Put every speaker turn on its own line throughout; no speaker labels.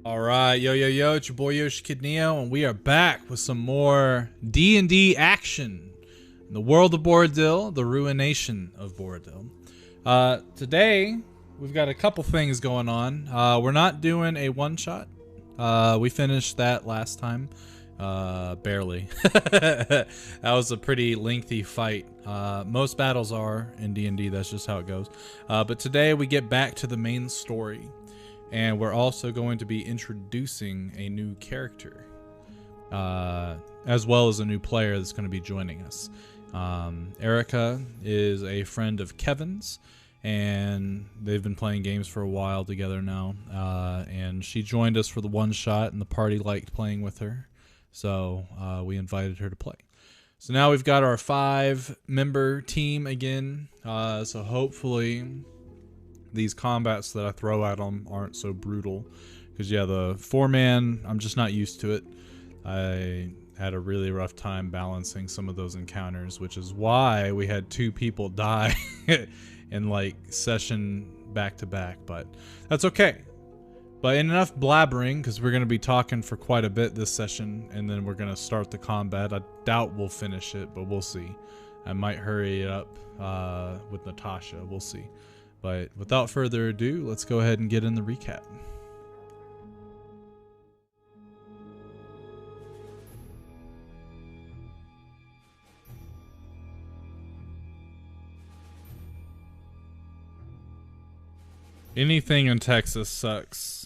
All right, yo, it's your boy Yoshi Kid Neo, and we are back with some more D&D action in the world of Boridil, the Ruination of Boridil. Today, we've got a couple things going on. We're not doing a one-shot. We finished that last time, barely. That was a pretty lengthy fight. Most battles are in D&D, that's just how it goes. But today, we get back to the main story. And we're also going to be introducing a new character, as well as a new player that's going to be joining us. Erica is a friend of Kevin's, and they've been playing games for a while together now. And she joined us for the one shot, and the party liked playing with her, so we invited her to play. So now we've got our 5-member team again. So hopefully these combats that I throw at them aren't so brutal, because yeah, the 4-man, I'm just not used to it. I had a really rough time balancing some of those encounters, which is why we had 2 people die in like session back to back, but that's okay. But enough blabbering, because we're going to be talking for quite a bit this session, and then we're going to start the combat. I doubt we'll finish it, but we'll see. I might hurry it up with Natasha, we'll see. But without further ado, let's go ahead and get in the recap. Anything in Texas sucks.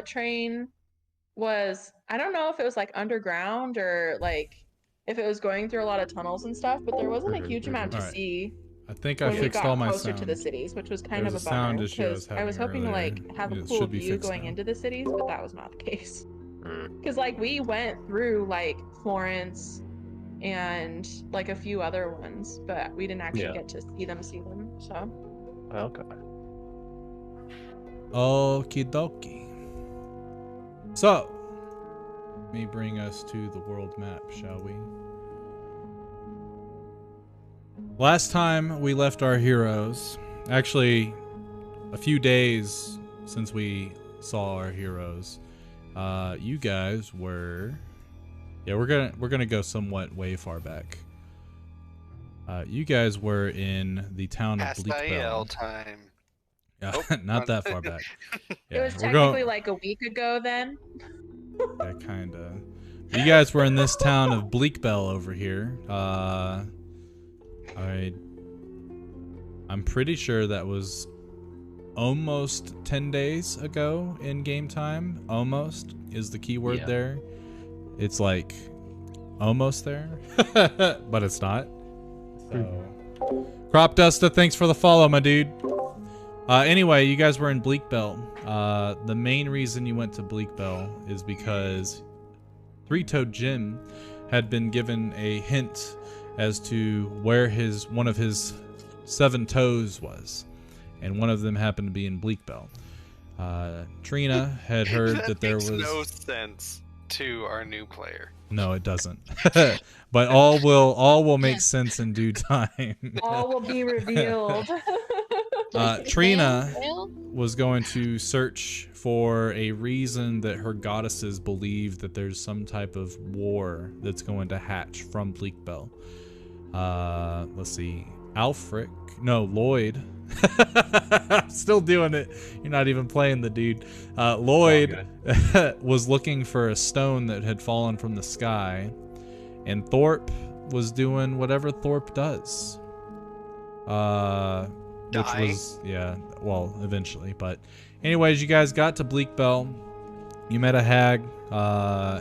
Train was, I don't know if it was like underground or like if it was going through a lot of tunnels and stuff, but there wasn't a huge amount to see
I think I
when we
fixed
got
all my
closer
sound.
to the cities, which was kind
There's
of a
sound
bummer
issue I was
because I was hoping to
having
like have a
earlier. It
cool
should be
view
fixed
going
now.
into the cities, but that was not the case. Because like we went through like Florence and like a few other ones, but we didn't actually get to see them. So
Okay.
Okie dokie. So, let me bring us to the world map, shall we? Last time we left our heroes, actually a few days since we saw our heroes, you guys were, yeah, we're gonna go somewhat way far back. You guys were in the town of Bleakbell.
time.
Yeah,
Oh,
not that far back. Yeah,
it was technically like a week ago then.
Yeah, kinda. You guys were in this town of Bleakbell over here. I'm pretty sure that was almost 10 days ago in game time. Almost is the key word there. It's like almost there, but it's not. So, Crop Dusta, thanks for the follow, my dude. Anyway, you guys were in Bleakbell. The main reason you went to Bleakbell is because Three-Toed Jim had been given a hint as to where one of his 7 toes was, and one of them happened to be in Bleakbell. Trina had heard that there was
no sense to our new player.
No, it doesn't. But all will make sense in due time.
All will be revealed.
Trina was going to search for a reason that her goddesses believe that there's some type of war that's going to hatch from Bleakbell. Let's see. Lloyd. I'm still doing it. You're not even playing the dude. Lloyd was looking for a stone that had fallen from the sky. And Thorpe was doing whatever Thorpe does. Which was, yeah, well, eventually. But anyways, you guys got to Bleak Bell. You met a hag,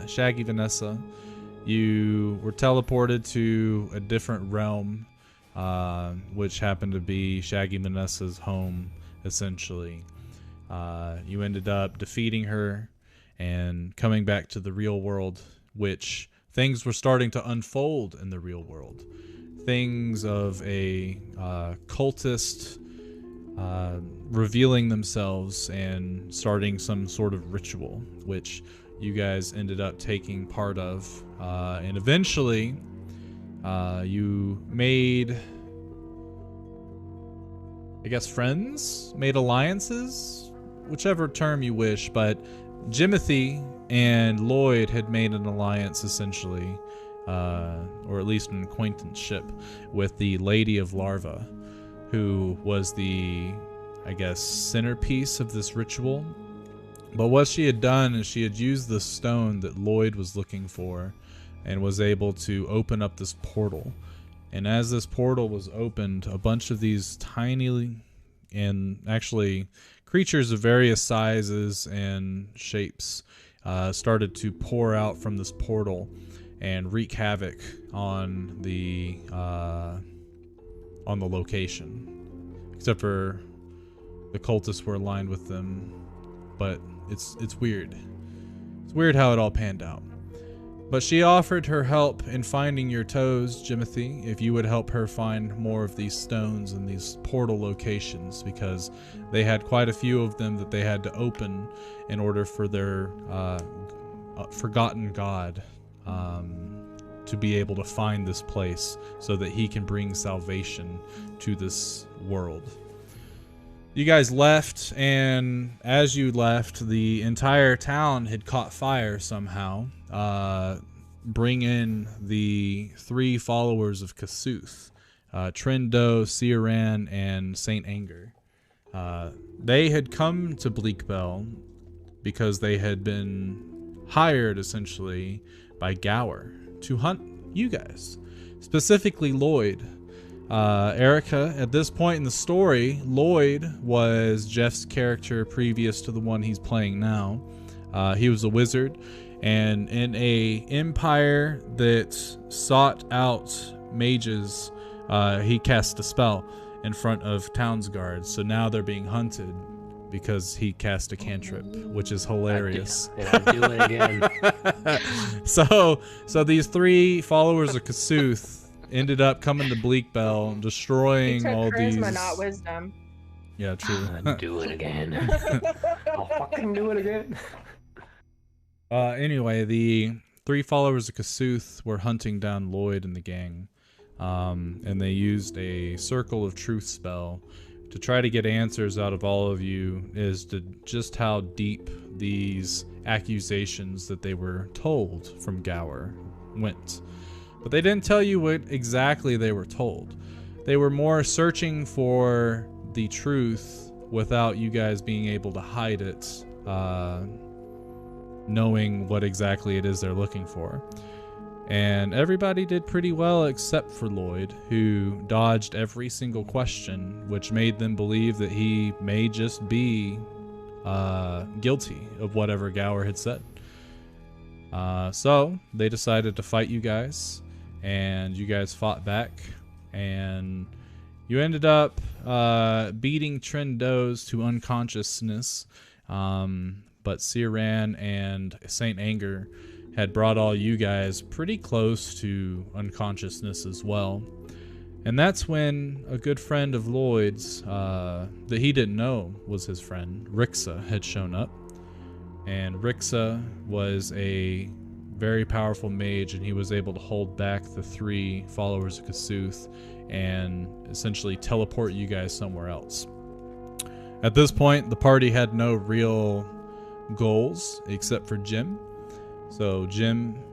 Shaggy Vanessa. You were teleported to a different realm, which happened to be Shaggy Vanessa's home, essentially. You ended up defeating her and coming back to the real world, which things were starting to unfold in the real world. Things of a cultist revealing themselves and starting some sort of ritual, which you guys ended up taking part of. And eventually, you made, I guess, friends? Made alliances? Whichever term you wish, but Jimothy and Lloyd had made an alliance, essentially, or at least an acquaintanceship, with the Lady of Larva, who was the, I guess, centerpiece of this ritual. But what she had done is she had used the stone that Lloyd was looking for and was able to open up this portal. And as this portal was opened, a bunch of these tiny and actually creatures of various sizes and shapes started to pour out from this portal and wreak havoc on the location. Except for the cultists were aligned with them, but it's weird. It's weird how it all panned out. But she offered her help in finding your toes, Jimothy, if you would help her find more of these stones and these portal locations, because they had quite a few of them that they had to open in order for their forgotten god to be able to find this place so that he can bring salvation to this world. You guys left, and as you left, the entire town had caught fire somehow. Bring in the 3 followers of Kasuth, Trendo, Siran, and Saint Anger. They had come to Bleak Bell because they had been hired, essentially, by Gower to hunt you guys. Specifically Lloyd. Erica, at this point in the story, Lloyd was Jeff's character previous to the one he's playing now. He was a wizard, and in a empire that sought out mages, he cast a spell in front of town's guards. So now they're being hunted because he cast a cantrip, which is hilarious.
I do it again.
So these 3 followers of Kasuth ended up coming to Bleak Bell, destroying all these.
Charisma, not wisdom.
Yeah, true.
I'll do it again. I'll fucking do it again.
Anyway, the 3 followers of Kasuth were hunting down Lloyd and the gang, and they used a Circle of Truth spell to try to get answers out of all of you as to just how deep these accusations that they were told from Gower went. But they didn't tell you what exactly they were told. They were more searching for the truth without you guys being able to hide it, knowing what exactly it is they're looking for. And everybody did pretty well except for Lloyd, who dodged every single question, which made them believe that he may just be guilty of whatever Gower had said. So they decided to fight you guys, and you guys fought back, and you ended up beating Trendos to unconsciousness, but Siran and Saint Anger had brought all you guys pretty close to unconsciousness as well. And that's when a good friend of Lloyd's, that he didn't know was his friend, Rixa, had shown up. And Rixa was a very powerful mage, and he was able to hold back the 3 followers of Kasuth and essentially teleport you guys somewhere else. At this point, the party had no real goals except for Jim. So Jim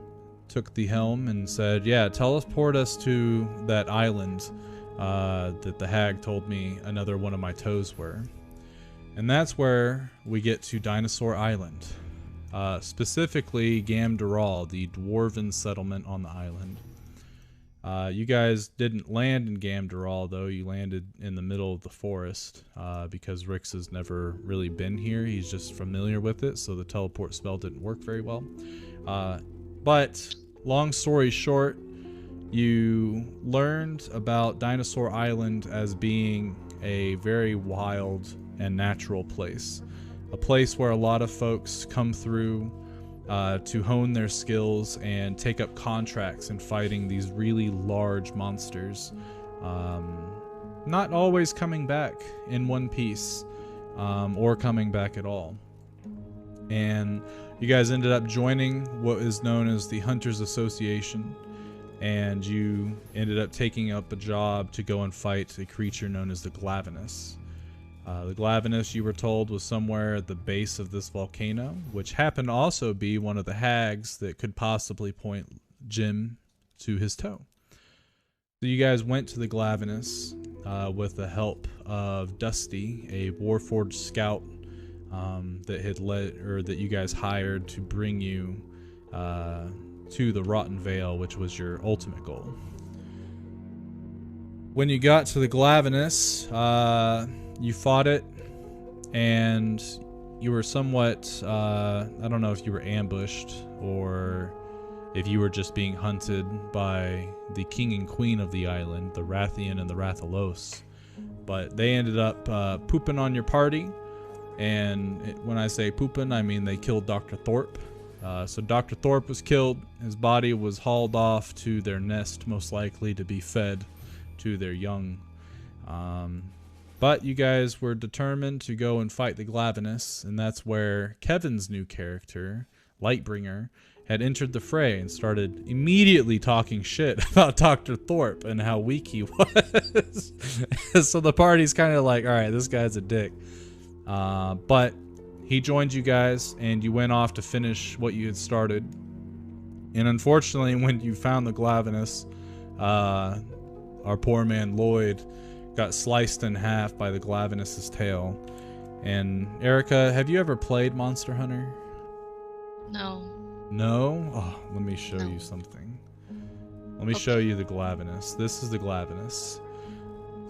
took the helm and said, yeah, teleport us to that island that the hag told me another one of my toes were. And that's where we get to Dinosaur Island. Specifically Gamdaral, the dwarven settlement on the island. You guys didn't land in Gamderal, though. You landed in the middle of the forest because Rix has never really been here. He's just familiar with it, so the teleport spell didn't work very well. But long story short, you learned about Dinosaur Island as being a very wild and natural place. A place where a lot of folks come through to hone their skills and take up contracts in fighting these really large monsters. Not always coming back in one piece, or coming back at all. And you guys ended up joining what is known as the Hunters Association, and you ended up taking up a job to go and fight a creature known as the Glavenus. The Glavenus, you were told, was somewhere at the base of this volcano, which happened to also be one of the hags that could possibly point Jim to his toe. So you guys went to the Glavenus with the help of Dusty, a Warforged scout that you guys hired to bring you to the Rotten Vale, which was your ultimate goal. When you got to the Glavenus, you fought it, and you were somewhat, I don't know if you were ambushed or if you were just being hunted by the king and queen of the island, the Rathian and the Rathalos. But they ended up pooping on your party, and when I say pooping, I mean they killed Dr. Thorpe. So Dr. Thorpe was killed. His body was hauled off to their nest, most likely to be fed to their young. But you guys were determined to go and fight the Glavenus, and that's where Kevin's new character, Lightbringer, had entered the fray and started immediately talking shit about Dr. Thorpe and how weak he was. So the party's kind of like, all right, this guy's a dick. But he joined you guys, and you went off to finish what you had started. And unfortunately, when you found the Glavenus, our poor man Lloyd got sliced in half by the Glavenus's tail. And Erica, have you ever played Monster Hunter?
No.
No? Oh, let me show you something. Let me show you the Glavenus. This is the Glavenus.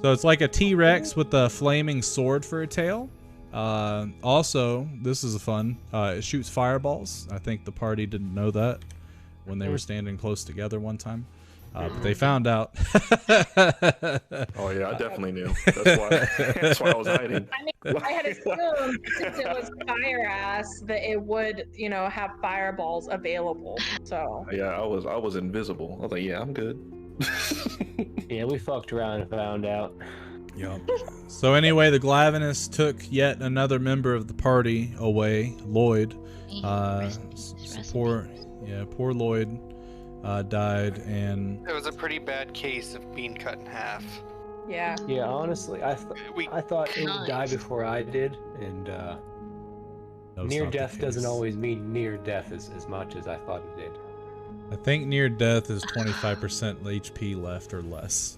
So it's like a T-Rex with a flaming sword for a tail. Also, this is fun. It shoots fireballs. I think the party didn't know that when they were standing close together one time. But they found out.
Oh yeah, I definitely knew. That's why I was hiding.
I mean, I had assumed since it was fire ass that it would, have fireballs available. So
Yeah, I was invisible. I was like, yeah, I'm good.
Yeah, we fucked around and found out.
Yep. So anyway, the Glavenus took yet another member of the party away, Lloyd. Poor Lloyd died, and
It was a pretty bad case of being cut in half.
yeah.
Yeah, honestly, I thought it would die before I did, and
that was
near
not the
death doesn't
case.
always mean near death as much as I thought it did.
I think near death is 25% HP left or less,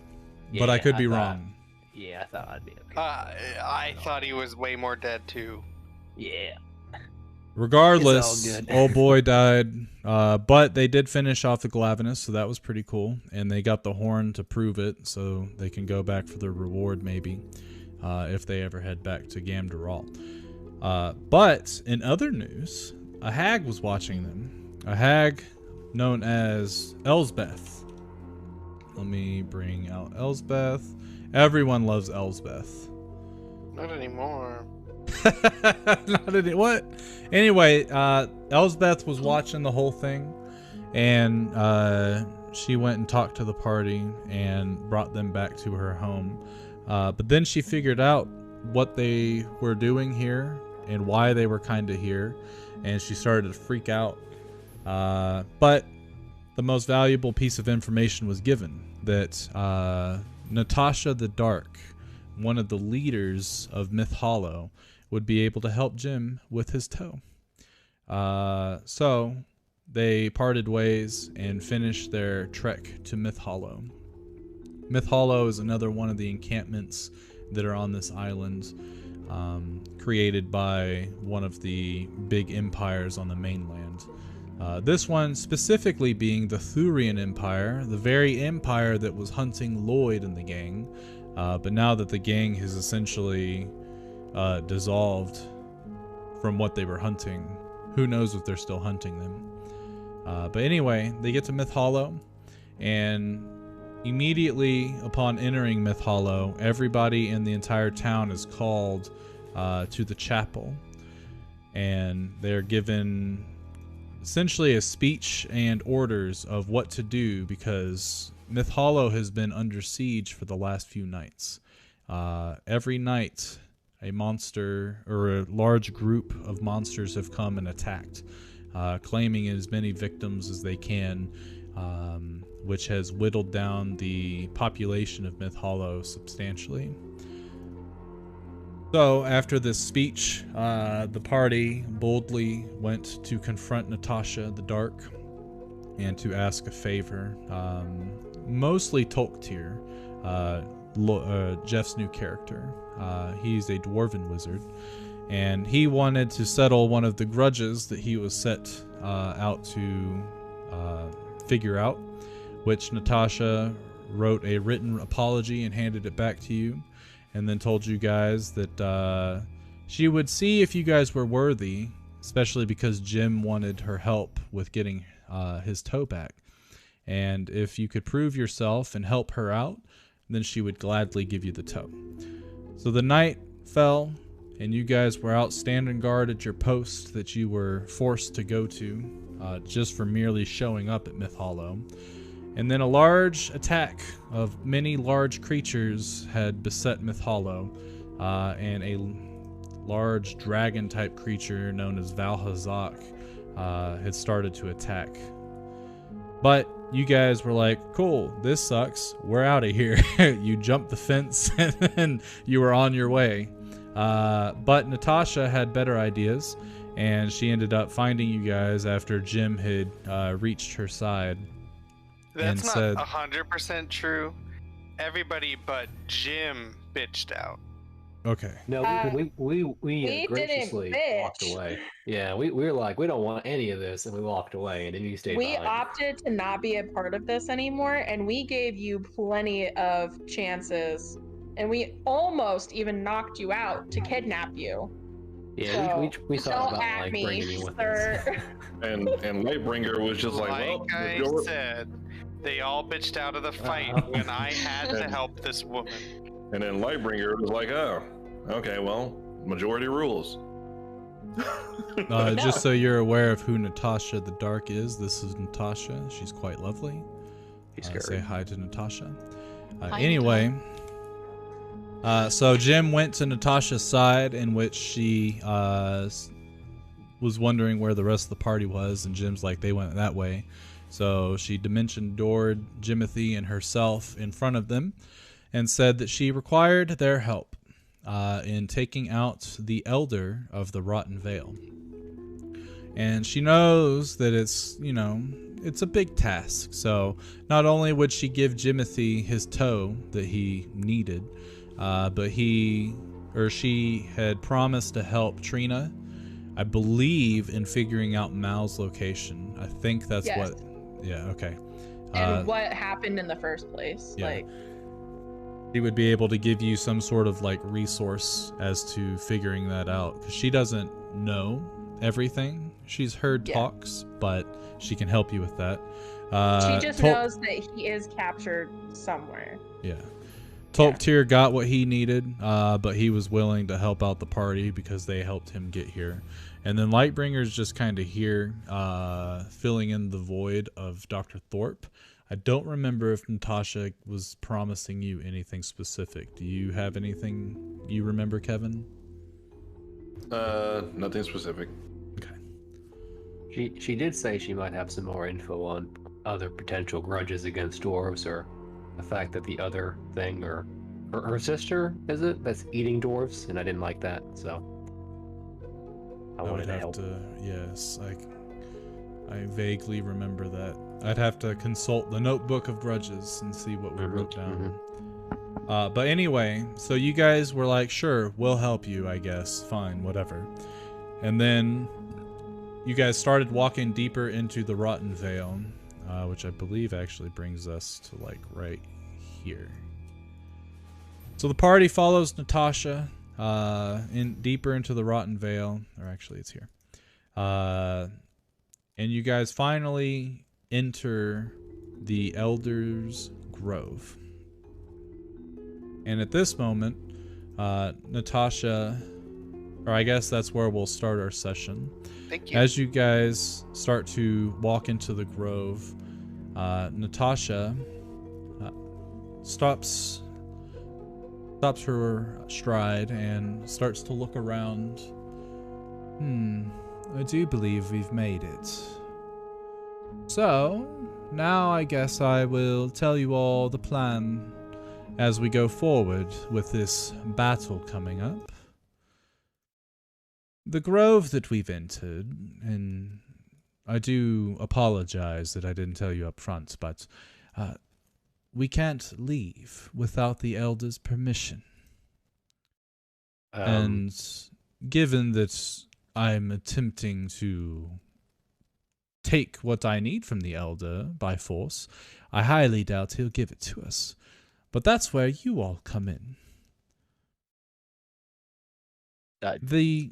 Yeah,
but I could be
thought-
wrong.
Yeah, I thought I'd be okay.
I thought he was way more dead too.
Yeah.
Regardless,
It's all good.
old boy died, but they did finish off the Glavenus, so that was pretty cool. And they got the horn to prove it, so they can go back for their reward maybe, if they ever head back to Gamderal. But in other news, a hag was watching them. A hag known as Elsbeth. Let me bring out Elsbeth. Everyone loves Elsbeth.
Not anymore.
What? Anyway, Elsbeth was watching the whole thing, and she went and talked to the party and brought them back to her home. But then she figured out what they were doing here and why they were kind of here, and she started to freak out. But the most valuable piece of information was given, that Natasha the Dark, one of the leaders of Myth Hollow, would be able to help Jim with his toe. So they parted ways and finished their trek to Myth Hollow. Myth Hollow is another one of the encampments that are on this island, created by one of the big empires on the mainland. This one specifically being the Thurian Empire, the very empire that was hunting Lloyd and the gang. But now that the gang has essentially dissolved from what they were hunting, who knows if they're still hunting them. But anyway, they get to Myth Hollow, and immediately upon entering Myth Hollow, everybody in the entire town is called to the chapel, and they're given essentially a speech and orders of what to do, because Myth Hollow has been under siege for the last few nights. Every night a monster or a large group of monsters have come and attacked, claiming as many victims as they can, which has whittled down the population of Myth Hollow substantially. So after this speech, the party boldly went to confront Natasha the Dark and to ask a favor. Mostly Tolktir, Jeff's new character. He's a dwarven wizard, and he wanted to settle one of the grudges that he was set out to figure out, which Natasha wrote a written apology and handed it back to you, and then told you guys that she would see if you guys were worthy, especially because Jim wanted her help with getting his toe back. And if you could prove yourself and help her out, then she would gladly give you the toe. So the night fell, and you guys were out standing guard at your post that you were forced to go to just for merely showing up at Myth Hollow. And then a large attack of many large creatures had beset Myth Hollow, and a large dragon-type creature known as Valhazak had started to attack. But you guys were like, cool, this sucks, we're out of here. You jumped the fence and then you were on your way. But Natasha had better ideas, and she ended up finding you guys after Jim had reached her side.
That's
and
not
said,
100% true. Everybody but Jim bitched out.
okay.
No, we graciously walked away. Yeah, we were like, we don't want any of this, and we walked away, and then you stayed
We
behind.
opted to not be a part of this anymore, and we gave you plenty of chances, and we almost even knocked you out to kidnap you.
Yeah,
So,
we thought
don't
about
at
like
me,
bringing you with
sir.
us.
And Lightbringer was just like, well,
I said, they all bitched out of the fight when I had to help this woman.
and then Lightbringer was like, oh, okay, well, majority rules.
Just so you're aware of who Natasha the Dark is, this is Natasha. She's quite lovely.
She's scary.
Say hi to Natasha.
Hi,
Anyway, so Jim went to Natasha's side, in which she was wondering where the rest of the party was, and Jim's like, they went that way. So she dimension doored Jimothy and herself in front of them and said that she required their help in taking out the Elder of the Rotten Vale. And she knows that it's, you know, it's a big task. So not only would she give Jimothy his toe that he needed, but she had promised to help Trina, I believe, in figuring out Mal's location. I think that's
Yes.
what. Yeah. Okay.
And what happened in the first place.
Yeah.
Like,
She would be able to give you some sort of like resource as to figuring that out, because she doesn't know everything. She's heard talks, but she can help you with that.
she just knows that he is captured somewhere.
Yeah. Tolktir got what he needed, but he was willing to help out the party because they helped him get here. And then Lightbringer's just kind of here, filling in the void of Dr. Thorpe. I don't remember if Natasha was promising you anything specific. Do you have anything you remember, Kevin?
Nothing specific.
Okay.
She did say she might have some more info on other potential grudges against dwarves, or the fact that the other thing, or her sister, is it, that's eating dwarves, and I didn't like that, so I wanted to help.
Yes, I vaguely remember that. I'd have to consult the notebook of grudges and see what we wrote down. But anyway, so you guys were like, sure, we'll help you, I guess. Fine, whatever. And then you guys started walking deeper into the Rotten Vale, which I believe actually brings us to like right here. So the party follows Natasha deeper into the Rotten Vale, or actually it's here. And you guys finally enter the Elder's Grove. And at this moment, Natasha, or I guess that's where we'll start our session.
Thank you.
As you guys start to walk into the grove, Natasha stops her stride and starts to look around. I do believe we've made it. So, now I guess I will tell you all the plan as we go forward with this battle coming up. The grove that we've entered, and I do apologize that I didn't tell you up front, but we can't leave without the Elder's permission. And given that I'm attempting to take what I need from the Elder by force, I highly doubt he'll give it to us. But that's where you all come in. The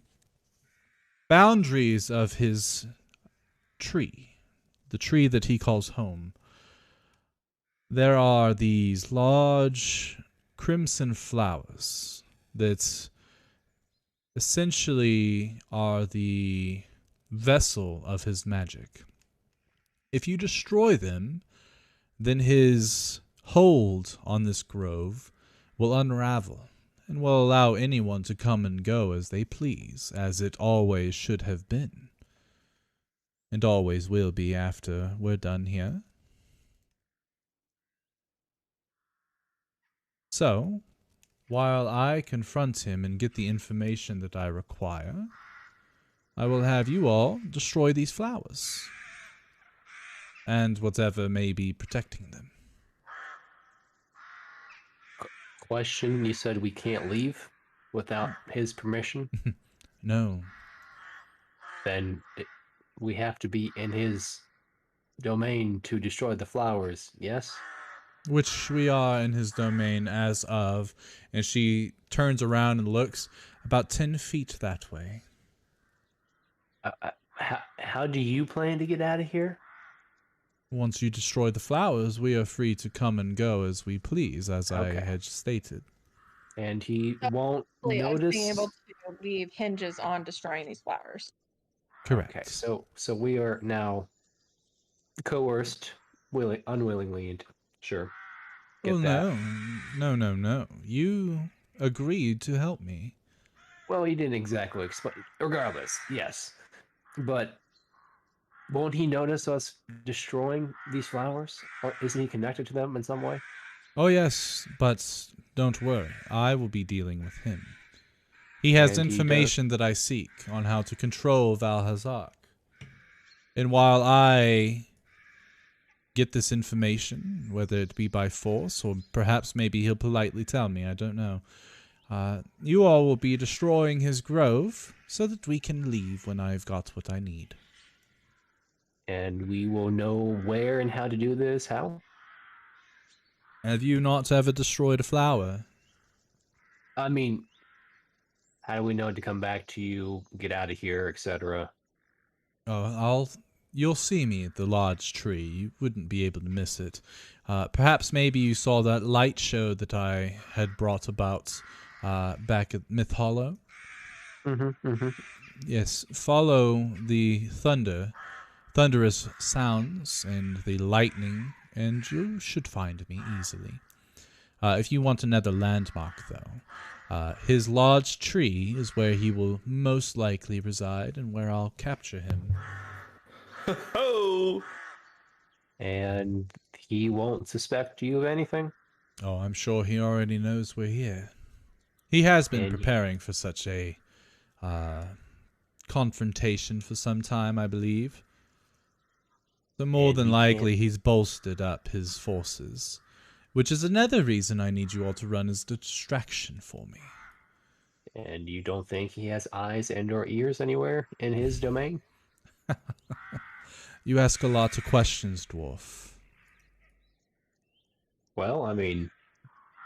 boundaries of his tree, the tree that he calls home, there are these large crimson flowers that essentially are the vessel of his magic. If you destroy them, then his hold on this grove will unravel and will allow anyone to come and go as they please, as it always should have been, and always will be after we're done here. So, while I confront him and get the information that I require, I will have you all destroy these flowers, and whatever may be protecting them.
Question, you said we can't leave without his permission?
No.
Then we have to be in his domain to destroy the flowers, yes?
Which we are in his domain as of, and she turns around and looks about 10 feet that way.
How do you plan to get out of here?
Once you destroy the flowers, we are free to come and go as we please, as I had stated.
And he won't
Us
notice?
being able to leave hinges on destroying these flowers.
Correct.
Okay, so we are now coerced, unwillingly, into, sure.
Well, no. You agreed to help me.
Well, he didn't exactly explain. Regardless, yes. But won't he notice us destroying these flowers? Or isn't he connected to them in some way?
Oh, yes, but don't worry. I will be dealing with him. He has information that I seek on how to control Valhazak. And while I get this information, whether it be by force or perhaps maybe he'll politely tell me, I don't know, you all will be destroying his grove so that we can leave when I've got what I need.
And we will know where and how to do this, how?
Have you not ever destroyed a flower?
I mean, how do we know to come back to you, get out of here, etc.?
Oh, you'll see me at the large tree. You wouldn't be able to miss it. Perhaps maybe you saw that light show that I had brought about back at Myth Hollow. Yes, follow the thunderous sounds and the lightning, and you should find me easily. If you want another landmark, though, his large tree is where he will most likely reside and where I'll capture him.
Oh!
And he won't suspect you of anything?
Oh, I'm sure he already knows we're here. He has been preparing for such a confrontation for some time, I believe. So more than likely he's bolstered up his forces, which is another reason I need you all to run as a distraction for me.
And you don't think he has eyes and or ears anywhere in his domain?
You ask a lot of questions, dwarf.
Well, I mean,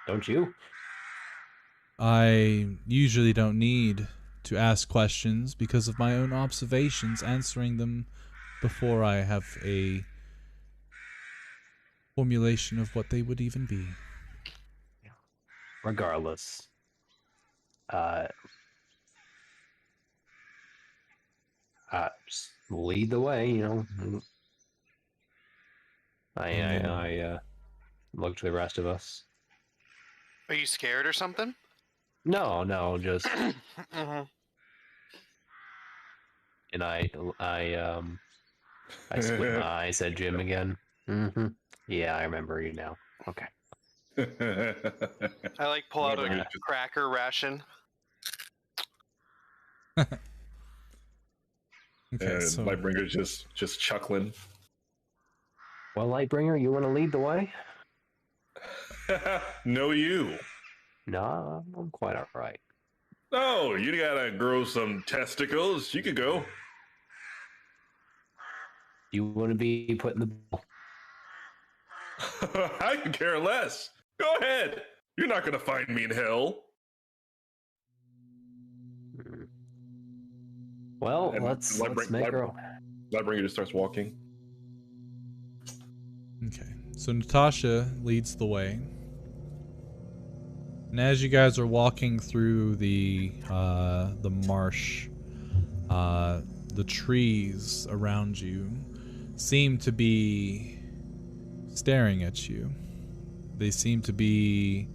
don't you?
I usually don't need to ask questions because of my own observations, answering them before I have a formulation of what they would even be.
Regardless, just lead the way, you know. I look to the rest of us.
Are you scared or something?
No, just
Mhm.
and I split my eyes at Jim again. Mm-hmm. Yeah, I remember you now. Okay.
I like pull out
Yeah.
a cracker ration.
Okay,
And
so
Lightbringer's just chuckling.
Well, Lightbringer, you want to lead the way?
No, you.
No, I'm quite all right.
Oh, you gotta grow some testicles. You could go.
You want to be put in the ball?
I could care less. Go ahead. You're not gonna find me in hell.
Well,
And
let's
Lightbringer
make our.
just starts walking.
okay, so Natasha leads the way, and as you guys are walking through the marsh, the trees around you seem to be staring at you. They seem to be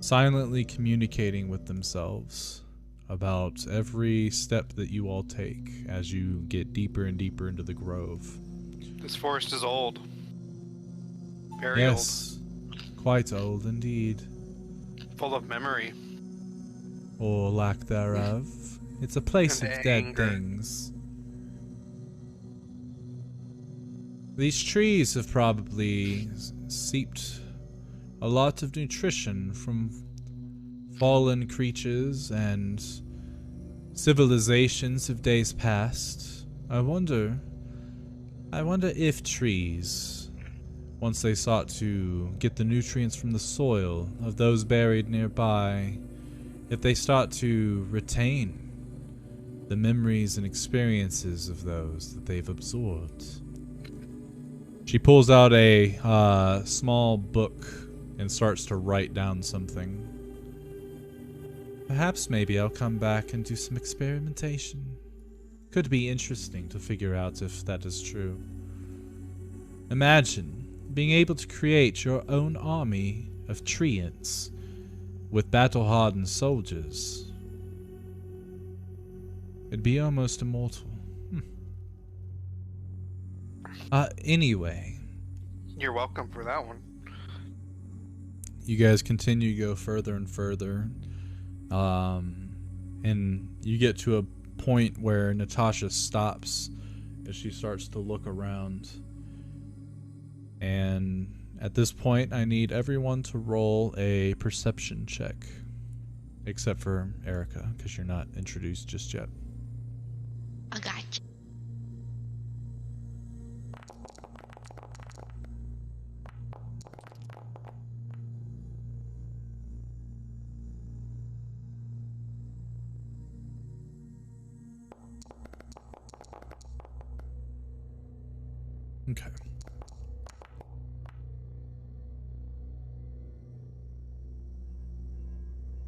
silently communicating with themselves about every step that you all take as you get deeper and deeper into the grove.
This forest is old. Very
Yes, quite old indeed.
old. Full of memory.
Or lack thereof. It's a place
And
of dead
anger.
things. These trees have probably seeped a lot of nutrition from fallen creatures and civilizations of days past. I wonder if trees, once they sought to get the nutrients from the soil of those buried nearby, if they start to retain the memories and experiences of those that they've absorbed. She pulls out a small book and starts to write down something. Perhaps maybe I'll come back and do some experimentation. Could be interesting to figure out if that is true. Imagine being able to create your own army of treants with battle-hardened soldiers. It'd be almost immortal. Anyway.
You're welcome for that one.
You guys continue to go further and further. And you get to a point where Natasha stops as she starts to look around. And at this point, I need everyone to roll a perception check. Except for Erica, because you're not introduced just yet.
I got you.
Okay.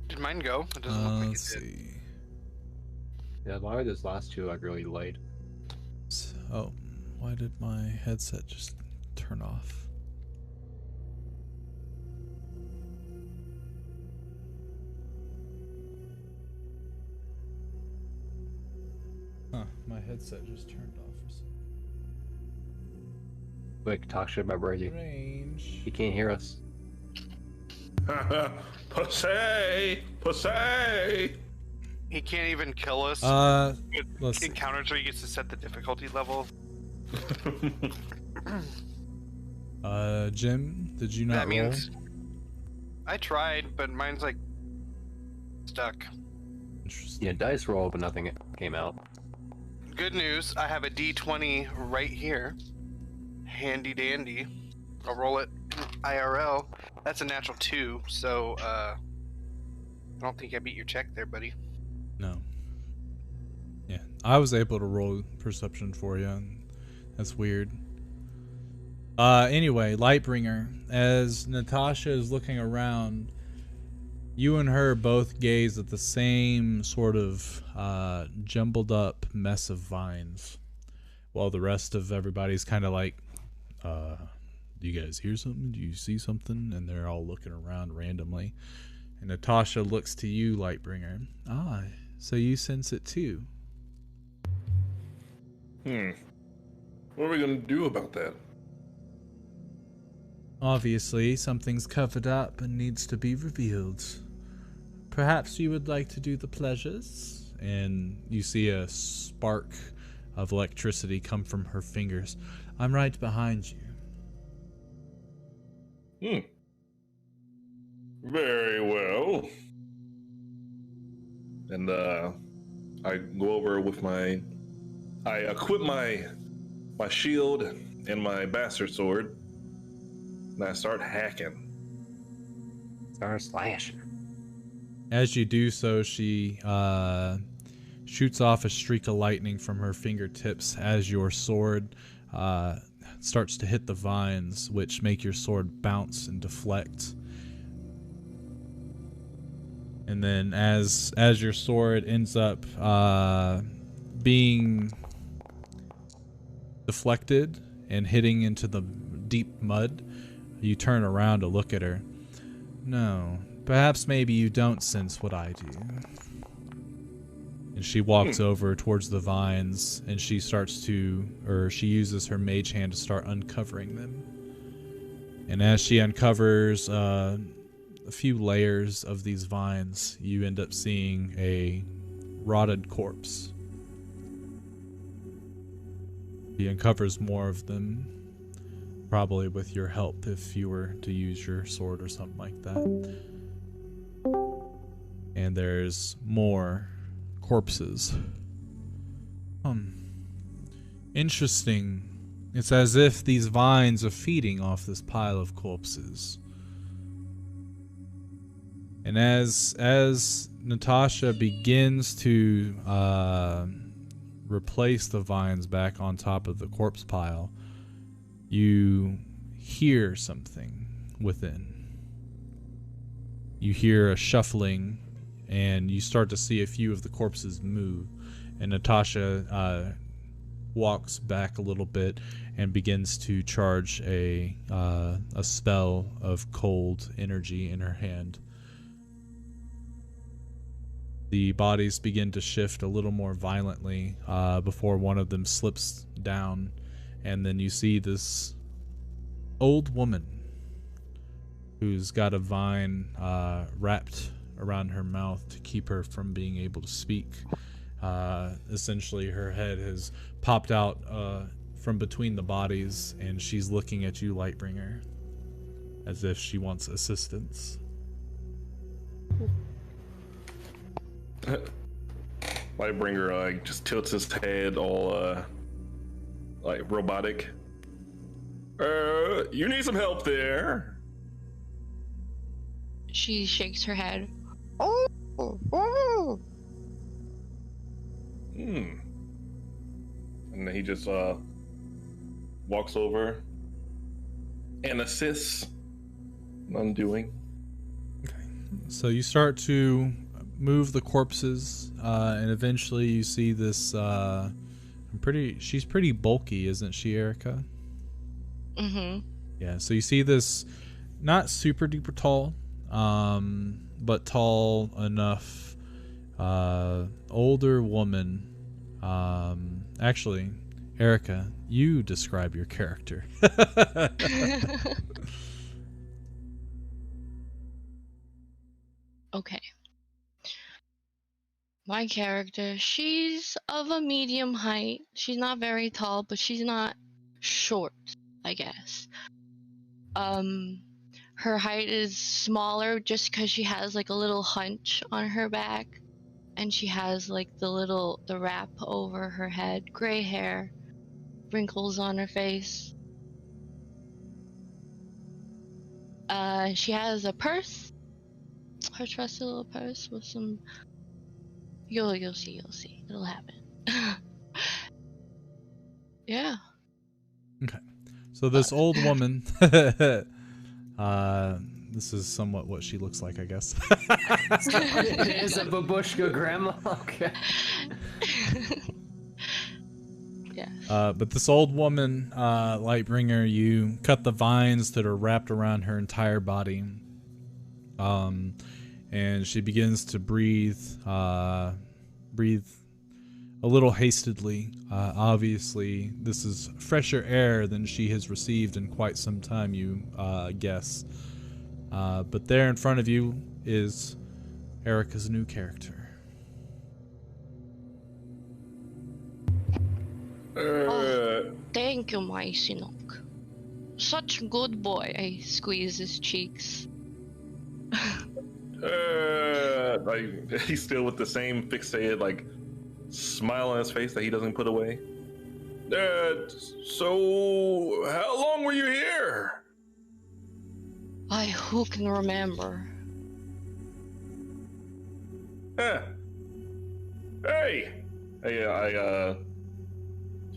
Did mine go? It doesn't look like
Let's
it did.
see.
Yeah, why are those last two like really late?
Oh, why did my headset just turn off? Huh, my headset just turned off for some
Quick, talk shit about Brady.
strange.
He can't hear us.
Pussy! Pussy!
He can't even kill us.
Let's see.
Encounters where he gets to set the difficulty level.
Jim, did you not
That
roll?
means I tried, but mine's like stuck.
Interesting.
Yeah, dice roll, but nothing came out.
good news. I have a D20 right here. Handy dandy. I'll roll it IRL. That's a natural 2, so I don't think I beat your check there, buddy.
No. Yeah, I was able to roll perception for you. That's weird. Anyway, Lightbringer, as Natasha is looking around, you and her both gaze at the same sort of jumbled up mess of vines, while the rest of everybody's kind of like, do you guys hear something? Do you see something? And they're all looking around randomly. And Natasha looks to you, Lightbringer. Ah, so you sense it too.
What are we gonna do about that?
Obviously, something's covered up and needs to be revealed. Perhaps you would like to do the pleasures? And you see a spark of electricity come from her fingers. I'm right behind you.
Very well. And I go over with I equip my shield and my bastard sword, and I start hacking.
Start slashing.
As you do so, she shoots off a streak of lightning from her fingertips as your sword starts to hit the vines, which make your sword bounce and deflect. And then as your sword ends up being deflected and hitting into the deep mud, you turn around to look at her. No, perhaps maybe you don't sense what I do. And she walks over towards the vines, and she she uses her mage hand to start uncovering them. And as she uncovers a few layers of these vines, you end up seeing a rotted corpse. He uncovers more of them, probably with your help if you were to use your sword or something like that. And there's more corpses. Interesting. It's as if these vines are feeding off this pile of corpses. And as Natasha begins to replace the vines back on top of the corpse pile, you hear something within. You hear a shuffling, and you start to see a few of the corpses move. And Natasha walks back a little bit and begins to charge a spell of cold energy in her hand. The bodies begin to shift a little more violently before one of them slips down, and then you see this old woman who's got a vine wrapped around her mouth to keep her from being able to speak. Essentially, her head has popped out from between the bodies, and she's looking at you, Lightbringer, as if she wants assistance.
Lightbringer just tilts his head all like robotic. You need some help there.
She shakes her head.
And then he just walks over and assists in undoing.
Okay. So you start to move the corpses, and eventually you see this she's pretty bulky, isn't she, Erica? Yeah, so you see this not super duper tall, but tall enough older woman. Actually, Erica, you describe your character.
Okay. My character, she's of a medium height. She's not very tall, but she's not short, I guess. Her height is smaller just because she has like a little hunch on her back. And she has like the wrap over her head, gray hair, wrinkles on her face. She has a purse, her trusty little purse with some. You'll see, it'll happen. Yeah.
Okay. So this old woman, this is somewhat what she looks like, I guess.
It is a babushka grandma. Okay.
Yeah.
But this old woman, Lightbringer, you cut the vines that are wrapped around her entire body. And she begins to breathe a little hastily. Obviously, this is fresher air than she has received in quite some time, you guess. But there in front of you is Erica's new character.
Thank you, my Sinok. Such a good boy. I squeeze his cheeks.
Like he's still with the same fixated like smile on his face that he doesn't put away. So how long were you here?
Who can remember?
Hey, I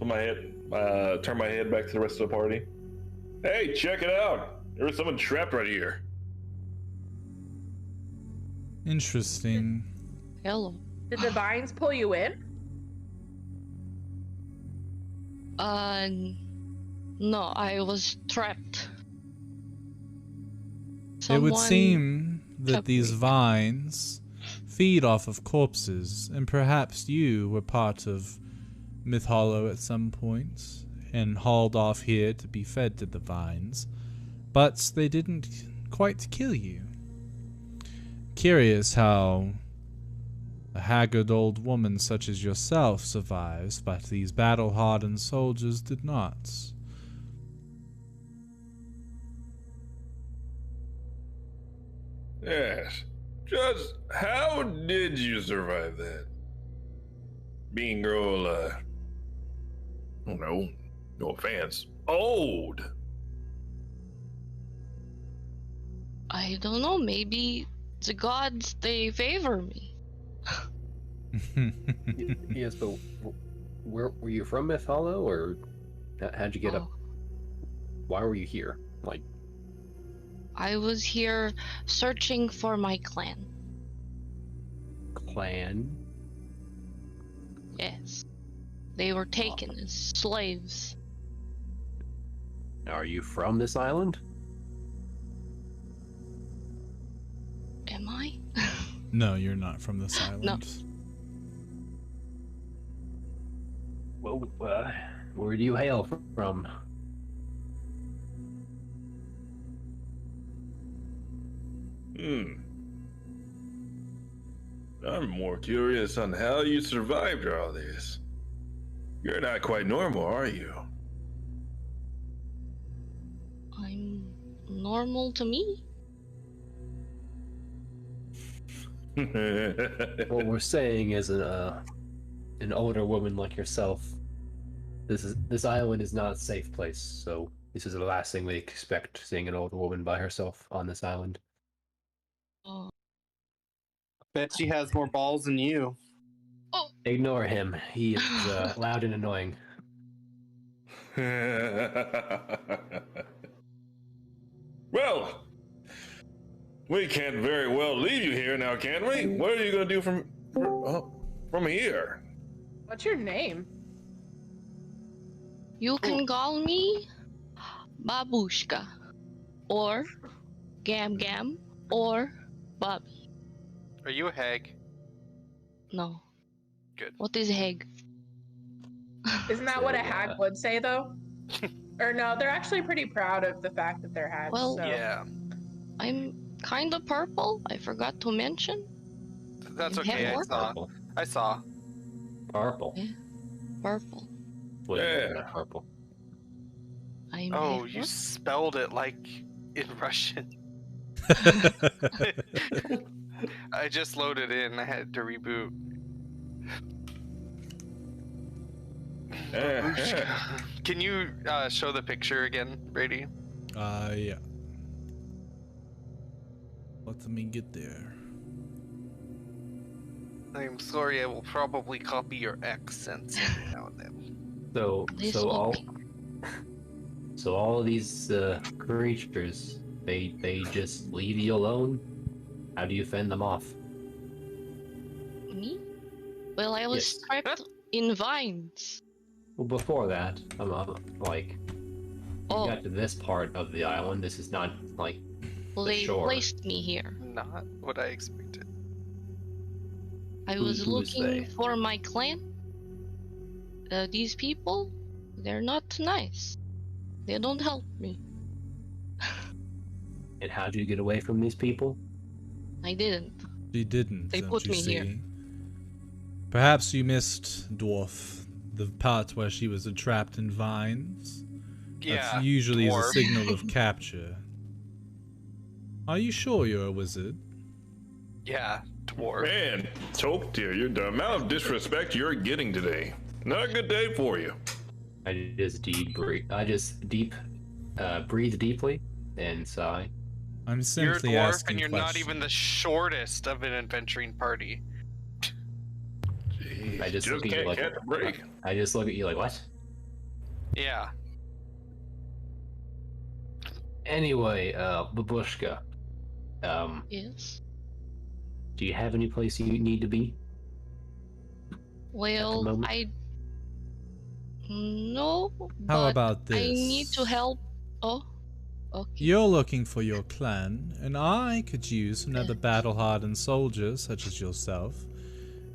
turn my head back to the rest of the party. Hey, check it out! There was someone trapped right here.
Interesting.
Hello.
Did the vines pull you in?
No, I was trapped.
It would
Someone
seem that
kept
these
me.
vines feed off of corpses, and perhaps you were part of Myth Hollow at some point and hauled off here to be fed to the vines, but they didn't quite kill you. Curious how a haggard old woman such as yourself survives, but these battle-hardened soldiers did not.
Yes. Just how did you survive that? Being girl, I don't know, no offense, old.
I don't know, maybe the gods, they favor me.
Yes, but where were you from, Myth Hollow, or how'd you get up? Why were you here? Like,
I was here searching for my clan.
clan?
Yes. They were taken as slaves.
Are you from this island?
Am I?
No, you're not from this island.
No.
Well, where do you hail from?
I'm more curious on how you survived all this. You're not quite normal, are you?
I'm normal to me.
What we're saying is an older woman like yourself, this island is not a safe place, so this is the last thing we expect, seeing an older woman by herself on this island.
Oh.
Bet she has more balls than you.
Ignore him. He is loud and annoying.
Well, we can't very well leave you here now, can we? What are you going to do from here?
What's your name?
You can call me Babushka, or Gam Gam, or Bobby.
Are you a hag?
No.
Good.
What is hag?
Isn't that what a hag would say, though? Or no, they're actually pretty proud of the fact that they're hags.
Well,
so.
Yeah.
I'm kind of purple. I forgot to mention.
That's
You
okay.
have
I
more?
saw.
Purple.
I saw.
Purple.
Yeah. Purple.
What do you mean by
Yeah.
purple?
I'm
Oh,
a
you
what?
spelled it like in Russian. I just loaded in. I had to reboot. Can you show the picture again, Brady?
Yeah. Let me get there.
I'm sorry, I will probably copy your accents every now and then.
This
So
will
all of these creatures, they just leave you alone? How do you fend them off?
me? Well, I was
Yes.
trapped in vines.
Well, before that, I'm like,
Oh,
got to this part of the island. This is not like
well,
the
they
shore.
placed me here.
Not what I expected.
I was
who's
looking
they?
for my clan. These people, they're not nice. They don't help me.
And how'd you get away from these people?
I didn't.
She didn't,
They
don't
put
you
me
see?
here.
Perhaps you missed, Dwarf, the part where she was trapped in vines.
Yeah.
That's usually a
dwarf.
signal of capture. Are you sure you're a wizard?
Yeah, dwarf.
Man, Toke dear, the amount of disrespect you're getting today. Not a good day for you.
I just breathe deeply and sigh.
I'm
You're a
simply
dwarf,
asking
and you're
questions.
not even the shortest of an adventuring party.
Jeez,
I just look at you
can't
like
catch a break.
I just look at you like what?
Yeah.
Anyway, Babushka,
Yes.
do you have any place you need to be?
Well,
moment?
no.
How
but
about this?
I need to help. Oh, okay.
You're looking for your clan, and I could use another battle-hardened soldier such as yourself.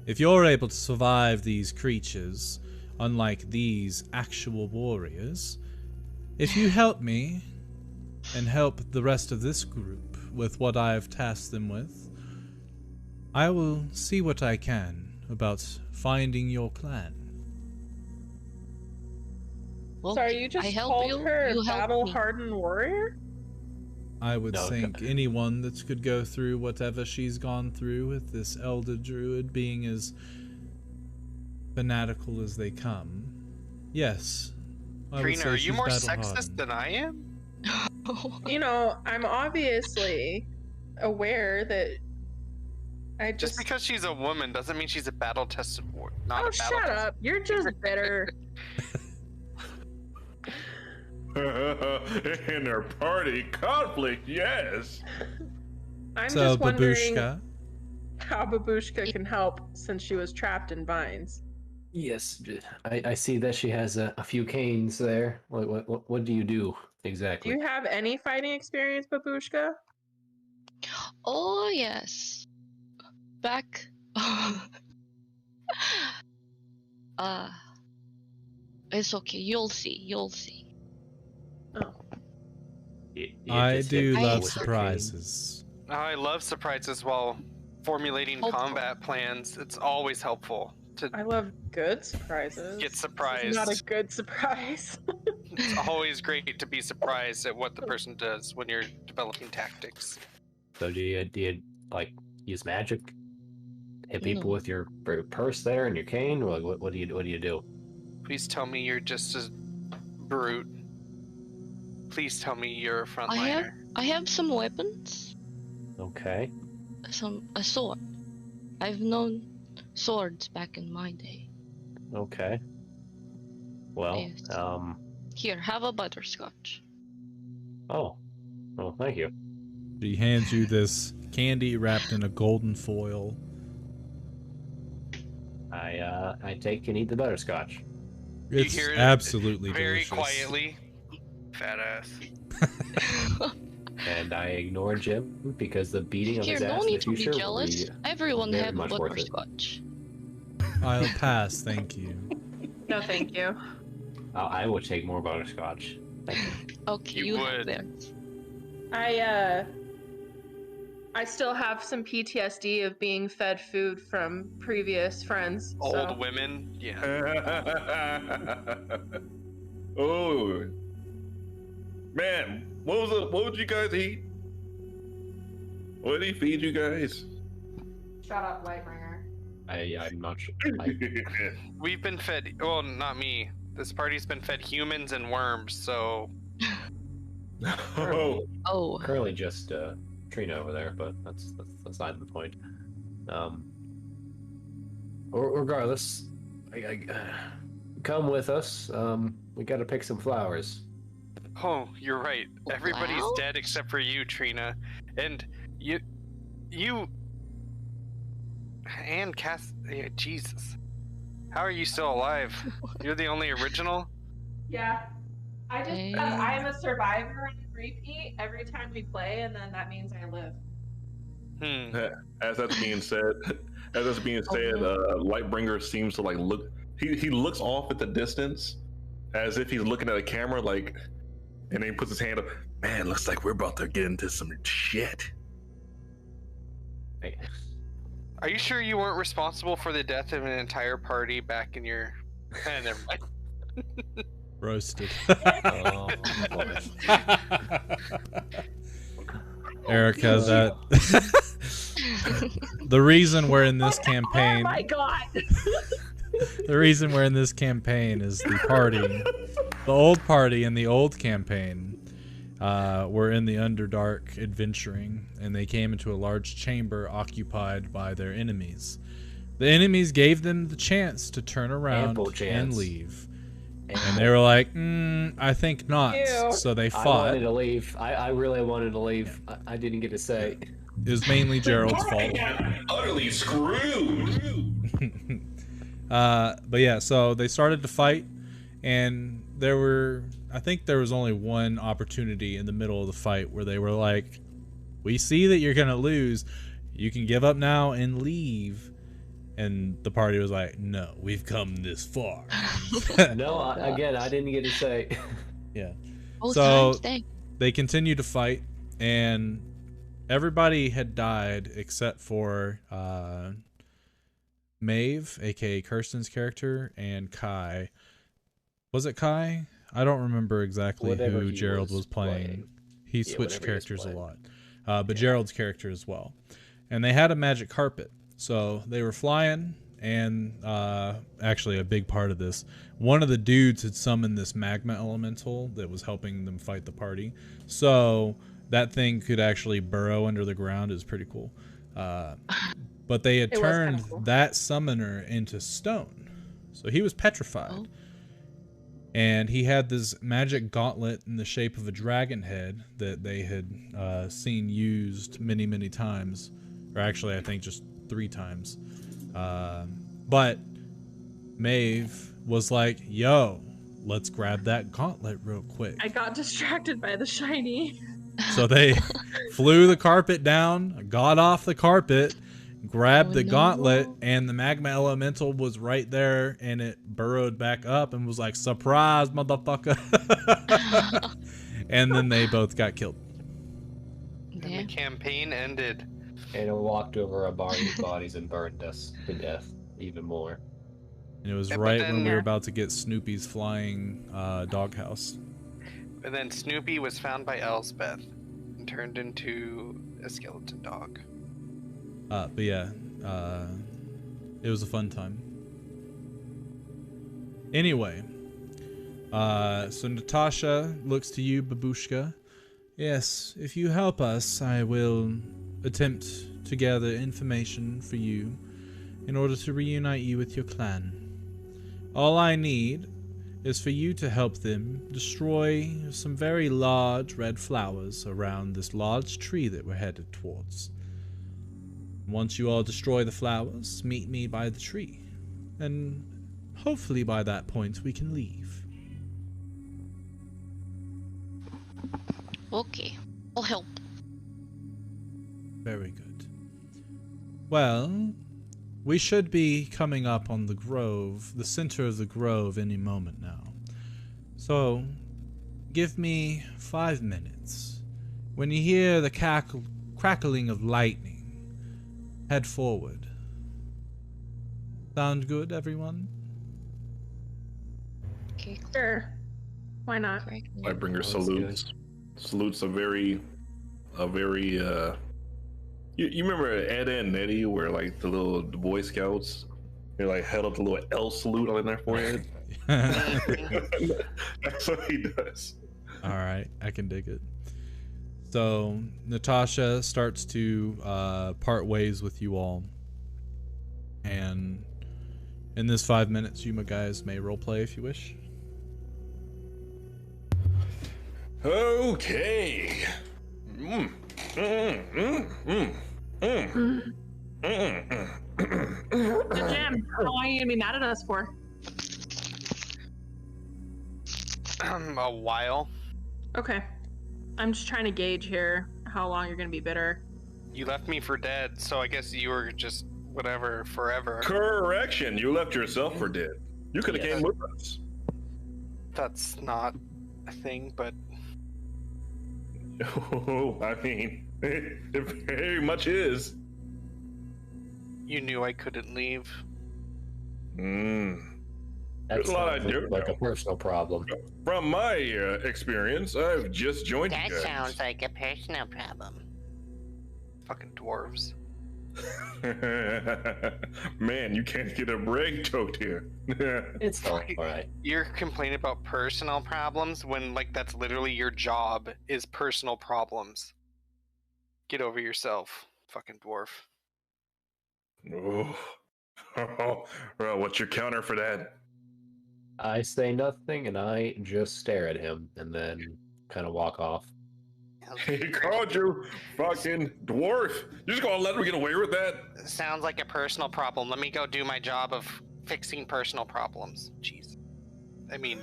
If you're able to survive these creatures, unlike these actual warriors, if you help me and help the rest of this group with what I've tasked them with, I will see what I can about finding your clan.
Sorry, you just
I help
called
you,
her
you
a
help me.
battle-hardened warrior?
I would
No,
think anyone that could go through whatever she's gone through with this elder druid being as fanatical as they come. Yes. I would
Trina,
say
are you
she's
more
battle-hardened.
sexist than I am?
You know, I'm obviously aware that I
Just because she's a woman doesn't mean she's a battle-tested warrior.
Oh, shut up. You're just bitter.
In their party conflict, yes.
I'm
So,
just wondering
Babushka,
how Babushka can help since she was trapped in vines.
Yes, I see that she has a few canes there. What do you do
Do
exactly?
you have any fighting experience, Babushka?
Oh yes. Back. It's okay. You'll see. You'll see.
Oh.
You
I
just
do
hit people
love
with your
surprises.
I love surprises while formulating
Hopeful.
combat plans. It's always helpful to
I love good surprises.
get
This is
surprised.
not a good surprise.
It's always great to be surprised at what the person does when you're developing tactics.
So do you like use magic? Hit people
No.
with your purse there and your cane, or like, what do you do?
Please tell me you're just a brute. Please tell me you're a frontliner.
I have some weapons.
Okay.
A sword. I've known swords back in my day.
Okay. Well,
Yes. Here, have a butterscotch.
Oh, thank you.
She hands you this candy wrapped in a golden foil.
I take and eat the butterscotch.
It's
hear it
absolutely
Very
delicious.
quietly. Fat ass.
And I ignore Jim because the beating of
Here,
his
no
ass in the
need to be
future will
jealous.
be
Everyone
very
have a
much worth it.
butterscotch.
I'll pass, thank you.
No, thank you.
I will take more butterscotch. Thank you.
Okay,
You
you have
would.
theirs.
I still have some PTSD of being fed food from previous friends.
Old
so.
women. Yeah.
Oh, man, what would you guys eat? What did he feed you guys?
Shut up, Lightbringer.
I'm not sure.
We've been fed. Well, not me. This party's been fed humans and worms. So
Oh,
Oh.
Currently just Trina over there, but that's not the point. Regardless, come with us. We gotta pick some flowers.
oh, you're right. Everybody's
Wow.
dead except for you, Trina, and you, and Cass. Yeah, Jesus, how are you still alive? You're the only original.
Yeah. I just
Hey.
I am a survivor and repeat every time we play, and then that means I live.
As that's being said, Lightbringer seems to like look. He looks off at the distance, as if he's looking at a camera, like, and then he puts his hand up. Man, looks like we're about to get into some shit.
Hey.
Are you sure you weren't responsible for the death of an entire party back in your? Never mind.
Roasted.
Oh, boy.
Erica, that the reason we're in this campaign.
Oh my god!
The reason we're in this campaign is the party, the old party in the old campaign, were in the Underdark adventuring, and they came into a large chamber occupied by their enemies. The enemies gave them the chance to turn around
Ample
and
chance.
leave. And they were like, I think not.
Ew.
So they
I
fought.
wanted to leave. I really wanted to leave. I didn't get to say.
It was mainly Gerald's fault.
Utterly screwed.
But yeah, so they started to fight, and I think there was only one opportunity in the middle of the fight where they were like, we see that you're gonna lose, you can give up now and leave. And the party was like, no, we've come this far.
No, again, I didn't get to say.
Yeah.
Old
So
times, dang.
they continued to fight, and everybody had died except for Maeve, aka Kirsten's character, and Kai. Was it Kai? I don't remember exactly
Whatever
who
he
Gerald
was
was playing.
playing.
He
Yeah,
switched
whatever he was
characters a
playing.
lot. But Gerald's character as well. And they had a magic carpet. So they were flying, and actually a big part of this, one of the dudes had summoned this magma elemental that was helping them fight the party. So that thing could actually burrow under the ground. Is pretty cool. But they had
It was kinda
turned
cool.
that summoner into stone. So he was petrified.
Oh.
And he had this magic gauntlet in the shape of a dragon head that they had seen used many, many times. Or actually, I think just 3 times. But Maeve was like, yo, let's grab that gauntlet real quick.
I got distracted by the shiny.
So they flew the carpet down, got off the carpet, grabbed
Oh,
the
no.
gauntlet, and the magma elemental was right there, and it burrowed back up and was like, surprise, motherfucker. And then they both got killed.
And the
Damn.
campaign ended.
And it walked over our bodies and burned us to death even more.
And it was
Yeah, but
right
then-
when we were
Yeah.
about to get Snoopy's flying doghouse.
And then Snoopy was found by Elsbeth and turned into a skeleton dog.
But yeah, it was a fun time. Anyway, so Natasha looks to you, Babushka. Yes, if you help us, I will attempt to gather information for you in order to reunite you with your clan. All I need is for you to help them destroy some very large red flowers around this large tree that we're headed towards. Once you all destroy the flowers, meet me by the tree, and hopefully by that point we can leave.
Okay, I'll help.
Very good. Well, we should be coming up on the grove, the center of the grove, any moment now. So, give me 5 minutes. When you hear the crackling of lightning, head forward. Sound good, everyone?
Okay,
Sure. Why not?
correct.
I bring her
Sounds
salutes. Salutes a very You remember Ed and Eddie, where like the Boy Scouts, they like held up the little L salute on their forehead. That's what he does.
All right, I can dig it. So Natasha starts to part ways with you all, and in this 5 minutes, you guys may roleplay if you wish.
Okay.
Jim, how long are you gonna be mad at us for?
A while.
Okay. I'm just trying to gauge here how long you're gonna be bitter.
You left me for dead, so I guess you were just whatever forever.
Correction. You left yourself for dead. You could have
Yeah.
came with us.
That's not a thing, but
Oh, I mean, it very much is.
you knew I couldn't leave.
That
There's a lot I
sounds
don't
like
know.
a personal problem.
From my experience, I've just joined
That
you guys.
sounds like a personal problem.
Fucking dwarves.
Man, you can't get a break choked here.
It's all right.
You're complaining about personal problems when, like, that's literally your job is personal problems. Get over yourself, fucking dwarf.
Oh. Well, what's your counter for that?
I say nothing and I just stare at him and then kind of walk off.
He called you fucking dwarf. You just gonna let him get away with that?
Sounds like a personal problem. Let me go do my job of fixing personal problems. Jeez. I mean,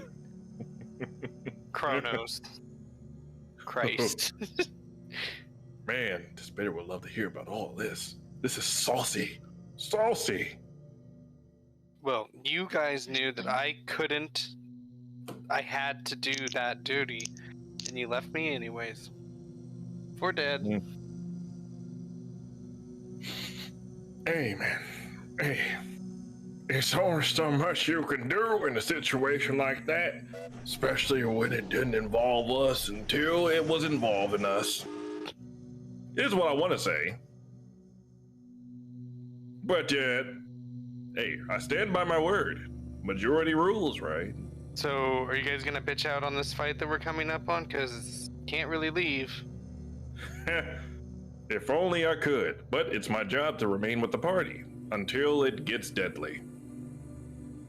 Kronos. Christ.
Man, this better would love to hear about all this. This is saucy. Saucy.
Well, you guys knew that I couldn't. I had to do that duty, and you left me anyways. For dead.
Hey, man. Hey. There's only so much you can do in a situation like that, especially when it didn't involve us until it was involving us. Here's what I want to say. But, hey, I stand by my word. Majority rules, right?
So, are you guys gonna bitch out on this fight that we're coming up on? Cause can't really leave.
If only I could, but it's my job to remain with the party until it gets deadly.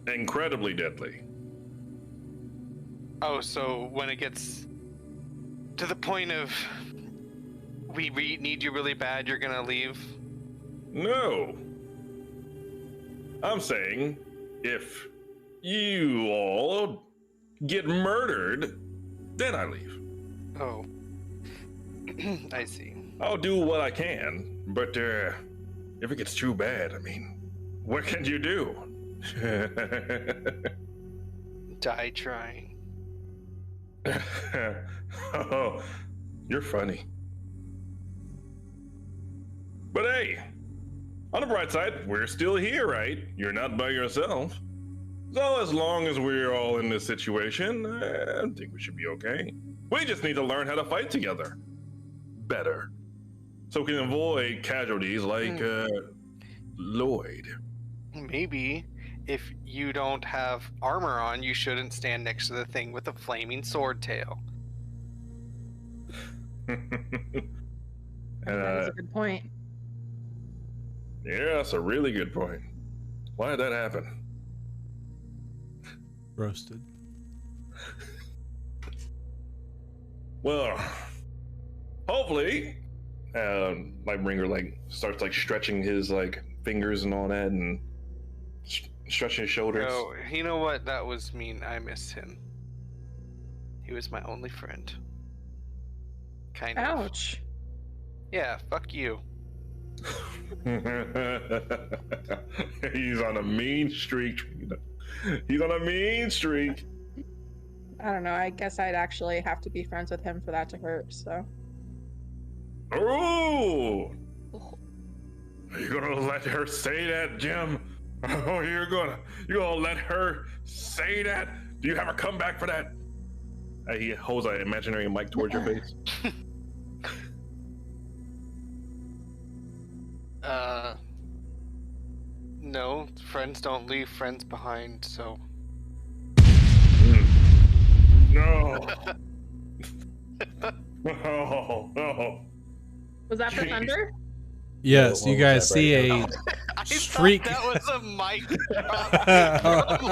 Incredibly deadly.
Oh, so when it gets to the point of we need you really bad, you're gonna leave?
No. I'm saying if you all get murdered, then I leave.
Oh. I see.
I'll do what I can, but if it gets too bad, I mean, what can you do?
Die trying.
Oh, you're funny. But hey, on the bright side, we're still here, right? You're not by yourself. So as long as we're all in this situation, I think we should be okay. We just need to learn how to fight together. Better. So we can avoid casualties like, Lloyd.
Maybe if you don't have armor on, you shouldn't stand next to the thing with a flaming sword tail.
That is a good point.
Yeah, that's a really good point. Why did that happen?
Roasted.
Well, hopefully, Lightbringer like starts like stretching his like fingers and all that, and stretching his shoulders.
Oh, you know what? That was mean. I miss him. He was my only friend. Kind of.
Ouch.
Yeah, fuck you.
He's on a mean streak. He's on a mean streak.
I don't know. I guess I'd actually have to be friends with him for that to hurt, so.
Oh! Are you gonna let her say that, Jim? Oh, you're gonna let her say that? Do you have a comeback for that? He holds an imaginary mic towards your face.
No, friends don't leave friends behind, so.
No. Oh.
Was that for thunder?
Yes,
What
you
was
guys
that,
see
Brady?
a
I
streak.
thought that was a mic drop from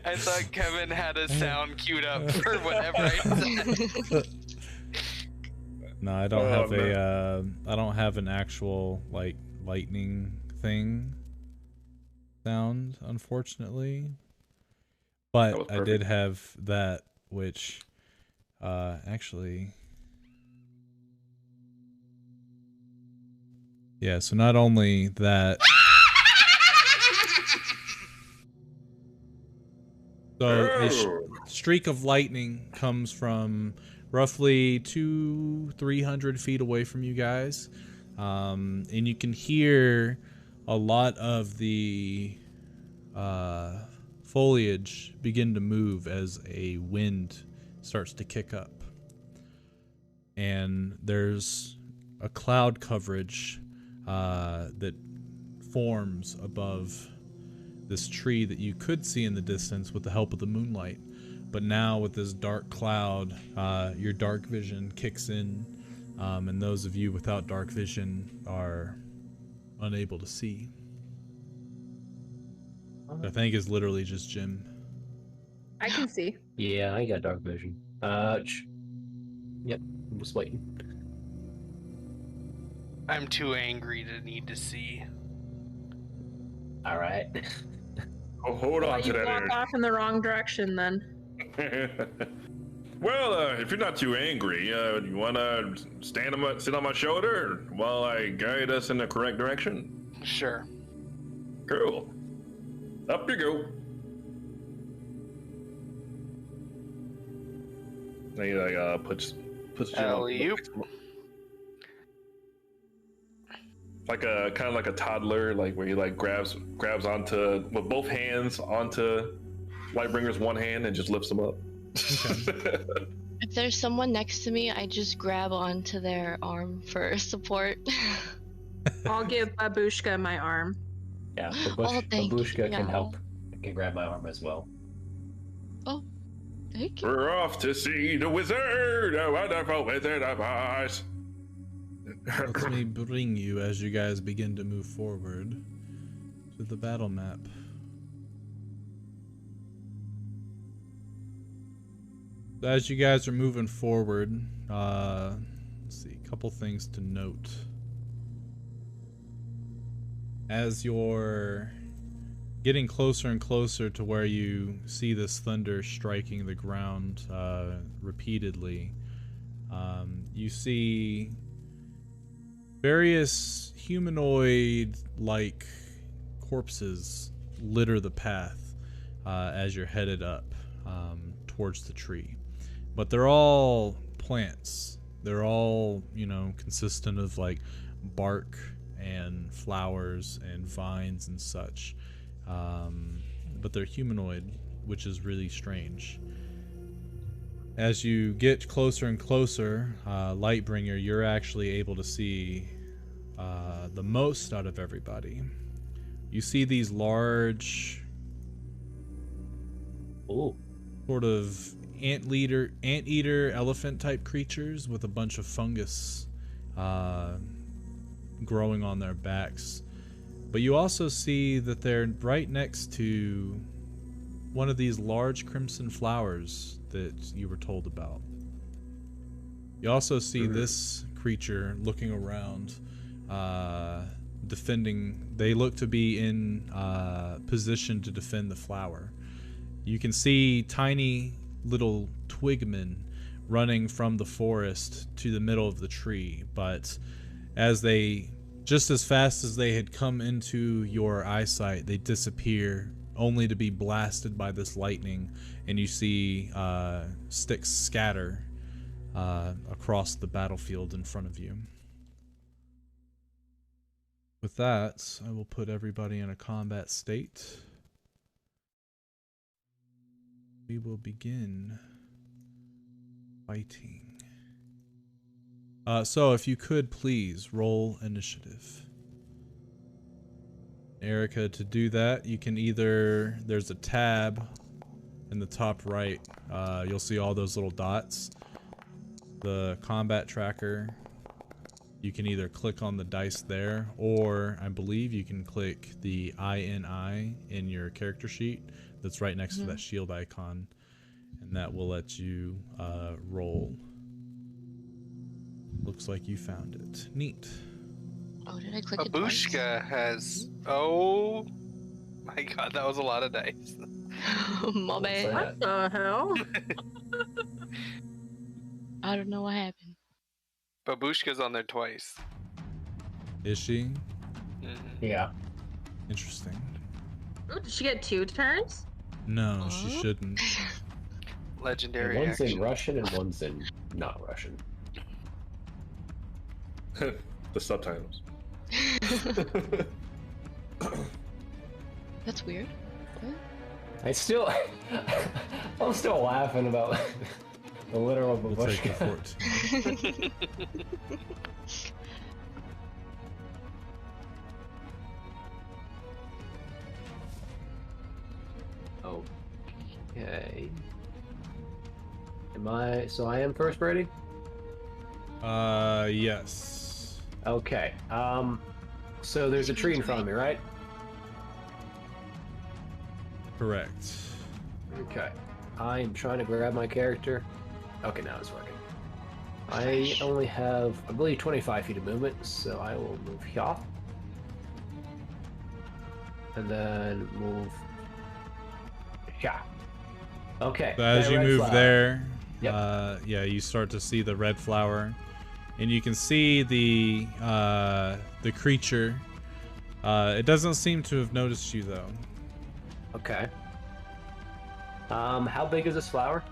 I thought Kevin had a sound queued up for whatever I said.
No, I don't have
man.
I don't have an actual like lightning thing sound, unfortunately.
That
But
was
I did
perfect.
have that, which actually, yeah, so not only that, so a
Oh.
streak of lightning comes from roughly 200-300 feet away from you guys, and you can hear a lot of the foliage begin to move as a wind starts to kick up, and there's a cloud coverage that forms above this tree that you could see in the distance with the help of the moonlight. But now with this dark cloud, your dark vision kicks in, and those of you without dark vision are unable to see. I think is literally just Jim.
I can see.
Yeah, I got dark vision. Yep, I'm just waiting.
I'm too angry to need to see.
All right.
Oh, hold
Well,
on to
you
that
walk
energy.
off in the wrong direction then.
Well, if you're not too angry, you want to sit on my shoulder while I guide us in the correct direction?
Sure.
Cool. Up you go. And he like puts Jim on
Alley-oop.
like a kind of like a toddler, like where he like grabs onto with both hands onto Lightbringer's one hand and just lifts him up.
If there's someone next to me, I just grab onto their arm for support.
I'll give Babushka my arm.
Yeah,
thank
Babushka can
you.
help. Can grab my arm as well.
Oh, thank you.
We're off to see the wizard, a wonderful Wizard of Oz.
Let me bring you as you guys begin to move forward to the battle map. As you guys are moving forward, let's see, a couple things to note. As you're getting closer and closer to where you see this thunder striking the ground repeatedly, you see various humanoid-like corpses litter the path as you're headed up towards the tree. But they're all plants. They're all, you know, consistent of like bark and flowers and vines and such. But they're humanoid, which is really strange. As you get closer and closer, Lightbringer, you're actually able to see the most out of everybody. You see these large, sort of anteater elephant type creatures with a bunch of fungus growing on their backs. But you also see that they're right next to one of these large crimson flowers that you were told about. You also see this creature looking around, defending. They look to be in position to defend the flower. You can see tiny little twigmen running from the forest to the middle of the tree, but just as fast as they had come into your eyesight, they disappear, only to be blasted by this lightning, and you see sticks scatter across the battlefield in front of you. With that, I will put everybody in a combat state. We will begin fighting. So if you could please roll initiative. Erica, to do that, you can either, there's a tab in the top right. You'll see all those little dots. The combat tracker. You can either click on the dice there, or I believe you can click the INI in your character sheet that's right next to that shield icon, and that will let you roll. Looks like you found it. Neat.
Oh, did I click it twice?
Babushka has. Oh my god, that was a lot of dice.
My bad.
What the hell?
I don't know what happened.
Babushka's on there twice.
Is she?
Yeah.
Interesting.
Ooh, did she get 2 turns?
No, she shouldn't.
Legendary
One's
action.
in Russian and one's in not Russian.
The subtitles.
That's weird. What?
I'm still laughing about the literal
We'll take the
babushka.
14.
Okay. So I am first, Brady?
Yes.
Okay. So there's a tree in front of me, right?
Correct.
Okay. I am trying to grab my character. Okay, now it's working. I only have, I believe, 25 feet of movement, so I will move here. And then move here. Okay.
So as
that
you
red
move
flower.
there,
Yep.
yeah, you start to see the red flower, and you can see the creature. It doesn't seem to have noticed you though.
Okay. How big is this flower?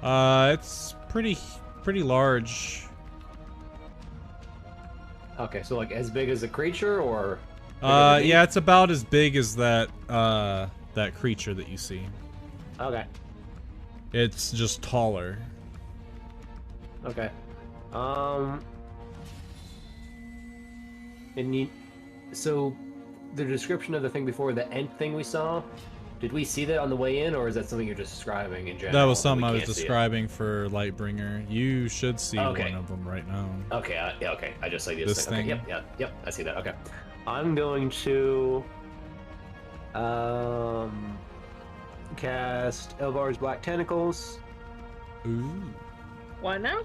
It's pretty large.
Okay, so like as big as the creature, or? bigger than me?
Yeah, it's about as big as that creature that you see.
Okay.
It's just taller.
Okay. So the description of the thing before, the end thing we saw, did we see that on the way in, or is that something you're just describing in general?
That was something I
We
was
can't see it?
describing for Lightbringer. You should see
Okay.
one of them right now.
Okay, yeah, okay. I just like this,
This
thing.
thing?
Okay, yep, I see that. Okay. I'm going to cast Elvar's Black Tentacles.
Ooh.
What now?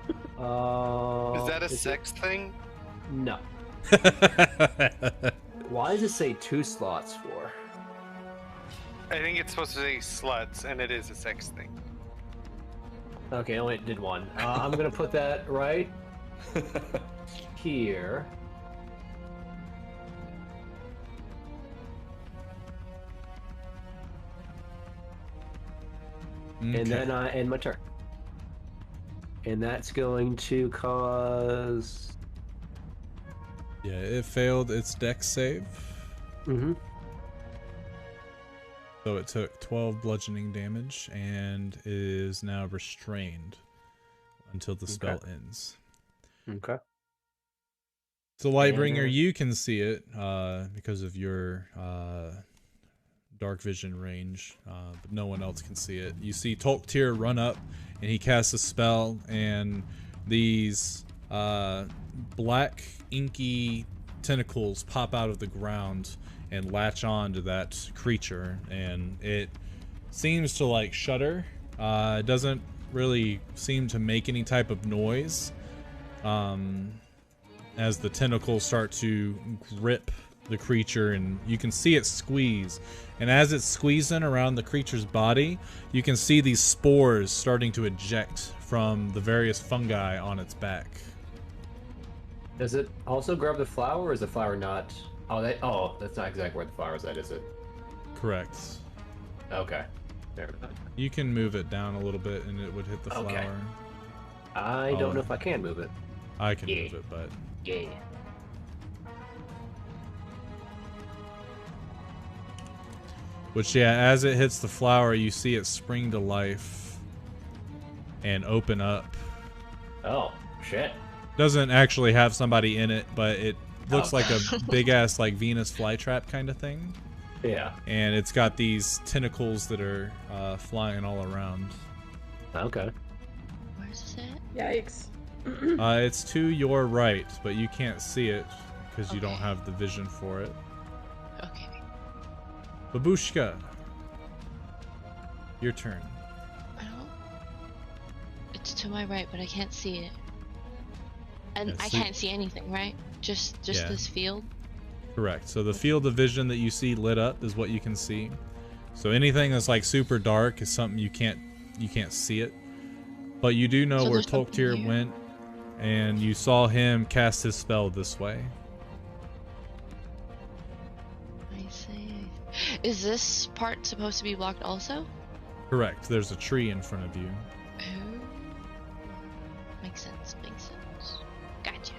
Is that a
it-
sex thing?
No. Why does it say 2 slots for?
I think it's supposed to say sluts, and it is a sex thing.
Okay, I only did 1. I'm gonna put that right here. And
Okay.
then I end my turn. And that's going to cause.
Yeah, it failed its dex save,
Mm-hmm.
so it took 12 bludgeoning damage and is now restrained until the spell ends.
Okay.
So Lightbringer,
And-
you can see it because of your dark vision range, but no one else can see it. You see Tolktir run up, and he casts a spell, and these black inky tentacles pop out of the ground and latch on to that creature, and it seems to like shudder. It doesn't really seem to make any type of noise as the tentacles start to grip the creature, and you can see it squeeze. And as it's squeezing around the creature's body, you can see these spores starting to eject from the various fungi on its back.
Does it also grab the flower, or is the flower not? Oh, that's not exactly where the flower is at, is it?
Correct.
Okay. There.
You can move it down a little bit and it would hit the
Okay.
flower.
I don't know if I can move it.
I can
Yeah.
move it, but
Yeah.
which, yeah, as it hits the flower, you see it spring to life and open up.
Oh. Shit.
Doesn't actually have somebody in it, but it looks
Oh.
like a big ass like Venus flytrap kind of thing.
Yeah.
And it's got these tentacles that are flying all around.
Okay.
Where's this at?
Yikes.
It's to your right, but you can't see it because you don't
Okay.
have the vision for it.
Okay.
Babushka, your turn.
I don't. It's to my right, but I can't see it. And
Yeah,
I
see-
can't see anything, right? Just
Yeah.
this field.
Correct. So the field of vision that you see lit up is what you can see. So anything that's like super dark is something you can't see it. But you do know
So
where
there's something
Tolktir
here.
went, and you saw him cast his spell this way.
I see. Is this part supposed to be blocked also?
Correct. There's a tree in front of you.
Oh. Makes sense. Makes sense. Gotcha.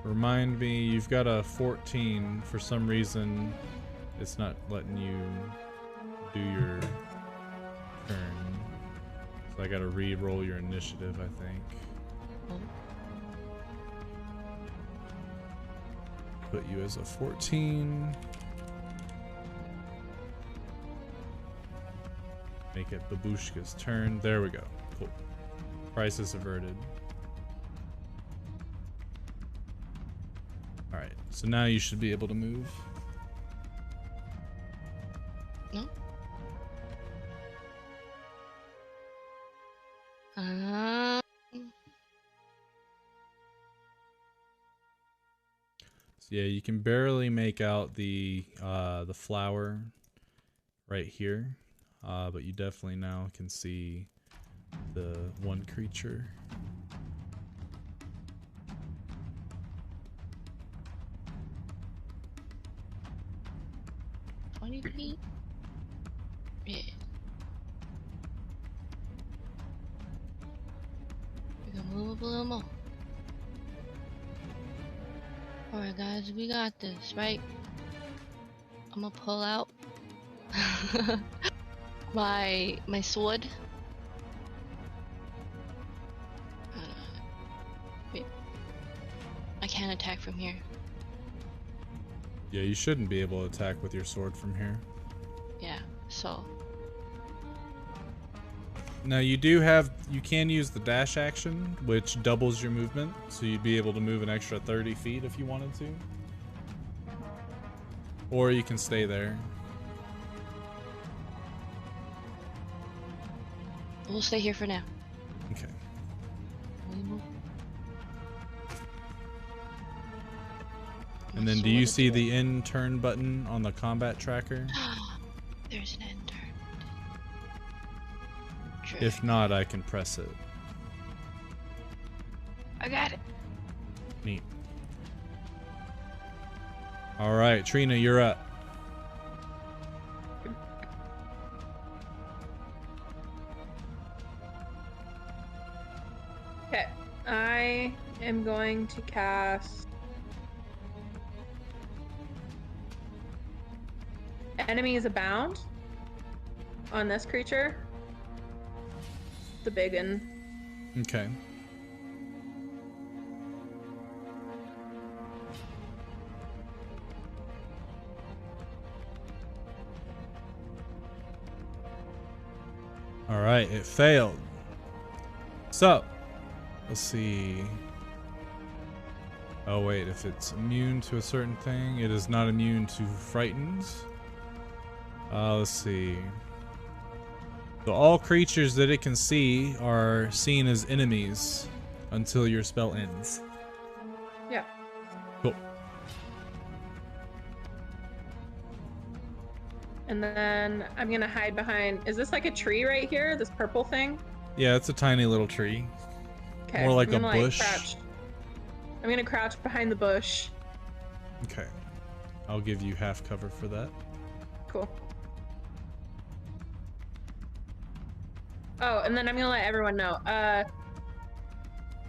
Remind me, you've got a 14. For some reason, it's not letting you do your turn. So I gotta re-roll your initiative, I think.
Oh.
Put you as a 14. Make it Babushka's turn. There we go. Cool. Crisis averted. Alright, so now you should be able to move.
No.
So yeah, you can barely make out the flower right here, but you definitely now can see the one creature.
feet. Yeah. We can move a little more. Alright guys, we got this, right? I'm gonna pull out my sword. Wait. I can't attack from here.
Yeah, you shouldn't be able to attack with your sword from here.
Yeah, so
Now you can use the dash action, which doubles your movement, so you'd be able to move an extra 30 feet if you wanted to. Or you can stay there.
we'll stay here for now.
Okay.
We move.
And
My
then do you
sword
see
is
the end turn button on the combat tracker?
There's an end turn.
If not, I can press it.
I got it.
Neat. Alright, Trina, you're up.
Okay, I am going to cast Enemies Abound on this creature. The big one.
Okay. Alright, it failed. So, let's see. Oh wait, if it's immune to a certain thing, it is not immune to frightened. Let's see. So all creatures that it can see are seen as enemies until your spell ends.
Yeah.
Cool.
And then I'm gonna hide behind. Is this like a tree right here? This purple thing?
Yeah, it's a tiny little tree.
Okay.
More like
I'm
a
gonna,
bush.
Crouch. I'm gonna crouch behind the bush.
Okay. I'll give you half cover for that.
Cool. Oh, and then I'm gonna let everyone know.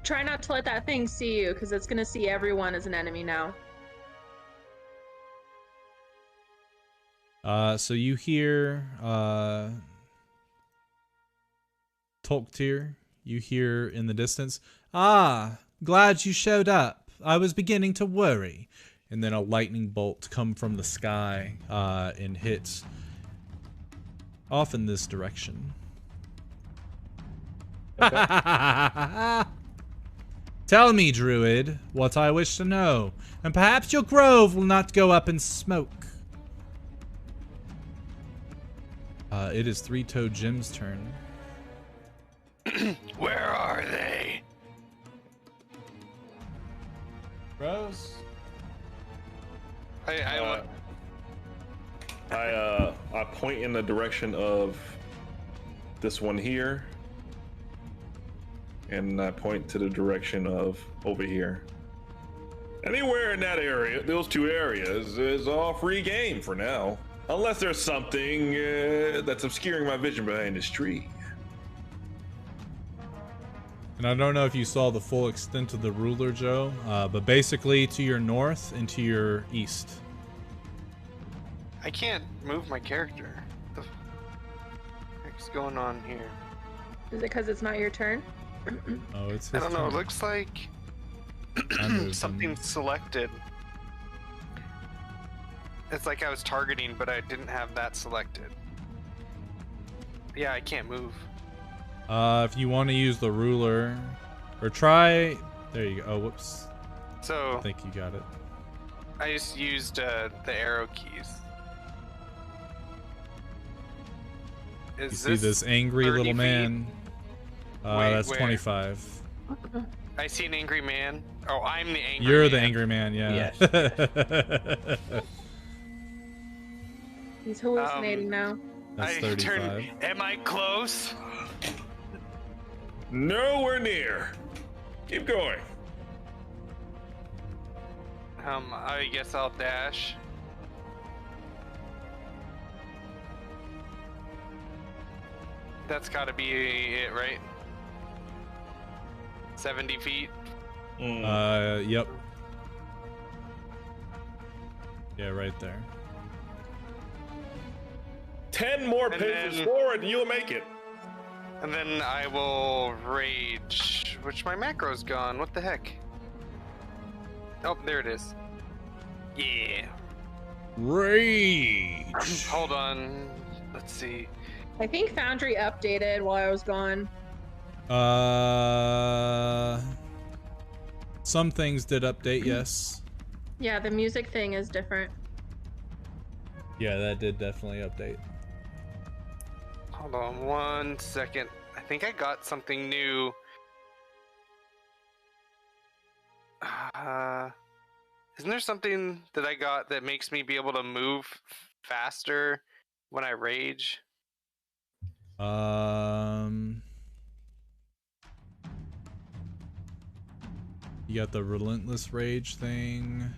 Try not to let that thing see you, because it's gonna see everyone as an enemy now.
So you hear Tolktir. You hear in the distance, "Ah, glad you showed up. I was beginning to worry." And then a lightning bolt come from the sky and hits off in this direction. Tell me, Druid, what I wish to know, and perhaps your grove will not go up in smoke. It is Three-Toed Jim's turn.
Where are they?
Rose?
I point in the direction of this one here, and I point to the direction of over here. Anywhere in that area, those two areas, is all free game for now. Unless there's something that's obscuring my vision behind this tree.
And I don't know if you saw the full extent of the ruler, Joe, but basically to your north and to your east.
I can't move my character. What the heck's going on here?
Is it because it's not your turn?
Oh, it's his
I don't know. It
turn.
looks like
I moved
something
him.
selected. It's like I was targeting, but I didn't have that selected. Yeah, I can't move.
If you want to use the ruler, or try, there you go. Oh, whoops.
So
I think you got it.
I just used the arrow keys.
You see this angry
30
little
feet?
man?
Wait,
That's
where?
25.
I see an angry man. Oh, I'm the angry
You're
man.
the angry man, yeah.
He's hallucinating now.
That's
I
35.
turn. Am I close?
Nowhere near. Keep going.
I guess I'll dash. That's gotta be it, right? 70 feet.
Yep. Yeah, right there.
10 more
And
paces
then-
forward and you'll make it.
And then I will rage, which my macro's gone. What the heck? Oh, there it is. Yeah.
Rage.
Hold on. Let's see.
I think Foundry updated while I was gone.
Some things did update, yes.
Yeah, the music thing is different.
Yeah, that did definitely update.
Hold on 1 second. I think I got something new. Isn't there something that I got that makes me be able to move faster when I rage?
You got the relentless rage thing.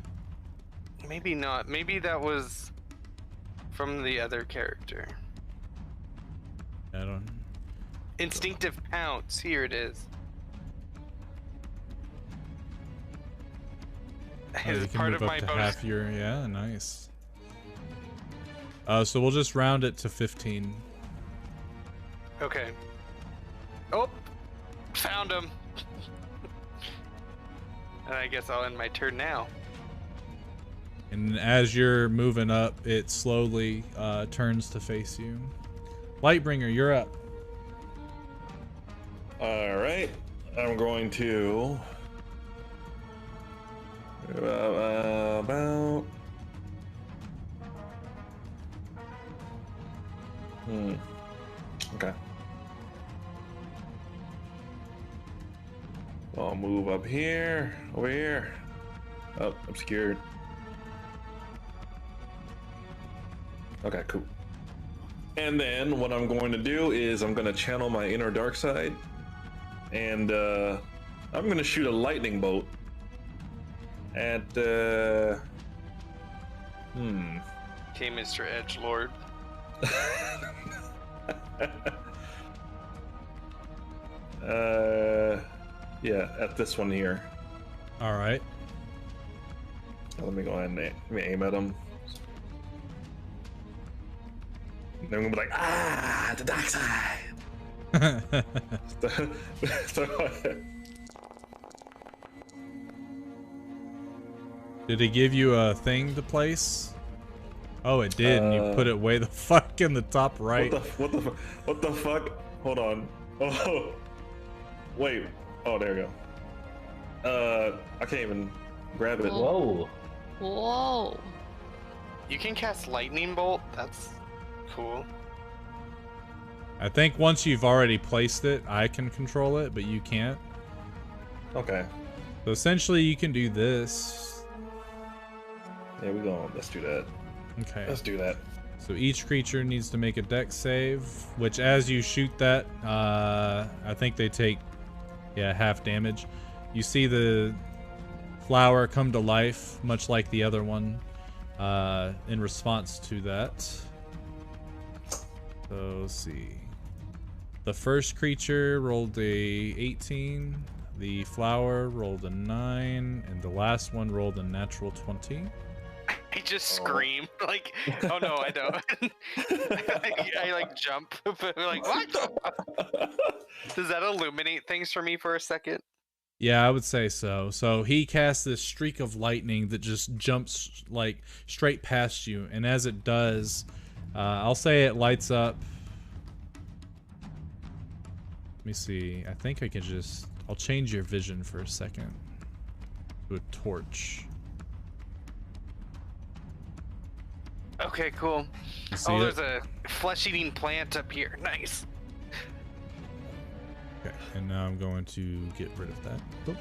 Maybe not. Maybe that was from the other character.
I don't.
Instinctive pounce. Here it is.
Oh, you
Is
can
part
move
of
up
my
to
bonus.
half your. Yeah, nice. So we'll just round it to 15.
Okay. Oh, found him. And I guess I'll end my turn now.
And as you're moving up, it slowly turns to face you. Lightbringer, you're up.
All right. I'm going to about okay. I'll move up here, over here. Oh, obscured. Okay, cool. And then what I'm going to do is I'm going to channel my inner dark side, and I'm going to shoot a lightning bolt at
Okay, Mr. Edgelord.
yeah, at this one here.
All right.
Let me go ahead and let me aim at him. Then we're gonna be like, the dark side.
Did it give you a thing to place? Oh, it did, and you put it way the fuck in the top right.
What the fuck? Hold on. Oh, wait. Oh, there we go. I can't even grab it.
Whoa.
Whoa.
You can cast lightning bolt. That's cool.
I think once you've already placed it, I can control it, but you can't.
Okay.
So essentially, you can do this.
Yeah, we go. Let's do that.
Okay.
Let's do that.
So each creature needs to make a dex save, which as you shoot that, I think they take, half damage. You see the flower come to life, much like the other one, in response to that. So let's see. The first creature rolled a 18, the flower rolled a 9, and the last one rolled a natural 20.
I just scream like, oh no, I don't. I like jump, but like what? Does that illuminate things for me for a second?
Yeah, I would say so. So he casts this streak of lightning that just jumps like straight past you, and as it does, I'll say it lights up. Let me see. I think I can I'll change your vision for a second to a torch.
Okay, cool.
Oh,
there's a flesh-eating plant up here. Nice.
Okay, and now I'm going to get rid of that. Oop.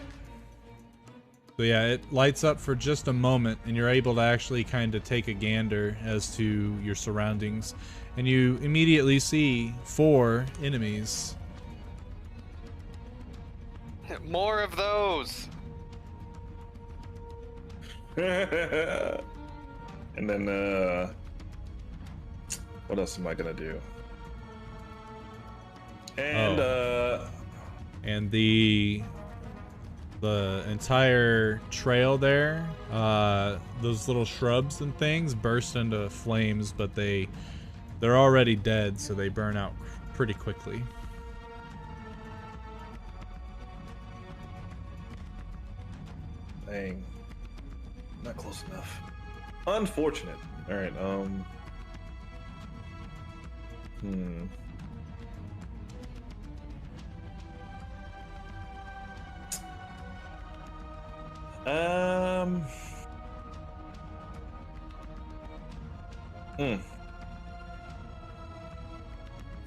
So yeah, it lights up for just a moment, and you're able to actually kind of take a gander as to your surroundings, and you immediately see 4 enemies.
More of those.
And then, what else am I gonna do? And,
and the entire trail there, those little shrubs and things burst into flames, but they're already dead, so they burn out pretty quickly.
Dang. Not close enough. Unfortunate. Alright,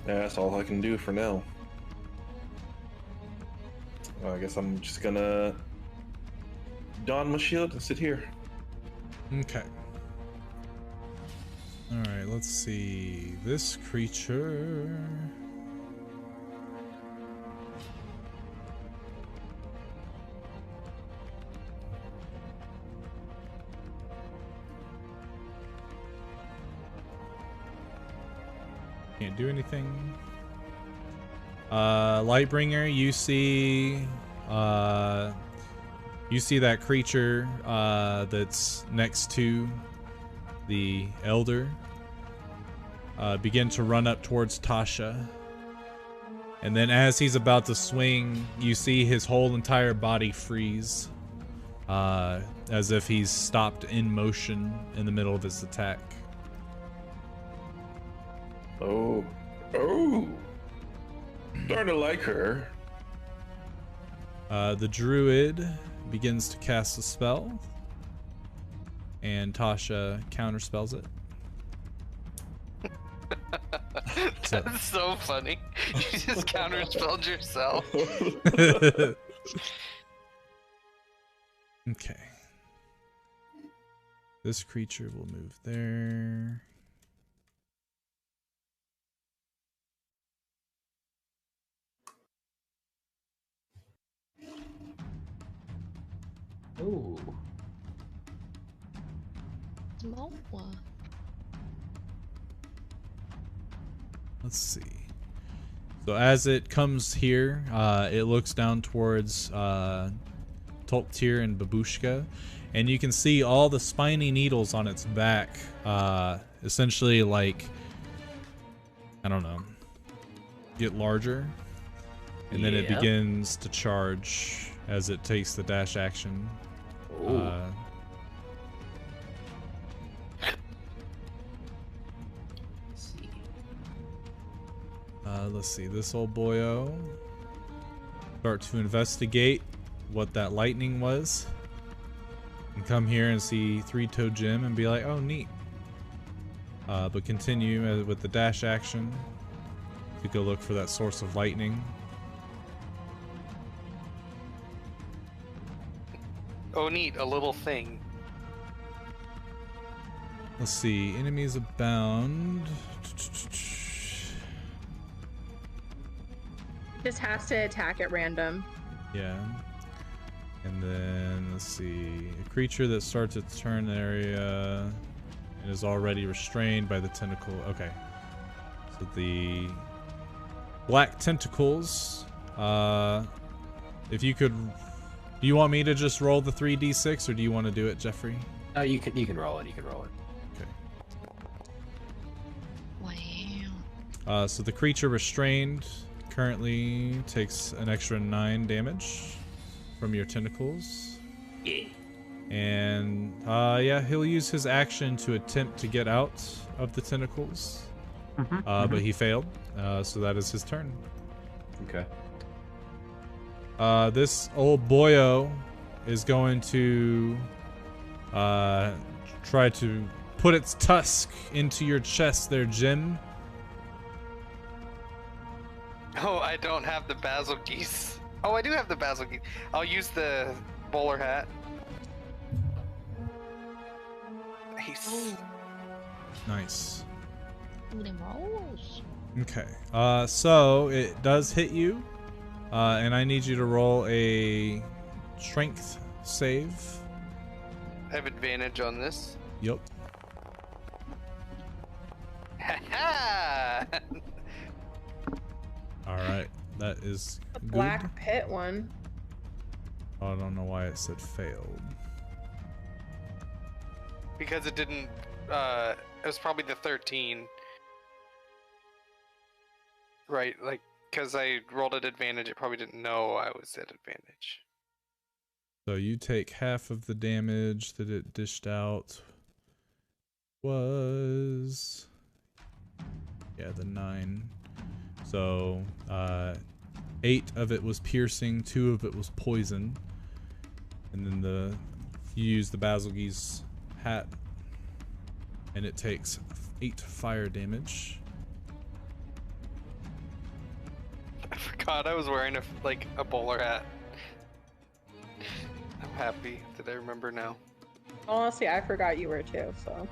Yeah, that's all I can do for now. Well, I guess I'm just gonna don my shield and sit here.
Okay. Alright, let's see. This creature... Can't do anything. Lightbringer, you see that creature that's next to the elder begin to run up towards Tasha. And then as he's about to swing, you see his whole entire body freeze, as if he's stopped in motion in the middle of his attack.
Oh. Starting to like her.
The druid begins to cast a spell, and Tasha counterspells it.
That's so funny. You just counterspelled yourself.
Okay. This creature will move there.
Ooh.
Moa.
Let's see. So as it comes here, it looks down towards Tolktir and Babushka, and you can see all the spiny needles on its back, essentially like I don't know, get larger, and then it
Yeah.
begins to charge as it takes the dash action.
Ooh. Let's see.
Let's see, this old boyo start to investigate what that lightning was, and come here and see three-toed Jim and be like, oh neat. But continue with the dash action to go look for that source of lightning.
Oh, neat, a little thing.
Let's see, enemies abound.
Just has to attack at random.
Yeah. And then, let's see, a creature that starts its turn area and is already restrained by the tentacle. Okay. So the black tentacles, if you could, do you want me to just roll the 3d6 or do you want to do it, Jeffrey?
You can roll it. You can roll it.
Okay. Wow. So the creature restrained currently takes an extra 9 damage from your tentacles.
Yeah.
And yeah, he'll use his action to attempt to get out of the tentacles. But he failed. So that is his turn.
Okay.
This old boyo is going to try to put its tusk into your chest there, Jim.
Oh, I don't have the basil geese. Oh, I do have the basil geese. I'll use the bowler hat. Nice.
Nice.
Rolls.
Okay. So it does hit you, and I need you to roll a strength save.
I have advantage on this.
Yep.
Ha
All right. That is
The
good.
black pit one.
I don't know why it said failed.
Because it didn't, it was probably the 13. Right, like, because I rolled at advantage, it probably didn't know I was at advantage.
So you take half of the damage that it dished out. Was, yeah, the 9. So 8 of it was piercing, 2 of it was poison, and then you use the Basilge's hat, and it takes 8 fire damage.
I forgot I was wearing a bowler hat. I'm happy that I remember now.
Honestly, I forgot you were too, so.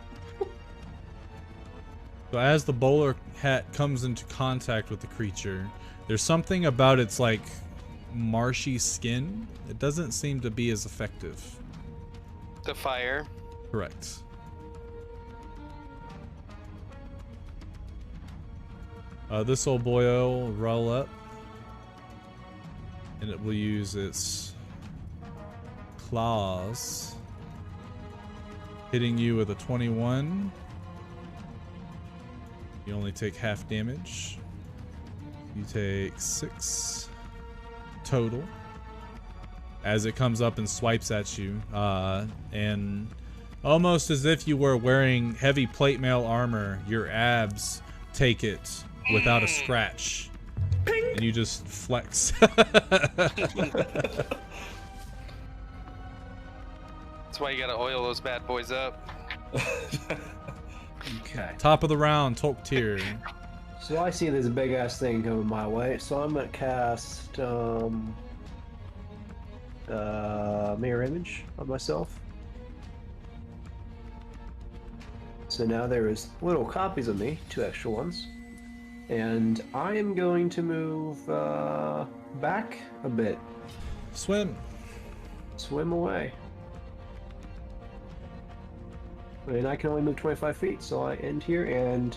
So as the bowler hat comes into contact with the creature, there's something about its like marshy skin. It doesn't seem to be as effective.
The fire.
Correct. This old boyo will roll up, and it will use its claws, hitting you with a 21. You only take half damage. You take 6 total as it comes up and swipes at you, and almost as if you were wearing heavy plate mail armor, your abs take it without a scratch. Ping! And you just flex.
That's why you gotta oil those bad boys up.
Okay.
Top of the round, Tolk tier.
So I see this big ass thing coming my way, so I'm gonna cast mirror image on myself. So now there is little copies of me, 2 extra ones, and I am going to move back a bit.
Swim.
Swim away. And I can only move 25 feet, so I end here, and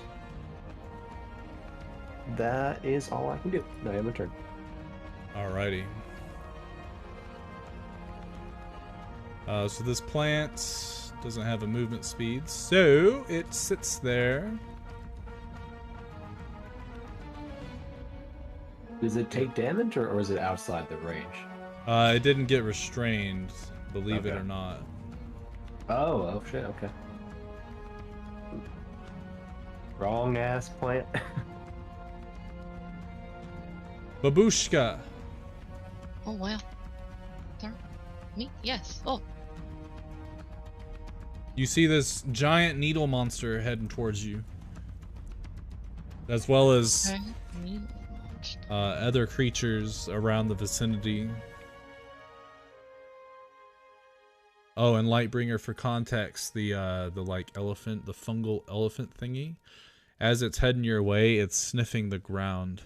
that is all I can do. Now I have my turn.
Alrighty. So this plant doesn't have a movement speed, so it sits there.
Does it take damage, or is it outside the range?
It didn't get restrained, believe it
Okay.
or not.
Oh shit, okay. Wrong ass plant.
Babushka.
Oh wow. Turn. Me? Yes. Oh.
You see this giant needle monster heading towards you, as well as
Okay.
other creatures around the vicinity. Oh, and Lightbringer, for context, the like elephant, the fungal elephant thingy, as it's heading your way, it's sniffing the ground.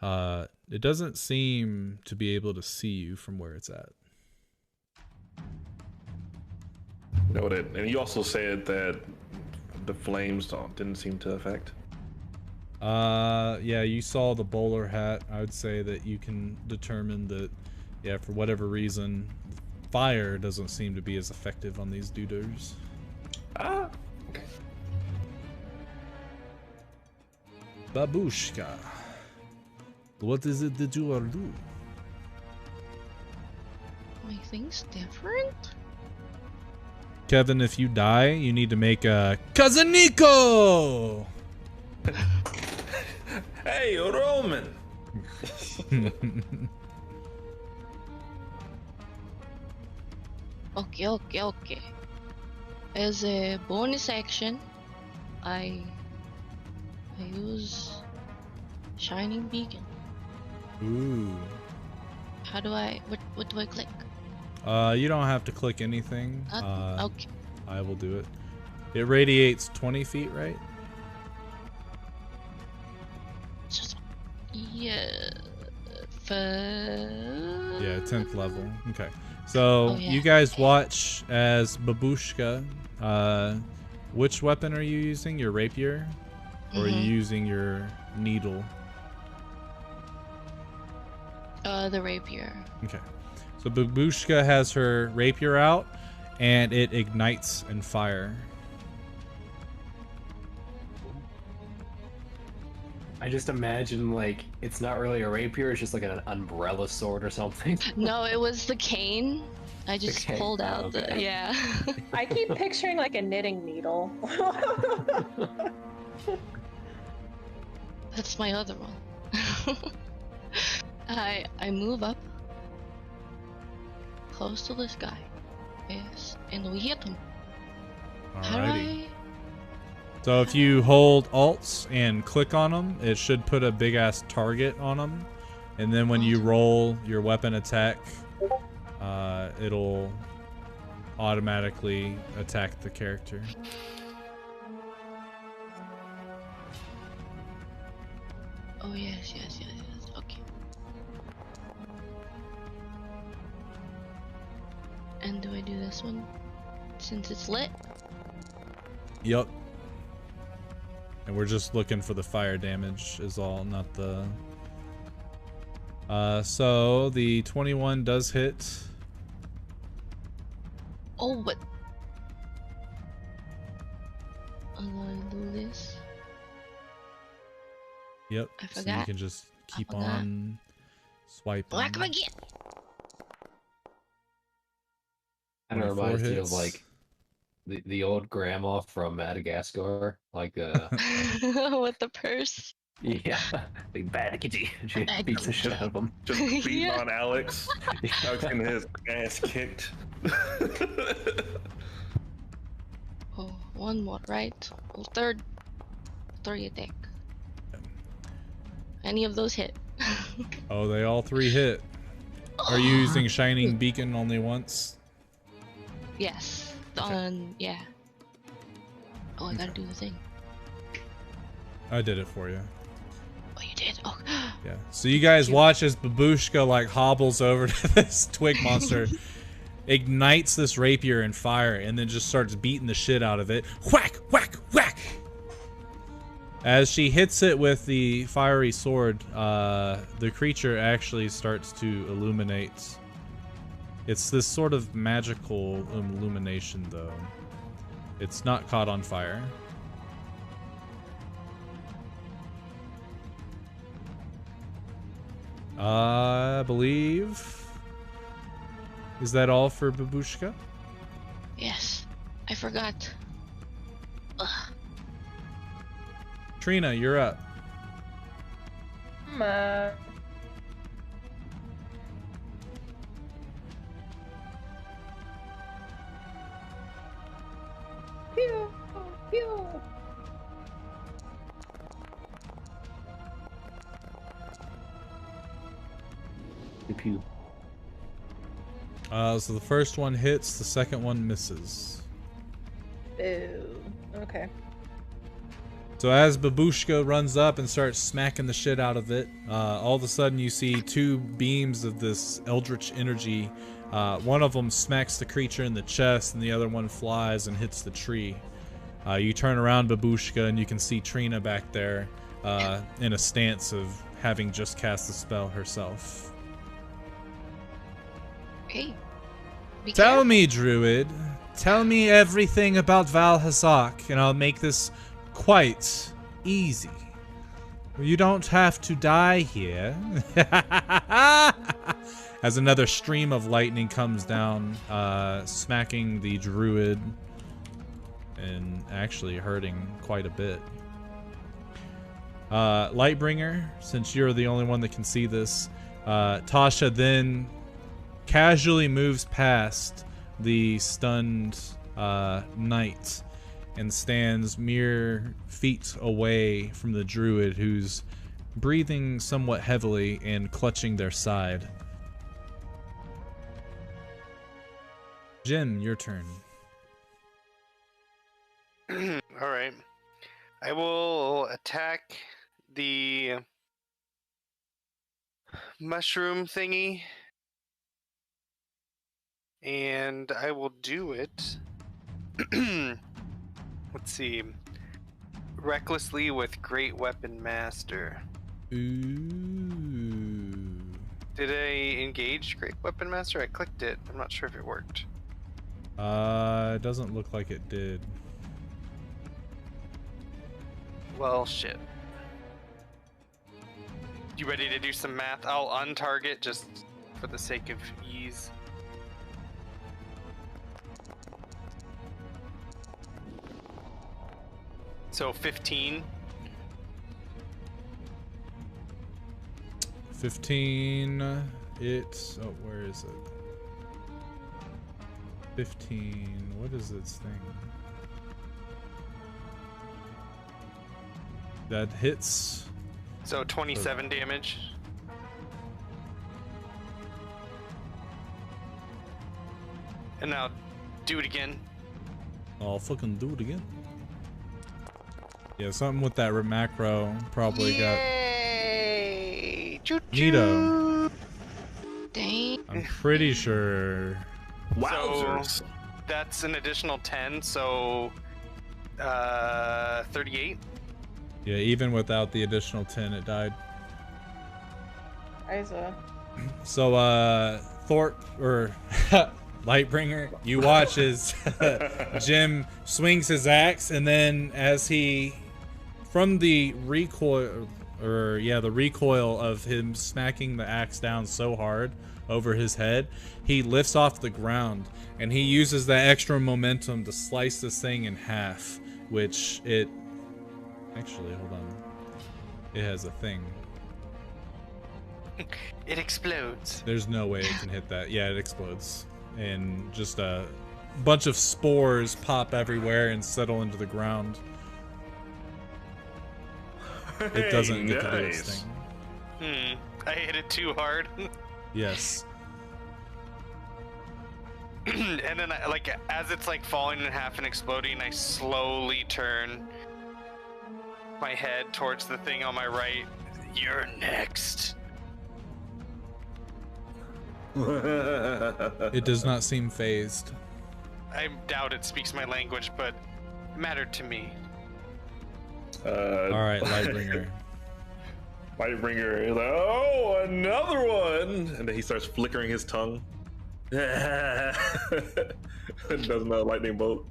It doesn't seem to be able to see you from where it's at.
Noted. And you also said that the flames didn't seem to affect.
Yeah, you saw the bowler hat. I would say that you can determine that, yeah, for whatever reason, fire doesn't seem to be as effective on these dooders.
Ah, okay.
Babushka, what is it that you are doing?
My thing's different?
Kevin, if you die, you need to make a Cousin Nico!
Hey, Roman!
Okay. As a bonus action, I use Shining Beacon.
Ooh.
How do I, what do I click?
You don't have to click anything.
Okay.
I will do it. It radiates 20 feet, right?
Yeah.
Yeah, 10th level. Okay. So,
Oh, yeah.
you guys watch as Babushka, which weapon are you using? Your rapier? Or are you using your needle?
The rapier.
Okay. So Babushka has her rapier out, and it ignites in fire.
I just imagine, like, it's not really a rapier, it's just like an umbrella sword or something.
No, it was the cane. I just
cane.
pulled out
Okay.
the, yeah.
I keep picturing like a knitting needle.
That's my other one. I move up close to this guy. Yes, and we hit him. How do
Alrighty.
I?
So if you hold Alt and click on them, it should put a big ass target on them. And then when you roll your weapon attack, it'll automatically attack the character.
Oh yes. Okay. And do I do this one since it's lit?
Yep. And we're just looking for the fire damage is all, not the... so the 21 does hit.
Oh, but I'm gonna do this.
Yep.
I
So you
forgot.
can just keep
forgot.
on swiping.
Whack him again.
Kind of
24
reminds me of,
hits.
like, the old grandma from Madagascar. Like,
With the purse.
yeah, big bad kitty. She beats the shit out of him.
Just beating
Yeah.
on Alex. Alex getting his ass kicked.
Oh, one more, right? Oh, third attack. Any of those hit?
Oh, they all three hit. Are you using Shining Beacon only once?
Yes.
Okay.
Yeah. Oh, I gotta do the thing.
I did it for you.
Oh, you did? Oh.
Yeah. So you guys watch as Babushka like hobbles over to this twig monster, ignites this rapier in fire, and then just starts beating the shit out of it. Whack, whack, whack! As she hits it with the fiery sword, the creature actually starts to illuminate. It's this sort of magical illumination, though. It's not caught on fire. I believe. Is that all for Babushka?
Yes, I forgot. Ugh.
Trina, you're up.
Pew, pew.
Pew.
So the first one hits, the second one misses.
Boo. Okay.
So as Babushka runs up and starts smacking the shit out of it, all of a sudden you see two beams of this eldritch energy. One of them smacks the creature in the chest, and the other one flies and hits the tree. You turn around, Babushka, and you can see Trina back there in a stance of having just cast the spell herself.
Hey. Be
Tell
careful.
me, Druid. Tell me everything about Valhazak, and I'll make this quite easy. You don't have to die here. As another stream of lightning comes down, smacking the Druid and actually hurting quite a bit. Lightbringer, since you're the only one that can see this, Tasha then casually moves past the stunned knight and stands mere feet away from the druid, who's breathing somewhat heavily and clutching their side. Jim, your turn.
Alright. I will attack the mushroom thingy. And I will do it. Let's see. Recklessly with Great Weapon Master.
Ooh.
Did I engage Great Weapon Master? I clicked it. I'm not sure if it worked.
It doesn't look like it did.
Well, shit. You ready to do some math? I'll untarget just for the sake of ease. So 15.
15. Oh, where is it? 15. What is its thing? That hits.
So 27 damage. And now do it again.
I'll fucking do it again. Yeah, something with that macro probably
Yay!
got Neato.
Dang.
I'm pretty sure.
Wowzers.
So that's an additional 10, so 38.
Yeah, even without the additional 10, it died.
Isa.
So, Thorpe, or Lightbringer, you watch as Jim swings his axe, and then as he, from the recoil, the recoil of him smacking the axe down so hard over his head, he lifts off the ground, and he uses that extra momentum to slice this thing in half, which it, actually, hold on, it has a thing.
It explodes.
There's no way it can hit that. Yeah, it explodes. And just a bunch of spores pop everywhere and settle into the ground. It doesn't get to do its thing.
I hit it too hard.
Yes.
And then, as it's falling in half and exploding, I slowly turn my head towards the thing on my right. You're next.
It does not seem phased.
I doubt it speaks my language, but it mattered to me.
Alright, Lightbringer.
Lightbringer is like, oh, another one! And then he starts flickering his tongue. Does not lightning bolt.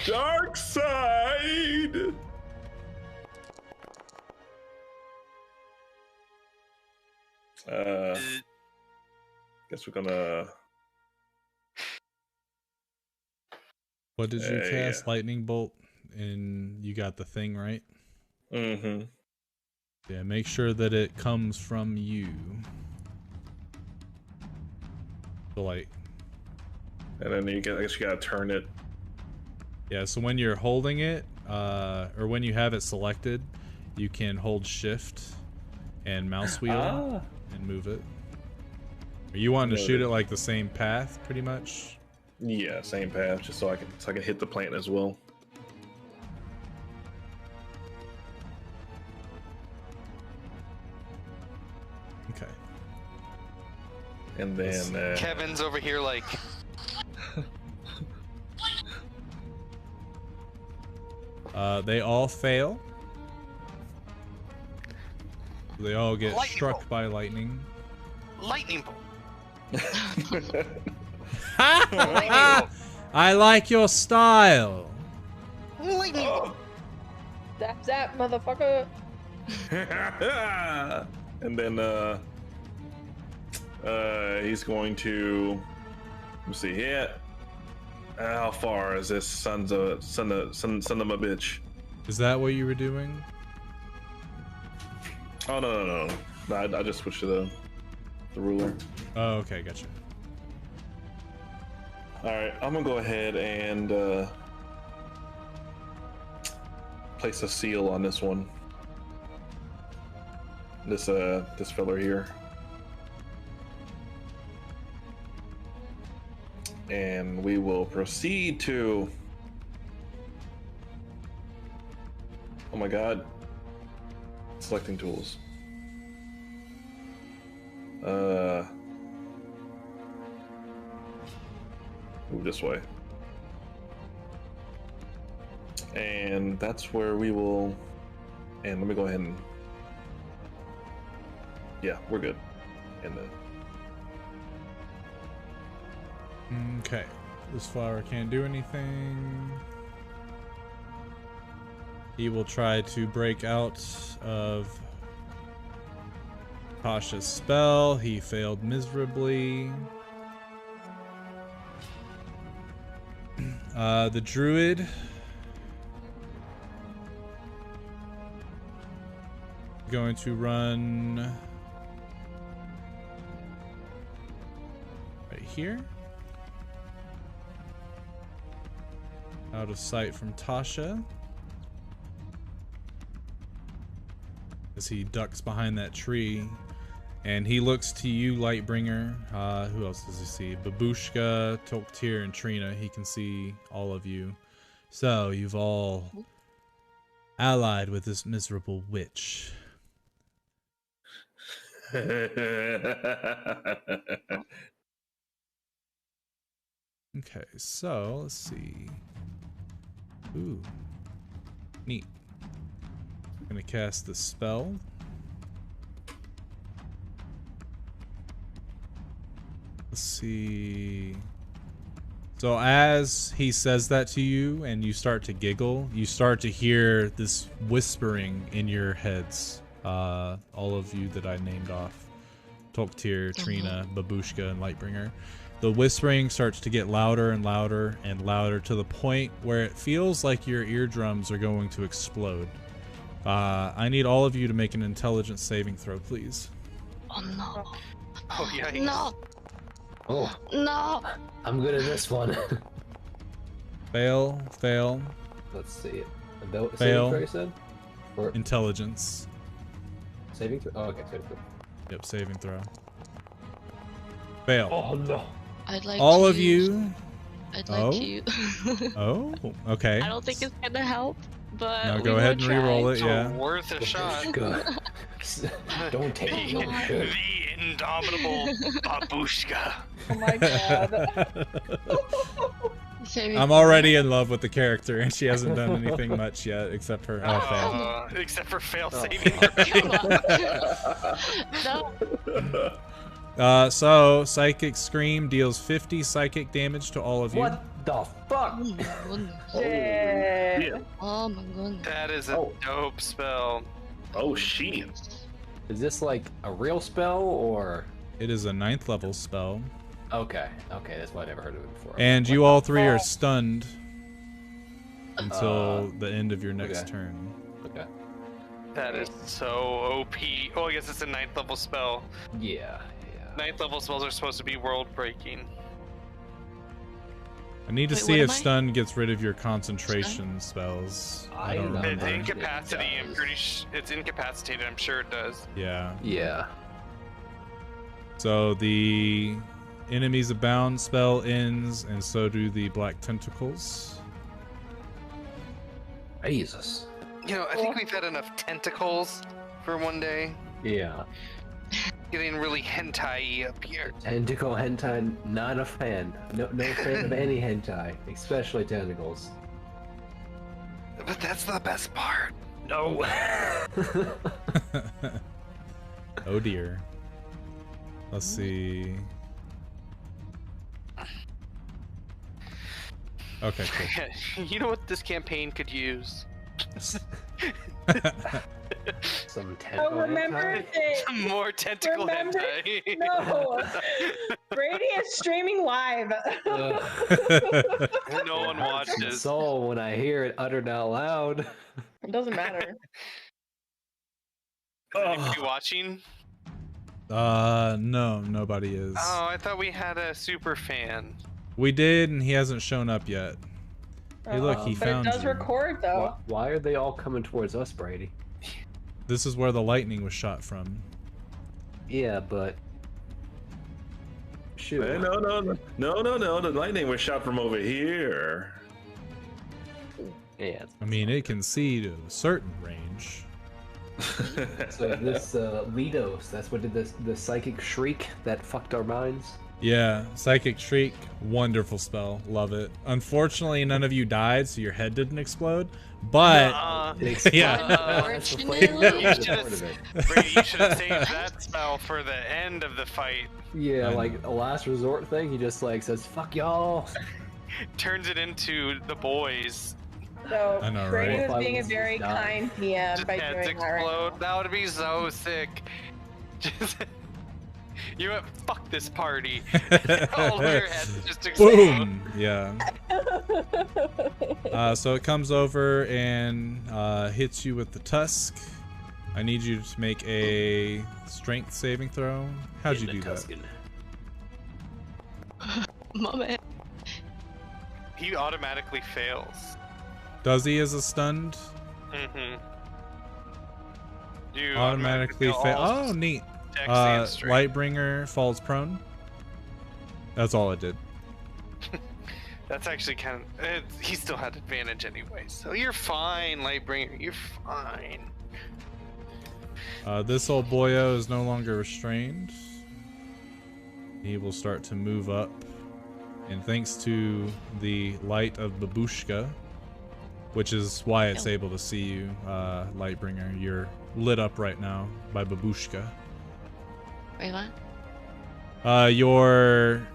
Dark side! Guess we're gonna.
What did you cast? Lightning bolt, and you got the thing right.
Mm-hmm.
Yeah, make sure that it comes from you. So like.
And then I guess you gotta turn it.
Yeah, so when you're holding it, or when you have it selected, you can hold shift and mouse wheel and move it. Are you wanting to shoot it like the same path, pretty much?
Yeah, same path, just so I can hit the plant as well.
Okay.
And then
Kevin's over here like.
They all fail. They all get struck by lightning.
Lightning bolt.
I like your style.
Lightning bolt.
Zap zap, motherfucker.
And then he's going to. Let's see here. How far is this son of a bitch?
Is that what you were doing?
Oh no! I just switched to the ruler.
Oh, okay, gotcha.
All right, I'm gonna go ahead and place a seal on this one. This feller here. And we will proceed to. Oh my god. Selecting tools. Move this way. And that's where we will. And let me go ahead and. Yeah, we're good. And then.
Okay, this flower can't do anything. He will try to break out of Tasha's spell. He failed miserably. The druid going to run right here. Out of sight from Tasha. As he ducks behind that tree. And he looks to you, Lightbringer. Who else does he see? Babushka, Toktir, and Trina. He can see all of you. So, you've all allied with this miserable witch. Okay, so, let's see. Ooh. Neat. I'm gonna cast the spell. Let's see. So as he says that to you and you start to giggle, you start to hear this whispering in your heads. All of you that I named off. Toktir, Trina, Babushka, and Lightbringer. The whispering starts to get louder and louder and louder to the point where it feels like your eardrums are going to explode. I need all of you to make an intelligence saving throw, please.
Oh no.
Oh yeah.
No.
Oh,
No.
I'm good at this one.
Fail, fail,
Let's see it.
Fail.
Saving throw, you said? Or
intelligence.
saving throw? Oh, okay, saving throw.
Yep, saving throw. Fail.
Oh no.
I'd like
All
to
of you.
I'd
Oh?
like to.
Oh, okay.
I don't think it's gonna help, but
Now
we
go
will
ahead and
try.
re-roll it,
It's
yeah.
worth a shot.
Good. Don't take no shit.
The indomitable babushka.
Oh my god.
Saving
I'm already in love with the character, and she hasn't done anything much yet, except for fail.
Except for fail
Oh.
saving.
Come on. No.
So, Psychic Scream deals 50 psychic damage to all of you.
What the fuck?
Oh my goodness.
Shit.
Yeah.
Oh my goodness.
That is a
Oh.
dope spell.
Oh shit.
Is this like a real spell or?
It is a 9th level spell.
Okay, that's why I never heard of it before.
And you all 3 are stunned until the end of your next turn.
Okay.
That is so OP. Oh, I guess it's a 9th level spell.
Yeah.
9th level spells are supposed to be world breaking.
I need to
Wait,
see
what
if
am I?
stun gets rid of your concentration spells. I don't
know.
It's
remember.
incapacity.
It
I'm pretty it's incapacitated. I'm sure it does.
Yeah.
Yeah.
So the enemies abound spell ends, and so do the black tentacles.
Jesus.
You know, I think we've had enough tentacles for one day.
Yeah.
Getting really hentai up here.
Tentacle hentai, not a fan. No fan of any hentai, especially tentacles.
But that's the best part.
No.
Oh dear. Let's see. Okay, cool.
You know what this campaign could use?
Some tentacle
Oh, remember
hentai?
that?
Some more tentacle
Remember?
hentai.
No. Brady is streaming live.
No one watches.
Soul when I hear it uttered out loud.
It doesn't matter.
Are you watching?
No, nobody is.
Oh, I thought we had a super fan.
We did, and he hasn't shown up yet. Hey, look, he
But
found
it does
you.
record though.
Why are they all coming towards us, Brady?
This is where the lightning was shot from.
Yeah, but shoot.
No. The lightning was shot from over here.
Yeah.
I mean, it can see to a certain range.
So this Lidos, that's what did the psychic shriek that fucked our minds.
Yeah, Psychic Shriek, wonderful spell, love it. Unfortunately, none of you died, so your head didn't explode. But yeah,
Unfortunately.
You should have saved that spell for the end of the fight.
Yeah,
I
like
know.
a last resort thing. He just like says, "Fuck y'all."
Turns it into the boys.
So
I know,
Brady
right?
was being a
If I
very
was to die.
kind DM
Just
by
heads
doing that right
explode.
now.
That would be so sick. Just, you know what? Fuck this party. All of your heads just explode.
boom! Yeah. So it comes over and hits you with the tusk. I need you to make a strength saving throw. How'd you do that?
My man.
He automatically fails.
Does he as a stunned?
Mm-hmm. You
Automatically fail. Oh, neat.
Dex and strength.
Lightbringer falls prone. That's all it did.
That's actually kind of. He still had advantage anyway, so you're fine, Lightbringer. You're fine.
This old boyo is no longer restrained. He will start to move up. And thanks to the light of Babushka, which is why it's able to see you, Lightbringer, you're lit up right now by Babushka.
Wait, what?
Your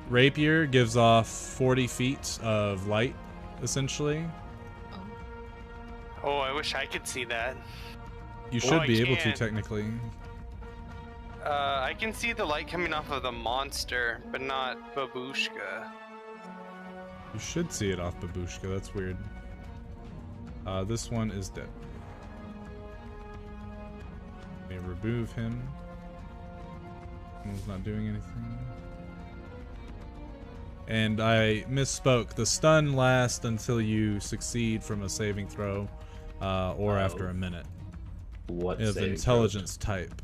rapier gives off 40 feet of light, essentially.
Oh, I wish I could see that.
You
Well,
should
I
be able to,
can.
technically.
I can see the light coming off of the monster, but not Babushka.
You should see it off Babushka, that's weird. This one is dead. Let me remove him. One's not doing anything. And I misspoke. The stun lasts until you succeed from a saving throw, or after a minute.
What
Of
saving
intelligence type.
throws?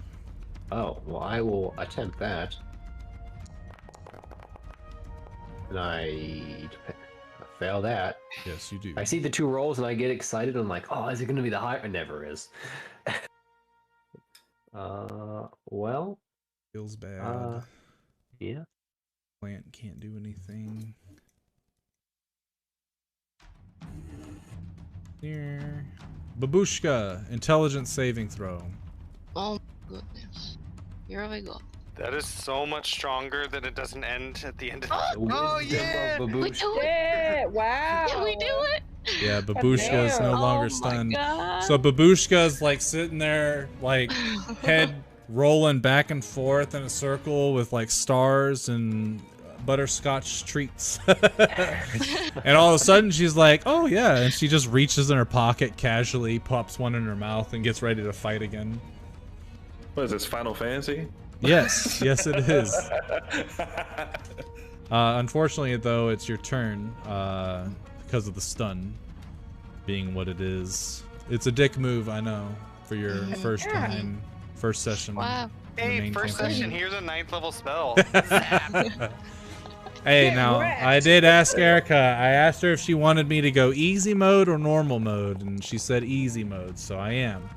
Oh, well, I will attempt that. And I fail that.
Yes, you do.
I see the two rolls and I get excited. I'm like, oh, is it going to be the higher? It never is. Well,
Feels bad.
yeah.
Plant can't do anything. Here. Babushka, intelligence saving throw.
Oh my goodness. Here we go.
That is so much stronger that it doesn't end at the end of
The
Oh,
wisdom
yeah!
of
We
Babushka.
do it!
Yeah, wow.
Did we do it?
Yeah, Babushka is no
Damn.
longer
Oh my
stunned.
God.
So Babushka is like sitting there, like head rolling back and forth in a circle with like stars and butterscotch treats. And all of a sudden she's like, oh yeah, and she just reaches in her pocket casually, pops one in her mouth, and gets ready to fight again.
What is this, Final Fantasy?
Yes, yes it is. Unfortunately though, it's your turn, because of the stun being what it is. It's a dick move, I know, for your first time, first session.
Wow.
in the
Hey,
main
first
campaign.
session, here's a 9th level spell.
Hey,
Get
now,
wrecked.
I did ask Erica, I asked her if she wanted me to go easy mode or normal mode, and she said easy mode, so I am.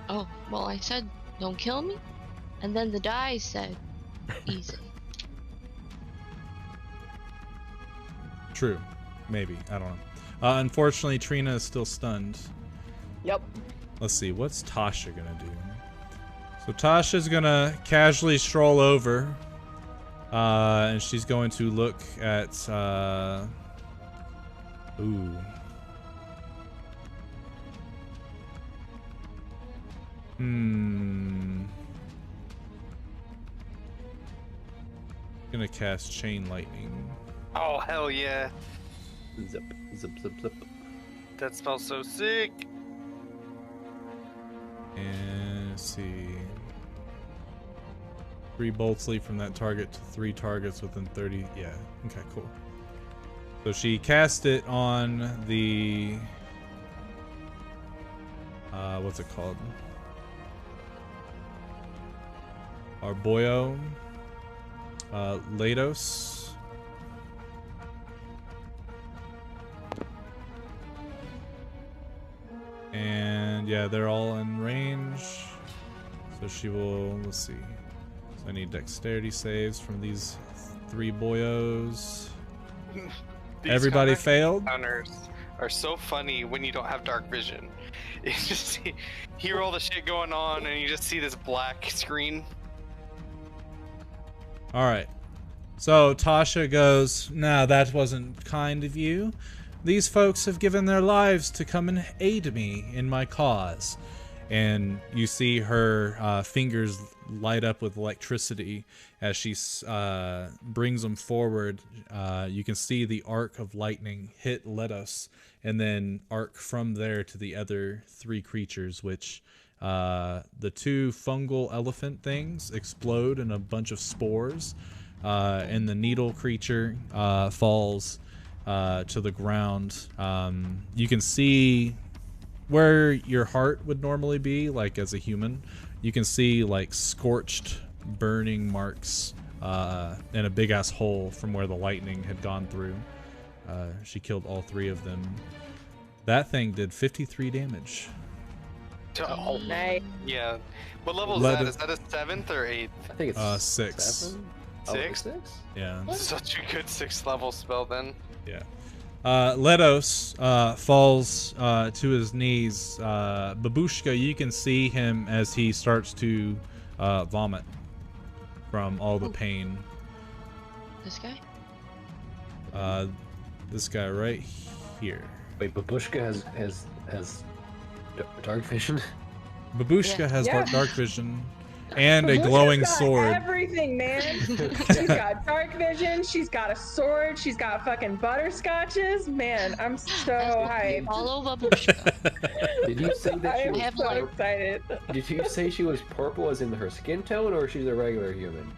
Oh, well, I said, don't kill me. And then the die said, easy.
True. Maybe. I don't know. Unfortunately, Trina is still stunned.
Yep.
Let's see, what's Tasha gonna do? So Tasha's gonna casually stroll over, and she's going to look at, ooh. Gonna cast Chain Lightning.
Oh, hell yeah.
Zip, zip, zip, zip.
That smells so sick.
And let's see. 3 bolts leap from that target to 3 targets within 30. Yeah, okay, cool. So she cast it on the. What's it called? Arboyo. Lados. And yeah, they're all in range. So she will, let's see. So I need dexterity saves from these 3 boyos.
These
Everybody
counter
failed?
Counters are so funny when you don't have dark vision. You just hear all the shit going on and you just see this black screen.
Alright. So Tasha goes, nah, that wasn't kind of you. These folks have given their lives to come and aid me in my cause. And you see her fingers light up with electricity as she brings them forward. You can see the arc of lightning hit Letos and then arc from there to the other 3 creatures, which the 2 fungal elephant things explode in a bunch of spores, and the needle creature falls to the ground. You can see where your heart would normally be, like as a human. You can see like scorched, burning marks and a big ass hole from where the lightning had gone through. She killed all 3 of them. That thing did 53 damage.
Oh,
Nice.
yeah. What level is
Let
that?
it-
Is that a 7th or 8th?
I think it's
6.
7? Oh, it's
6?
6?
Yeah.
Such a good 6th level spell then.
Yeah. Letos falls to his knees. Babushka, you can see him as he starts to vomit from all the pain.
This guy?
This guy right here.
Wait, Babushka has dark vision?
Babushka
Yeah.
has
Yeah.
dark vision and a
Babushka's
glowing
got
sword.
Everything, man. She's got dark vision. She's got a sword. She's got fucking butterscotches. Man, I'm so hyped.
Follow Babushka.
Did you say that
I
she
am
was
have,
so
like-
excited.
Did you say she was purple as in her skin tone, or she's a regular human?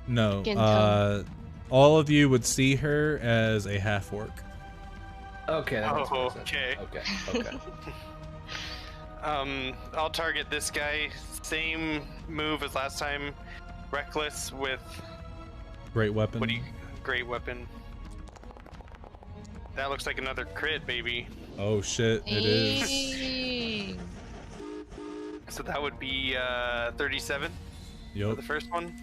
No.
Skin tone.
All of you would see her as a half orc.
Okay, that makes more
Oh,
sense.
okay.
Okay.
I'll target this guy. Same move as last time. Reckless with
Great weapon.
what do you? Great weapon. That looks like another crit, baby.
Oh shit, it is.
Dang.
So that would be 37 for
Yup.
the first one.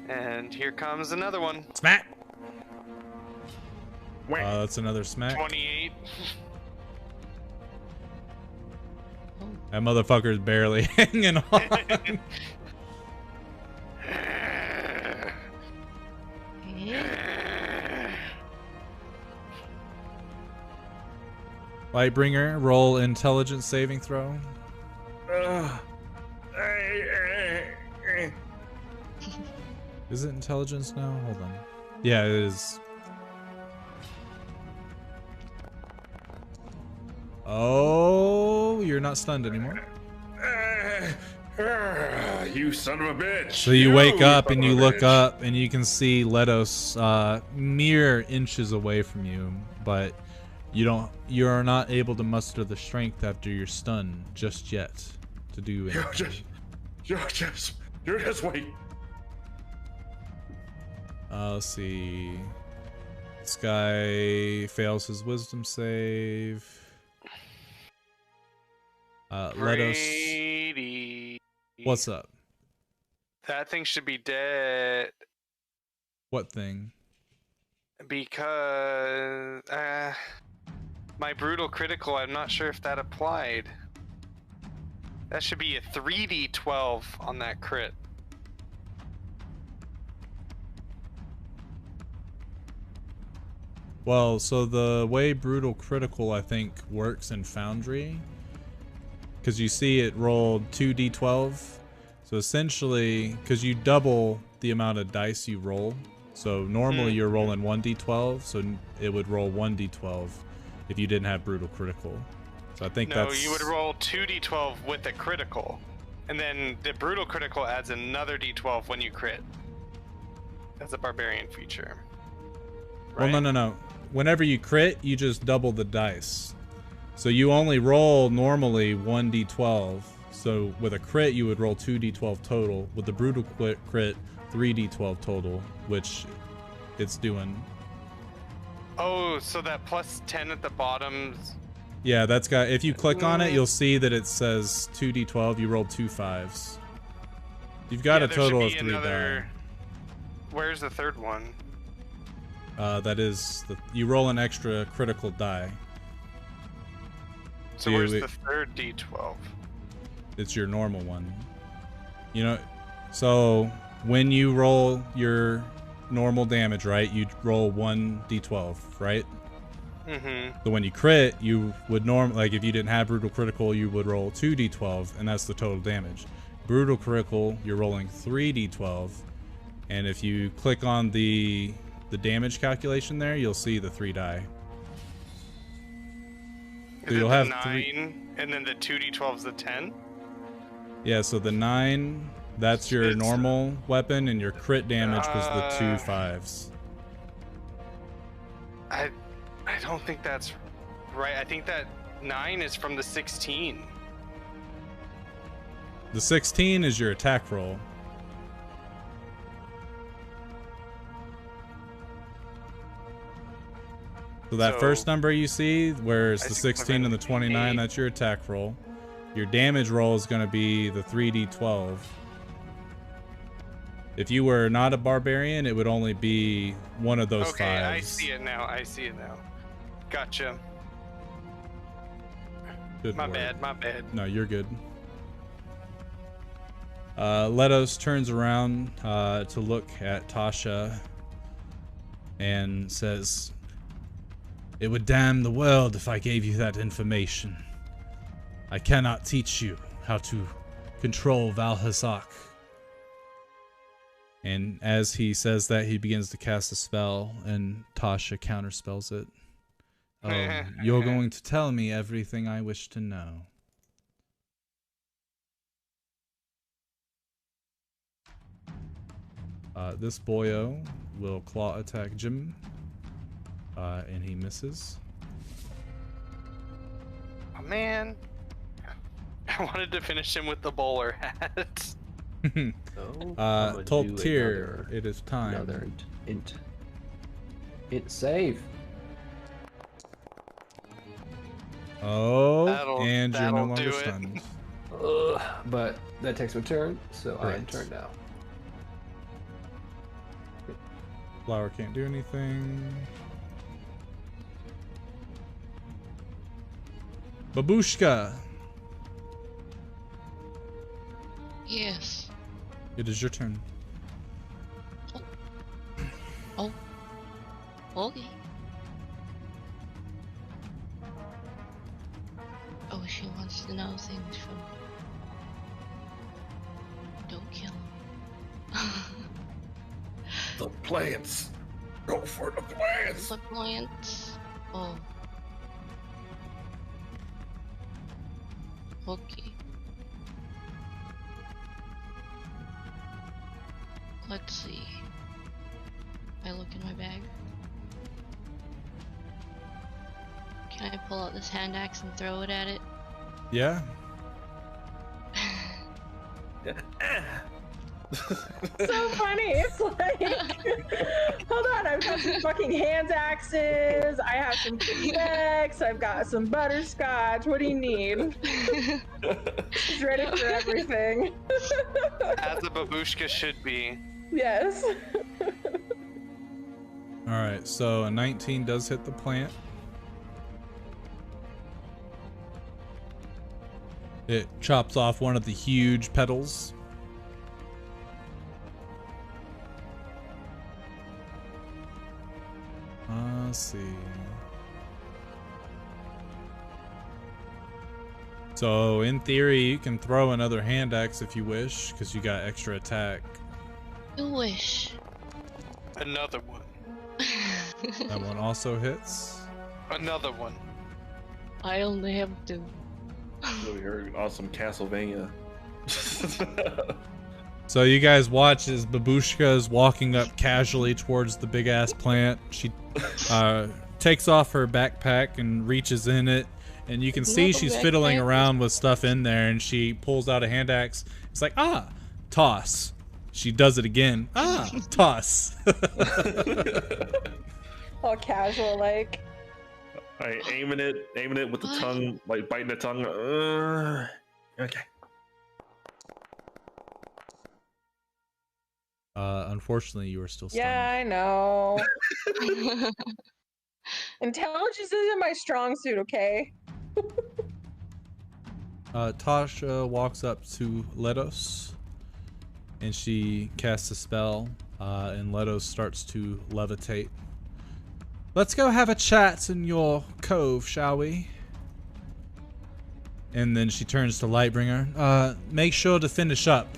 And here comes another one.
Smack! That's another smack.
28.
That motherfucker's barely hanging on. Lightbringer, roll intelligence saving throw. Is it intelligence now? Hold on. Yeah, it is. Oh, you're not stunned anymore.
You son of a bitch.
So you wake up and you look up and you can see Letos mere inches away from you, but you are not able to muster the strength after your stun just yet to do anything.
You just wait.
Let's see. This guy fails his wisdom save.
Brady.
What's up?
That thing should be dead
What thing?
because my brutal critical, I'm not sure if that applied. That should be a 3d12 on that crit.
Well, so the way brutal critical I think works in Foundry, because you see it rolled 2d12, so essentially because you double the amount of dice you roll, so normally you're rolling 1d12, so it would roll 1d12 if you didn't have brutal critical. So I think
No, you would roll 2d12 with a critical, and then the brutal critical adds another d12 when you crit. That's a barbarian feature.
Well, no. Whenever you crit, you just double the dice. So you only roll normally 1d12. So with a crit, you would roll 2d12 total. With the brutal crit, 3d12 total, which it's doing.
Oh, so that plus 10 at the bottom.
Yeah, that's got. If you click on it, you'll see that it says 2d12. You rolled 2 5s. You've got a total of 3 die.
Where's the third one?
That is you roll an extra critical die.
So where's the third d12?
It's your normal one. You know, so when you roll your normal damage, right? You roll 1d12, right?
Mm-hmm.
So when you crit, you would like if you didn't have brutal critical, you would roll 2d12, and that's the total damage. Brutal critical, you're rolling 3d12, and if you click on the damage calculation there, you'll see the 3 die. So
Is
you'll
it
have
the 9, and then the 2d12 is the 10?
Yeah, so the 9, that's your normal weapon, and your crit damage was the 2 5s.
I don't think that's right. I think that 9 is from the 16.
The 16 is your attack roll. So that first number you see, where it's the 16 and the 29, that's your attack roll. Your damage roll is going to be the 3d12. If you were not a barbarian, it would only be one of those 5s.
Okay, I see it now. Gotcha.
Good
my
work.
bad.
No, you're good. Letos turns around to look at Tasha and says, "It would damn the world if I gave you that information. I cannot teach you how to control Valhazak." And as he says that, he begins to cast a spell, and Tasha counterspells it. "Oh, you're going to tell me everything I wish to know." This boyo will claw attack Jim. And he misses.
Oh, man. I wanted to finish him with the bowler hat.
Tolktir, it is time.
Another int save.
Oh, and you're no longer
do it.
stunned.
But that takes my turn, so I am
Right.
turned now.
Flower can't do anything. Babushka,
Yes.
it is your turn.
Oh. Okay. to know things from. Don't kill him.
The plants. Go for the plants.
The plants. Oh. Okay. Let's see. I look in my bag. Can I pull out this hand axe and throw it at it?
Yeah.
So funny. It's like, hold on, I've got some fucking hand axes. I have some Kleenex. I've got some butterscotch. What do you need? She's ready for everything.
As a babushka should be.
Yes.
All right, so a 19 does hit the plant. It chops off one of the huge petals. Let's see. So in theory, you can throw another hand axe if you wish, because you got extra attack.
You wish.
Another one.
That one also hits.
Another one.
I only have 2.
Over here, awesome Castlevania.
So you guys watch as Babushka is walking up casually towards the big ass plant. She takes off her backpack and reaches in it, and you can see she's fiddling around with stuff in there, and she pulls out a hand axe. It's like, ah, toss. She does it again. Ah, toss.
All casual, like.
Alright, aiming it with the tongue, like biting the tongue. Okay.
Unfortunately, you are still stunned.
Yeah, I know. Intelligence isn't my strong suit, okay?
Tasha walks up to Letos, and she casts a spell, and Letos starts to levitate. Let's go have a chat in your cove, shall we? And then she turns to Lightbringer. Make sure to finish up.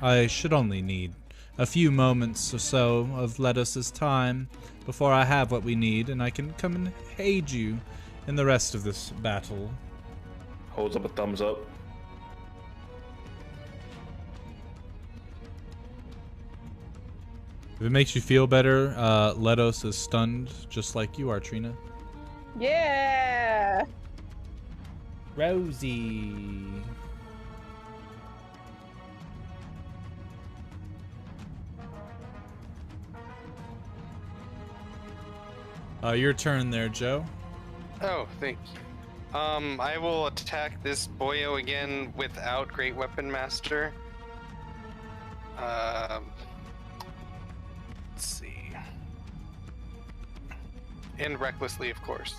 I should only need a few moments or so of Letos's time before I have what we need, and I can come and aid you in the rest of this battle.
Holds up a thumbs up.
If it makes you feel better, Letos is stunned just like you are, Trina.
Yeah.
Rosie. Your turn there, Joe.
Oh, thank you. I will attack this boyo again without Great Weapon Master. Let's see. And recklessly, of course.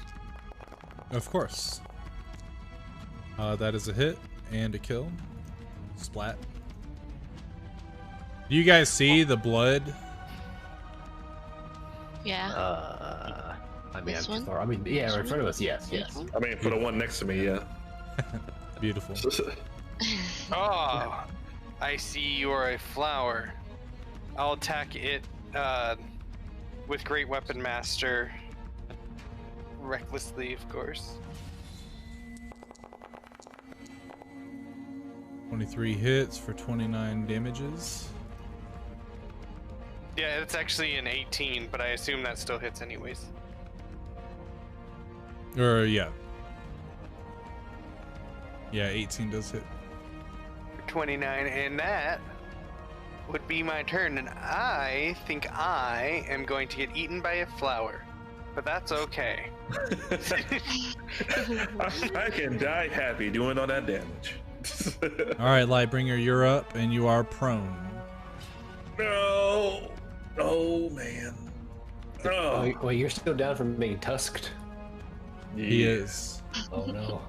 Of course. That is a hit and a kill. Splat. Do you guys see the blood?
Yeah.
I mean,
This
I'm too
one?
far. I mean, yeah, right in front of us. Yes,
This
yes.
one?
I mean, for the one next to me, yeah.
Beautiful.
Oh, I see you are a flower. I'll attack it with Great Weapon Master. Recklessly, of course.
23 hits for 29 damages.
Yeah, it's actually an 18, but I assume that still hits anyways.
Yeah. Yeah, 18 does hit.
29, and that would be my turn, and I think I am going to get eaten by a flower, but that's okay.
I can die happy doing all that damage.
Alright, Lightbringer, you're up, and you are prone.
No. Oh, man. Oh.
Wait, you're still down from being tusked?
He is.
Oh no.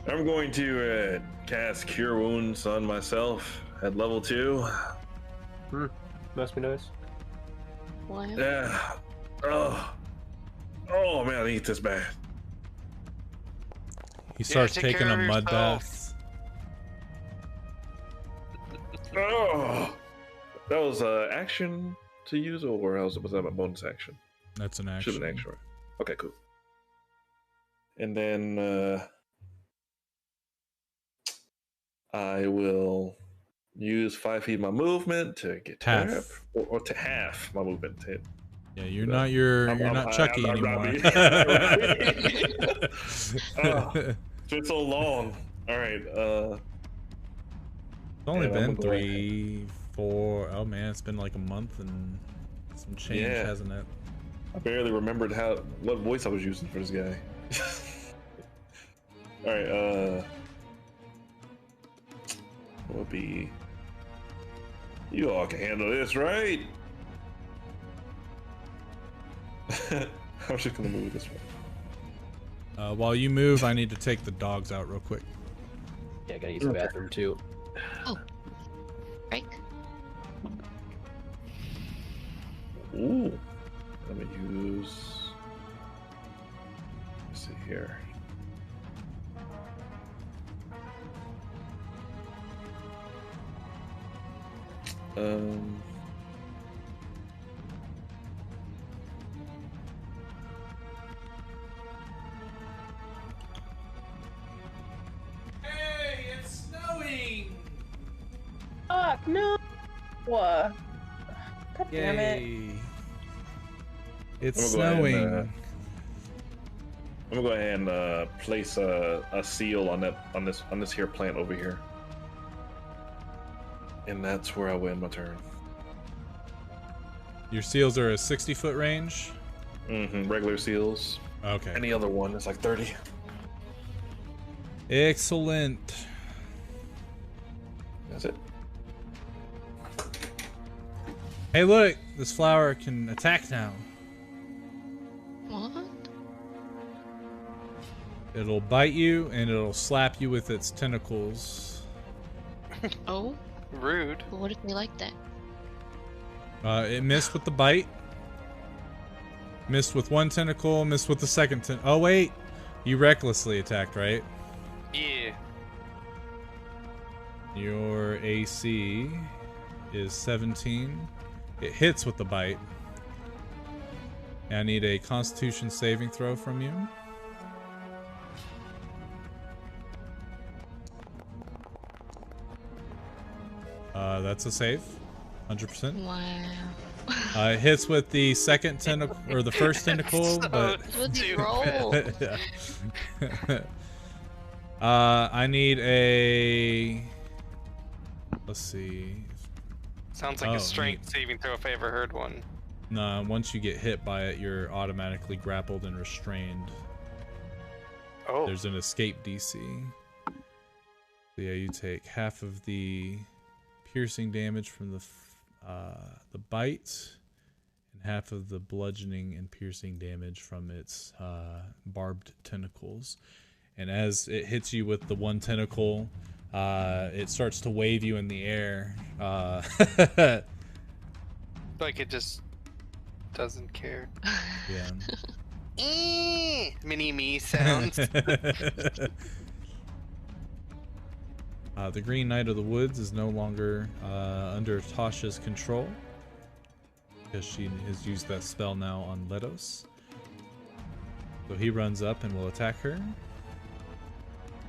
I'm going to cast Cure Wounds on myself at level 2.
Must be nice.
Wow.
Yeah. Oh man, I hate this bad.
He starts
take
taking
care
a
of
mud
yourself.
bath.
Oh, that was action to use, or was that a bonus action?
That's an
Should
action.
have been action. Right? Okay, cool. And then I will use 5 feet of my movement to get to
Half.
her, or to half my movement to hit.
Yeah, you're not you're not Chucky
I'm not
anymore.
Robbie. Oh, it's been so long. All right.
It's only
and I'm
been
gonna go
3, 4. Oh man, it's been like a month and some change,
Yeah.
hasn't it?
I barely remembered what voice I was using for this guy. All right. Will be. You all can handle this, right? I'm just gonna move this way.
While you move, I need to take the dogs out real quick.
Yeah, I gotta use the bathroom too.
Break.
Ooh. Let me use. Let's see here.
Hey, it's snowing!
Fuck, no! What? God damn it.
Yay. It's
I'm gonna go ahead
snowing.
and, I'm gonna go ahead and place a seal on this here plant over here, and that's where I win my turn.
Your seals are a 60-foot range?
Regular seals.
Okay.
Any other one is like 30.
Excellent.
That's it.
Hey, look! This flower can attack now.
What?
It'll bite you, and it'll slap you with its tentacles.
Oh,
Rude.
but what if they like that?
It missed with the bite. Missed with one tentacle, missed with the second tentacle. Oh, wait! You recklessly attacked, right?
Yeah.
Your AC is 17. It hits with the bite. I need a Constitution saving throw from you. That's a save. 100%.
Wow.
It hits with the second tentacle, or the first tentacle,
So
but...
What's
stupid.
roll?
Yeah. I need a... Let's see.
Sounds like
Oh,
a strength saving throw if I ever heard one.
No, once you get hit by it, you're automatically grappled and restrained.
Oh.
There's an escape DC. So yeah, you take half of the piercing damage from the bite, and half of the bludgeoning and piercing damage from its barbed tentacles. And as it hits you with the one tentacle, it starts to wave you in the air.
Like it just doesn't care.
Yeah.
Mini me sounds.
The Green Knight of the Woods is no longer under Tasha's control, because she has used that spell now on Letos. So he runs up and will attack her.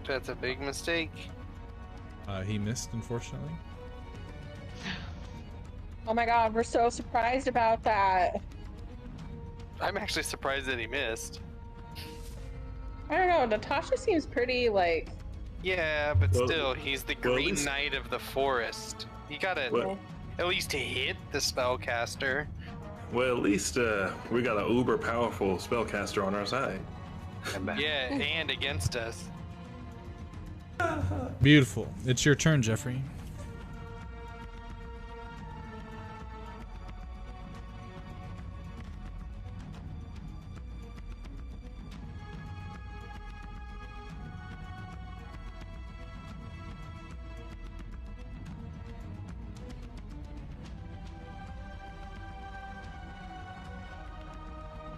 That's a big mistake.
He missed, unfortunately.
Oh my god, we're so surprised about that.
I'm actually surprised that he missed.
I don't know, Natasha seems pretty, like...
Yeah, but
Well-
still, he's the
well, at
Green
least-
Knight of the Forest. You gotta
Well,
at least hit the spellcaster.
well, at least we got an uber powerful spellcaster on our side.
I'm back.
Yeah, and against us.
Beautiful. It's your turn, Jeffrey.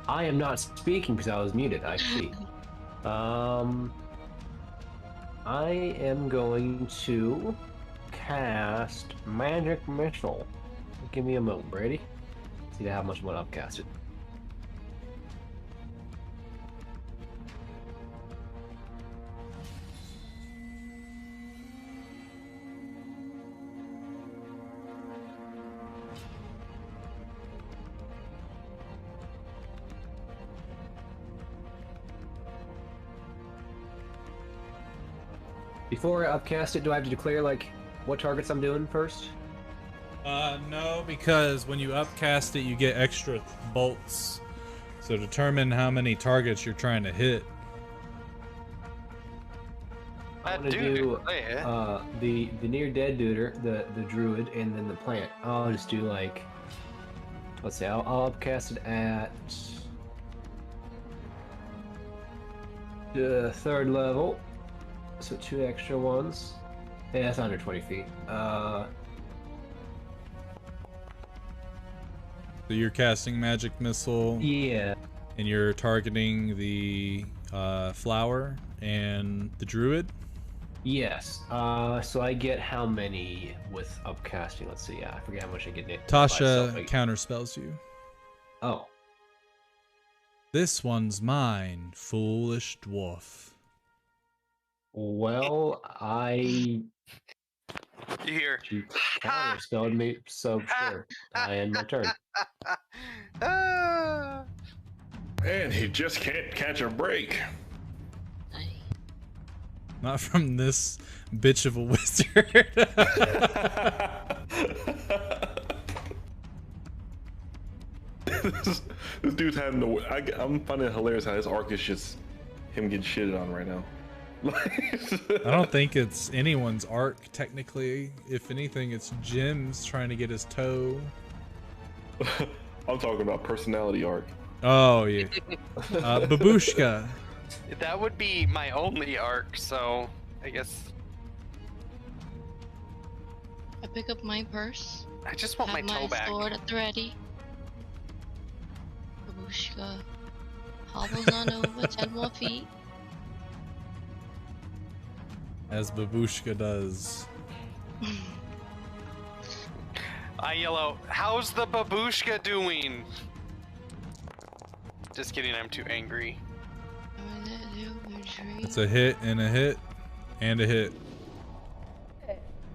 I am not speaking because I was muted. I see. I am going to cast Magic Missile. Give me a moment, Brady. See how much I'm going to upcast it. Before I upcast it, do I have to declare, like, what targets I'm doing first?
No, because when you upcast it, you get extra bolts. So determine how many targets you're trying to hit.
I want to do the near dead dude, the druid, and then the plant. I'll just do like, let's see, I'll upcast it at the 3rd level, so 2 extra ones. Yeah, that's under 20 feet.
So you're casting Magic Missile.
Yeah.
And you're targeting the flower and the druid.
Yes. So I get how many with upcasting? Let's see. Yeah, I forget how much I get.
Tasha counterspells you.
Oh.
This one's mine, foolish dwarf.
Well,
You hear?
She counterspelled me, so sure. I end my turn.
And he just can't catch a break.
Not from this bitch of a wizard.
this dude's having no. I'm finding it hilarious how his arc is just him getting shitted on right now.
I don't think it's anyone's arc, technically. If anything, it's Jim's trying to get his toe.
I'm talking about personality arc.
Oh, yeah. Babushka.
That would be my only arc, so I guess.
I pick up my purse.
I just want my toe back.
Sword at the ready. Babushka hobbles on over 10 more feet.
As Babushka does.
I yell out, "How's the babushka doing?" Just kidding, I'm too angry.
It's a hit and a hit and a hit.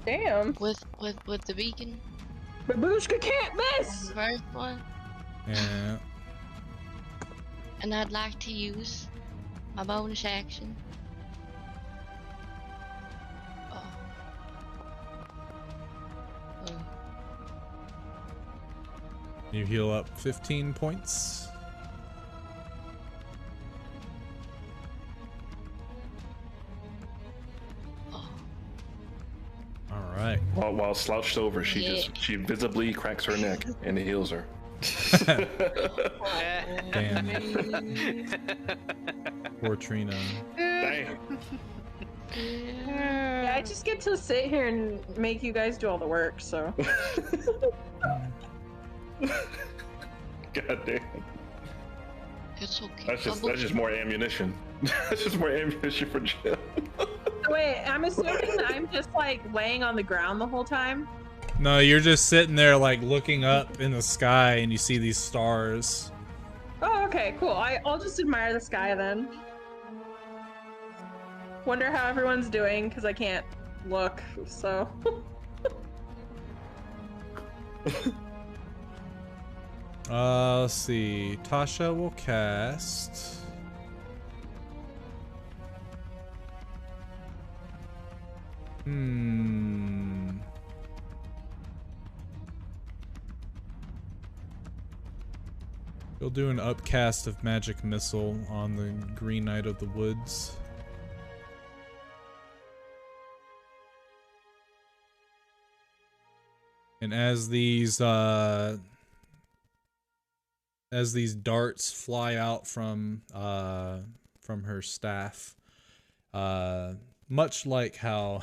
Damn.
With the beacon.
Babushka can't miss.
First one.
Yeah.
And I'd like to use my bonus action.
You heal up 15 points. All right.
While slouched over, she visibly cracks her neck and it heals her.
Damn. Poor Trina.
Damn.
Yeah, I just get to sit here and make you guys do all the work, so.
God damn.
It's okay.
That's just more ammunition. That's just more ammunition for Jim.
Wait, I'm assuming that I'm just like laying on the ground the whole time?
No, you're just sitting there like looking up in the sky and you see these stars.
Oh, okay, cool. I'll just admire the sky then. Wonder how everyone's doing, because I can't look, so.
Let's see. Tasha will cast. You'll do an upcast of Magic Missile on the Green Knight of the Woods. And as these darts fly out from her staff, much like how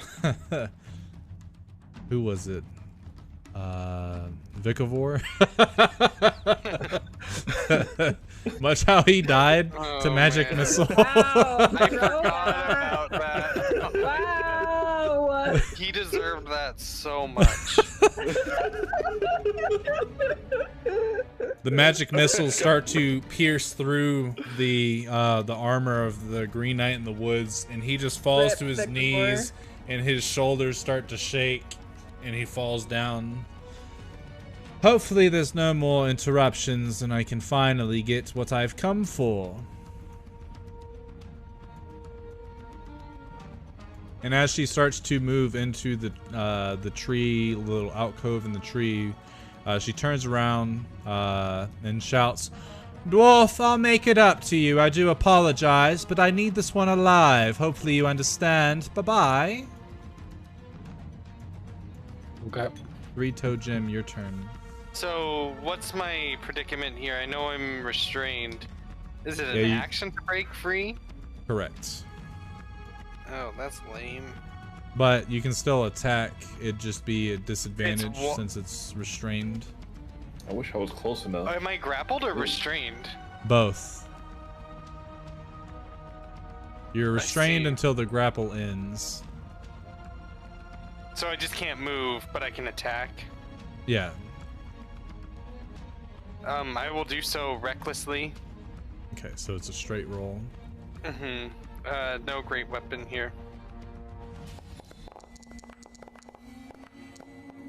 who was it? Vicavor. Much how he died to Magic Missile.
Wow,
I forgot about that. that so much.
The magic missiles start to pierce through the armor of the Green Knight in the woods, and he just falls
Rip
to his
Victor.
knees, and his shoulders start to shake, and he falls down. Hopefully there's no more interruptions, and I can finally get what I've come for. And as she starts to move into the tree, little alcove in the tree, she turns around and shouts, "Dwarf, I'll make it up to you. I do apologize, but I need this one alive. Hopefully you understand. Bye-bye."
Okay.
Three-Toe Jim, your turn.
So, what's my predicament here? I know I'm restrained. Is it
Yeah,
an
you-
action to break free?
Correct.
Oh, that's lame.
But you can still attack. It'd just be a disadvantage
wa-
since it's restrained.
I wish I was close enough.
Oh, am I grappled or restrained?
Both. You're
I
restrained
see.
until the grapple ends.
So I just can't move, but I can attack.
Yeah.
I will do so recklessly.
Okay, so it's a straight roll.
No great weapon here.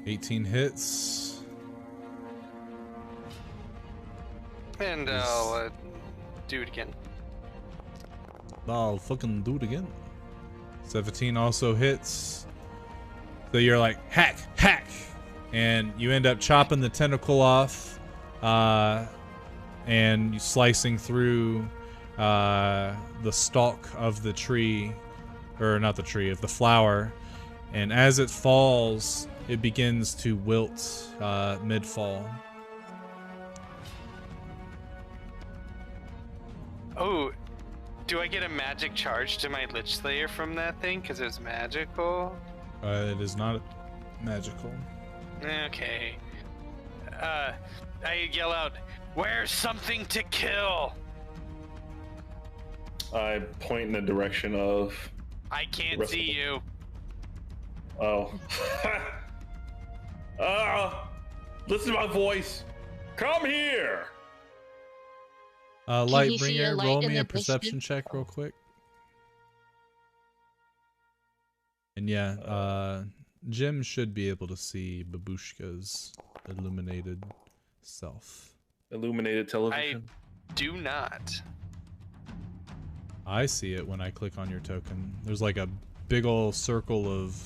18 hits.
And I'll do it again.
I'll fucking do it again. 17 also hits. So you're like, hack, hack! And you end up chopping the tentacle off. And you slicing through the stalk of the tree. Or not the tree, of the flower. And as it falls, it begins to wilt mid-fall.
Oh, do I get a magic charge to my Lich Slayer from that thing? Because it's magical?
It is not magical.
Okay. I yell out, "Where's something to kill?"
I point in the direction of.
I can't
Rest of
see
the-
you.
Oh. Listen to my voice. Come here.
he see a
Lightbringer,
light
roll
in
me
the
a perception
distance?
check real quick. And yeah, Jim should be able to see Babushka's illuminated self.
Illuminated television.
Do not.
I see it when I click on your token. There's like a big ol' circle of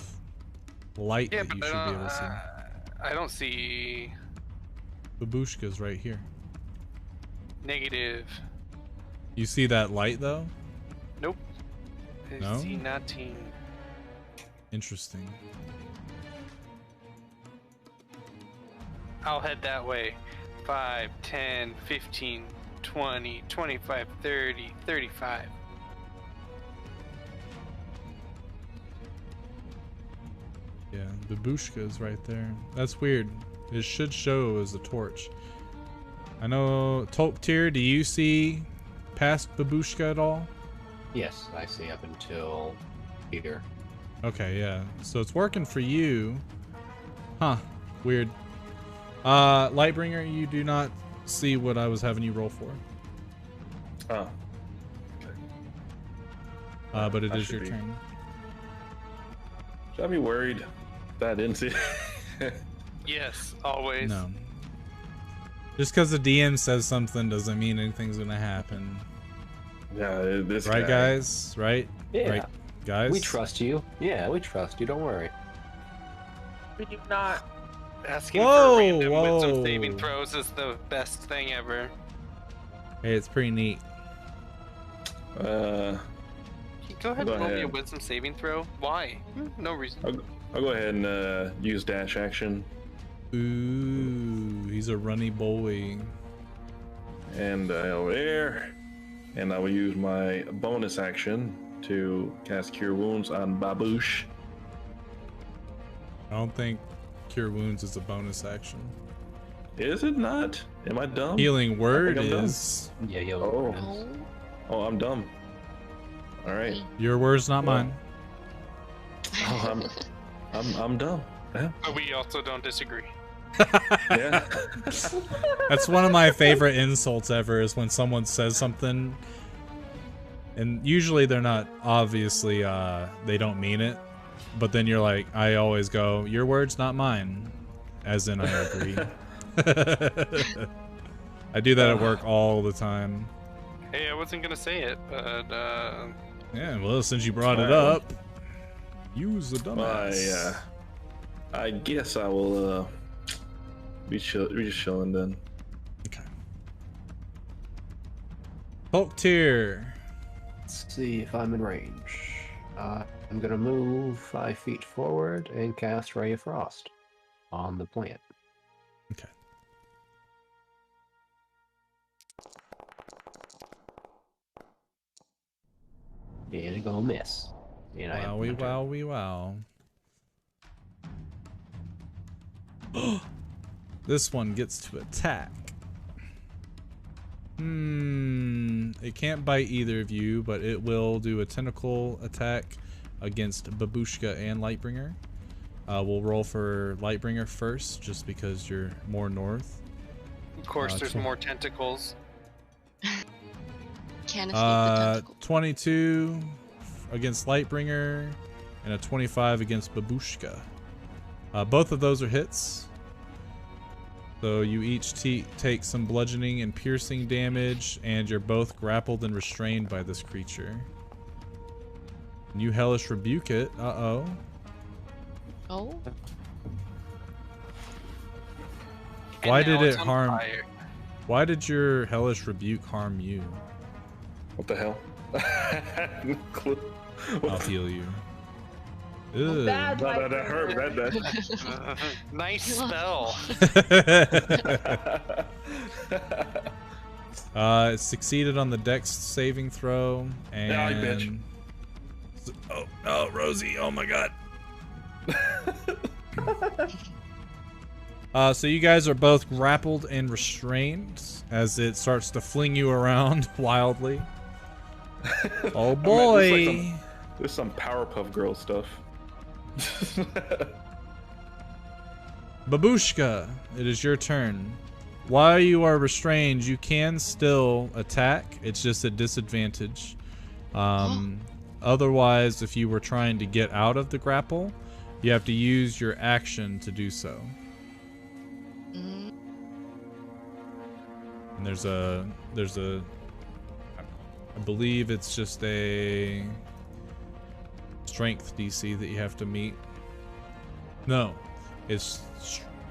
light
Yeah,
that you
but
should be able to see.
I don't see
Babushka's right here.
negative.
You see that light though?
Nope. I
No?
see nothing.
Interesting.
I'll head that way. 5, 10, 15, 20, 25, 30, 35.
Yeah, Babushka's right there. That's weird. It should show as a torch. I know, Tolktir, do you see past Babushka at all?
Yes, I see up until here.
Okay, yeah. So it's working for you. Huh. Weird. Lightbringer, you do not see what I was having you roll for.
Oh.
But it
I
is
should
your
be.
turn.
Should I be worried that I didn't see?
Yes, always.
No. Just because the DM says something doesn't mean anything's gonna happen.
Yeah, this
Right,
guy.
guys? Right?
Yeah.
Right, guys?
We trust you. Yeah, we trust you. Don't worry.
We do not.
Asking
Whoa,
for random wisdom
whoa.
saving throws is the best thing ever.
Hey, it's pretty neat.
Go ahead
Go
and roll me a
ahead.
wisdom saving throw. Why? No reason.
I'll go ahead and use dash action,
Ooh, he's a runny boy.
and over there, and I will use my bonus action to cast Cure Wounds on Babush.
I don't think Cure Wounds is a bonus action.
Is it not? Am I dumb?
Healing Word
I'm done.
is.
Yeah, he'll.
Oh.
No.
Oh, I'm dumb. All right.
Your words, not
Well,
mine.
Oh, I'm dumb.
But we also don't disagree.
Yeah.
That's one of my favorite insults ever, is when someone says something, and usually they're not obviously, they don't mean it, but then you're like, I always go, your words, not mine, as in I agree. I do that at work all the time.
Hey, I wasn't gonna say it, but
Yeah, well, since you brought it up, use the dumbass.
I guess I will be just chilling then.
Okay. Hulk tier.
Let's see if I'm in range. I'm gonna move 5 feet forward and cast Ray of Frost on the plant.
Okay.
And it gonna miss. And I
Wowie, wowie, wow. This one gets to attack. It can't bite either of you, but it will do a tentacle attack against Babushka and Lightbringer. We'll roll for Lightbringer first, just because you're more north.
of course there's more tentacles.
Can't escape the tentacle.
22 against Lightbringer and a 25 against Babushka. Both of those are hits. So you each take some bludgeoning and piercing damage, and you're both grappled and restrained by this creature. And you hellish rebuke it. Uh-oh.
Oh.
Why
And
did
now
it
it's on
harm?
fire.
Why did your hellish rebuke harm you?
What the hell? No clue.
I'll heal you.
Well,
Ew.
bad
That
Lightbringer.
hurt. That
Nice spell.
It succeeded on the Dex saving throw, and
Yeah, bitch.
Oh no, Rosie! Oh my god. So you guys are both grappled and restrained as it starts to fling you around wildly. Oh boy!
There's some Powerpuff Girl stuff.
Babushka, it is your turn. While you are restrained, you can still attack. It's just a disadvantage. Otherwise, if you were trying to get out of the grapple, you have to use your action to do so.
Mm.
And there's a, I believe it's just a strength DC that you have to meet. No, it's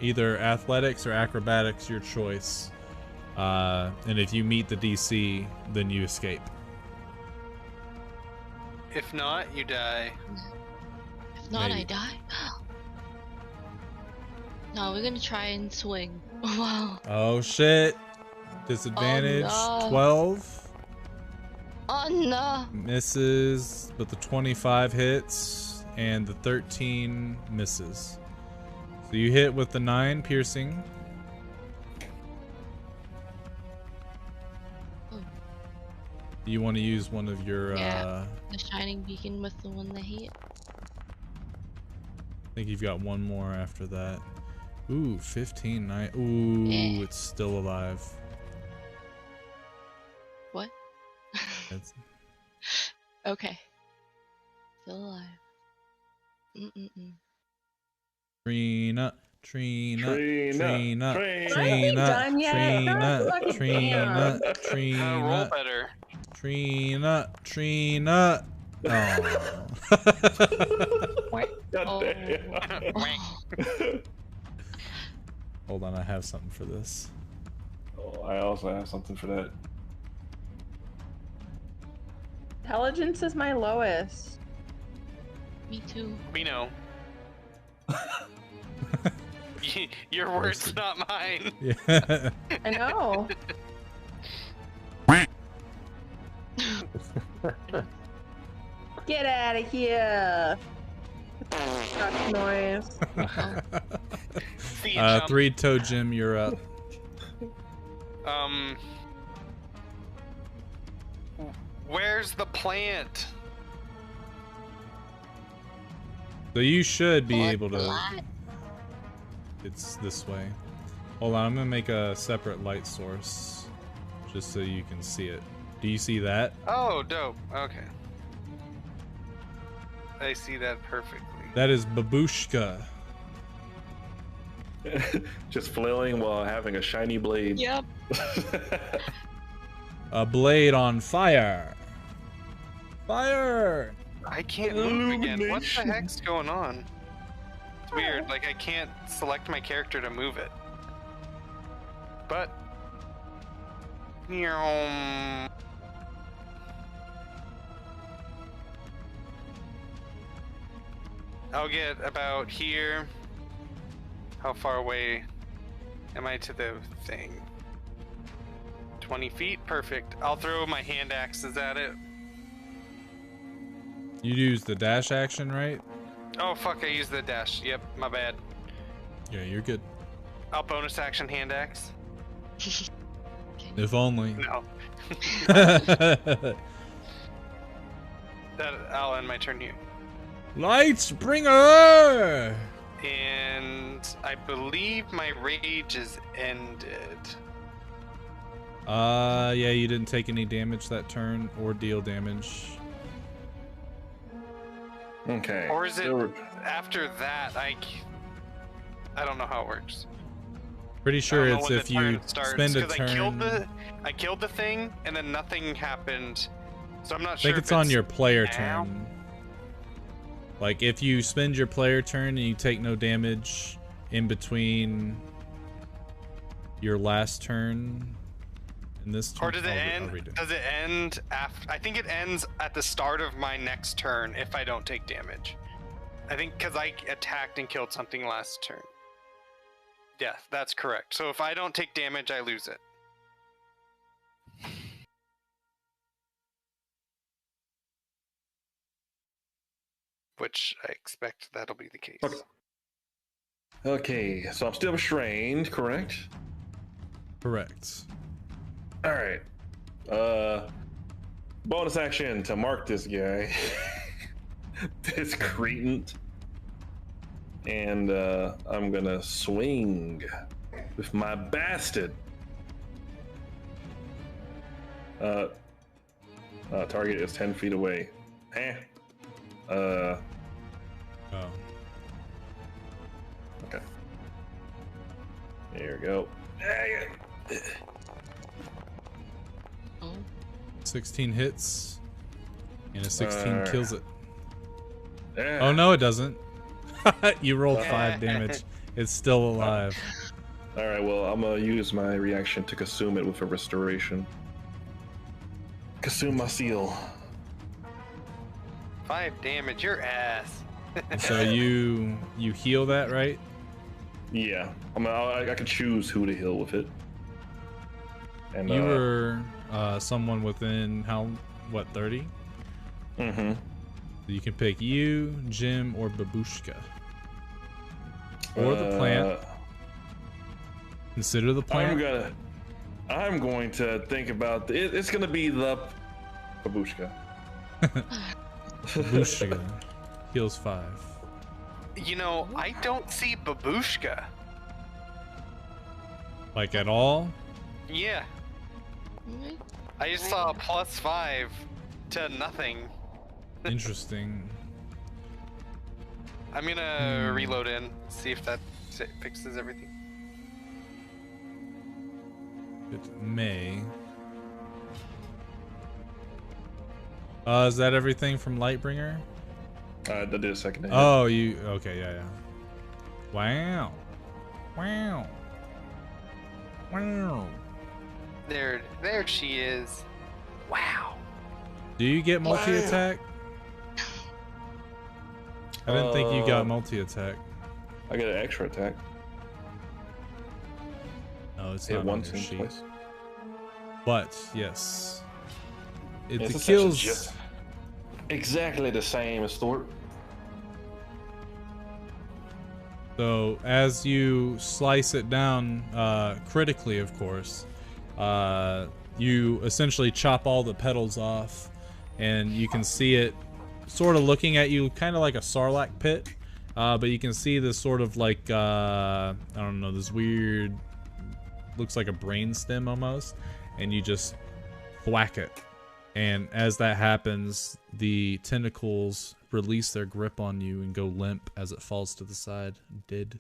either athletics or acrobatics, your choice. And if you meet the DC, then you escape.
If not, you die.
If not,
Maybe.
I die. No, we're gonna try and swing. Wow.
Oh shit. Disadvantage,
Oh, no.
12.
Oh no.
Misses, but the 25 hits, and the 13 misses. So you hit with the 9 piercing.
Oh.
You want to use one of your,
Yeah. The shining beacon with the one that hit.
I think you've got one more after that. Ooh, 15, 9. Ooh,
Yeah.
it's still alive.
What?
It's,
Okay. Still alive. Mm-mm-mm.
Trina,
Trina,
Trina,
Trina.
Are we done yet?
Trina,
Fucking
Trina,
damn.
Roll
Trina,
better.
Trina. Oh.
God
Oh.
damn.
Hold on, I have something for this.
Oh, I also have something for that.
Intelligence is my lowest.
Me too.
We know. Your words, not mine.
Yeah.
I know. Get out of here. Such noise.
See ya, chum.
3-toe Jim, you're up.
Where's the plant?
So you should be
What
able to.
the-
it's this way. Hold on, I'm gonna make a separate light source just so you can see it. Do you see that?
Oh, dope. Okay. I see that perfectly.
That is Babushka.
Just flailing while having a shiny blade.
Yep.
A blade on fire. Fire!
I can't move again. What the
Illumination.
heck's going on? It's weird. Like, I can't select my character to move it. But... I'll get about here. How far away am I to the thing? 20 feet? Perfect. I'll throw my hand axes at it.
You used the dash action, right?
Oh, fuck, I used the dash. Yep, my bad.
Yeah, you're good.
I'll bonus action hand axe.
If only.
No. I'll end my turn here.
Lights bringer!
And I believe my rage is ended.
Yeah, you didn't take any damage that turn or deal damage.
Okay.
Or is it
so-
after that? I don't know how it works.
Pretty
I
sure
don't know
it's
when
if
the
you
turn starts,
spend a
'cause
turn.
I killed the thing, and then nothing happened. So I'm not
I
sure.
think
if
it's on your player
now.
turn. Like if you spend your player turn and you take no damage in between your last turn and this turn.
Or does it
I'll read
end?
it.
Does it end after? I think it ends at the start of my next turn if I don't take damage. I think because I attacked and killed something last turn. Yeah, that's correct. So if I don't take damage, I lose it. Which I expect that'll be the case.
Okay, so I'm still restrained, correct?
Correct.
All right. Bonus action to mark this guy. This cretin. And I'm gonna swing with my bastard. Target is 10 feet away.
Oh.
Okay. There we go.
Oh.
16 hits. And a 16
Uh,
kills it.
Yeah.
Oh no, it doesn't. You rolled 5 damage. It's still alive.
All right. Well, I'm gonna use my reaction to consume it with a restoration. Consume my seal.
5 damage, your ass.
So you heal that, right?
Yeah. I can choose who to heal with it. And
You were someone within what 30?
Mm-hmm.
You can pick you, Jim, or Babushka. Or the plant. Consider the plant.
I'm going to think about it. It's gonna be the babushka.
Babushka heals 5.
You know, I don't see Babushka.
Like at all?
Yeah,
Really?
I just saw a +5 to nothing.
Interesting.
I'm gonna reload in, see if that fixes everything.
It may. Is that everything from Lightbringer?
That did a second. hit.
Oh, you okay? Yeah, yeah. Wow. Wow. Wow.
There she is. Wow.
Do you get multi-attack? I didn't think you got multi-attack.
I get an extra attack.
No, it's
Hit
not on
once
your
and
sheet.
twice.
But yes, it
It's
kills.
just exactly the same as Thorpe.
So as you slice it down critically, of course, you essentially chop all the petals off, and you can see it sort of looking at you, kind of like a sarlacc pit, But you can see this sort of like, I don't know, this weird, looks like a brain stem almost, and you just thwack it. And as that happens, the tentacles release their grip on you and go limp as it falls to the side, dead.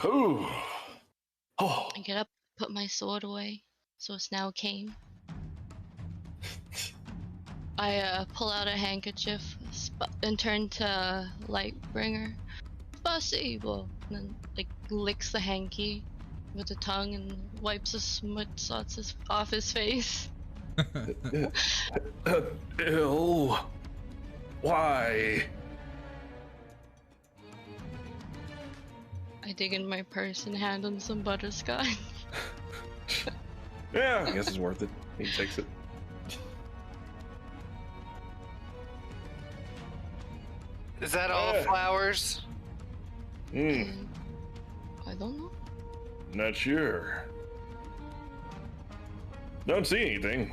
Ooh.
I get up, put my sword away, so it's now a cane. I pull out a handkerchief and turn to Lightbringer. Spasibo! And then, like, licks the hanky with the tongue and wipes the smuts off his face.
Ew. Why?
I dig in my purse and hand him some butterscotch.
Yeah, I guess it's worth it. He takes it.
Is that all flowers?
And I don't know.
Not sure. Don't see anything.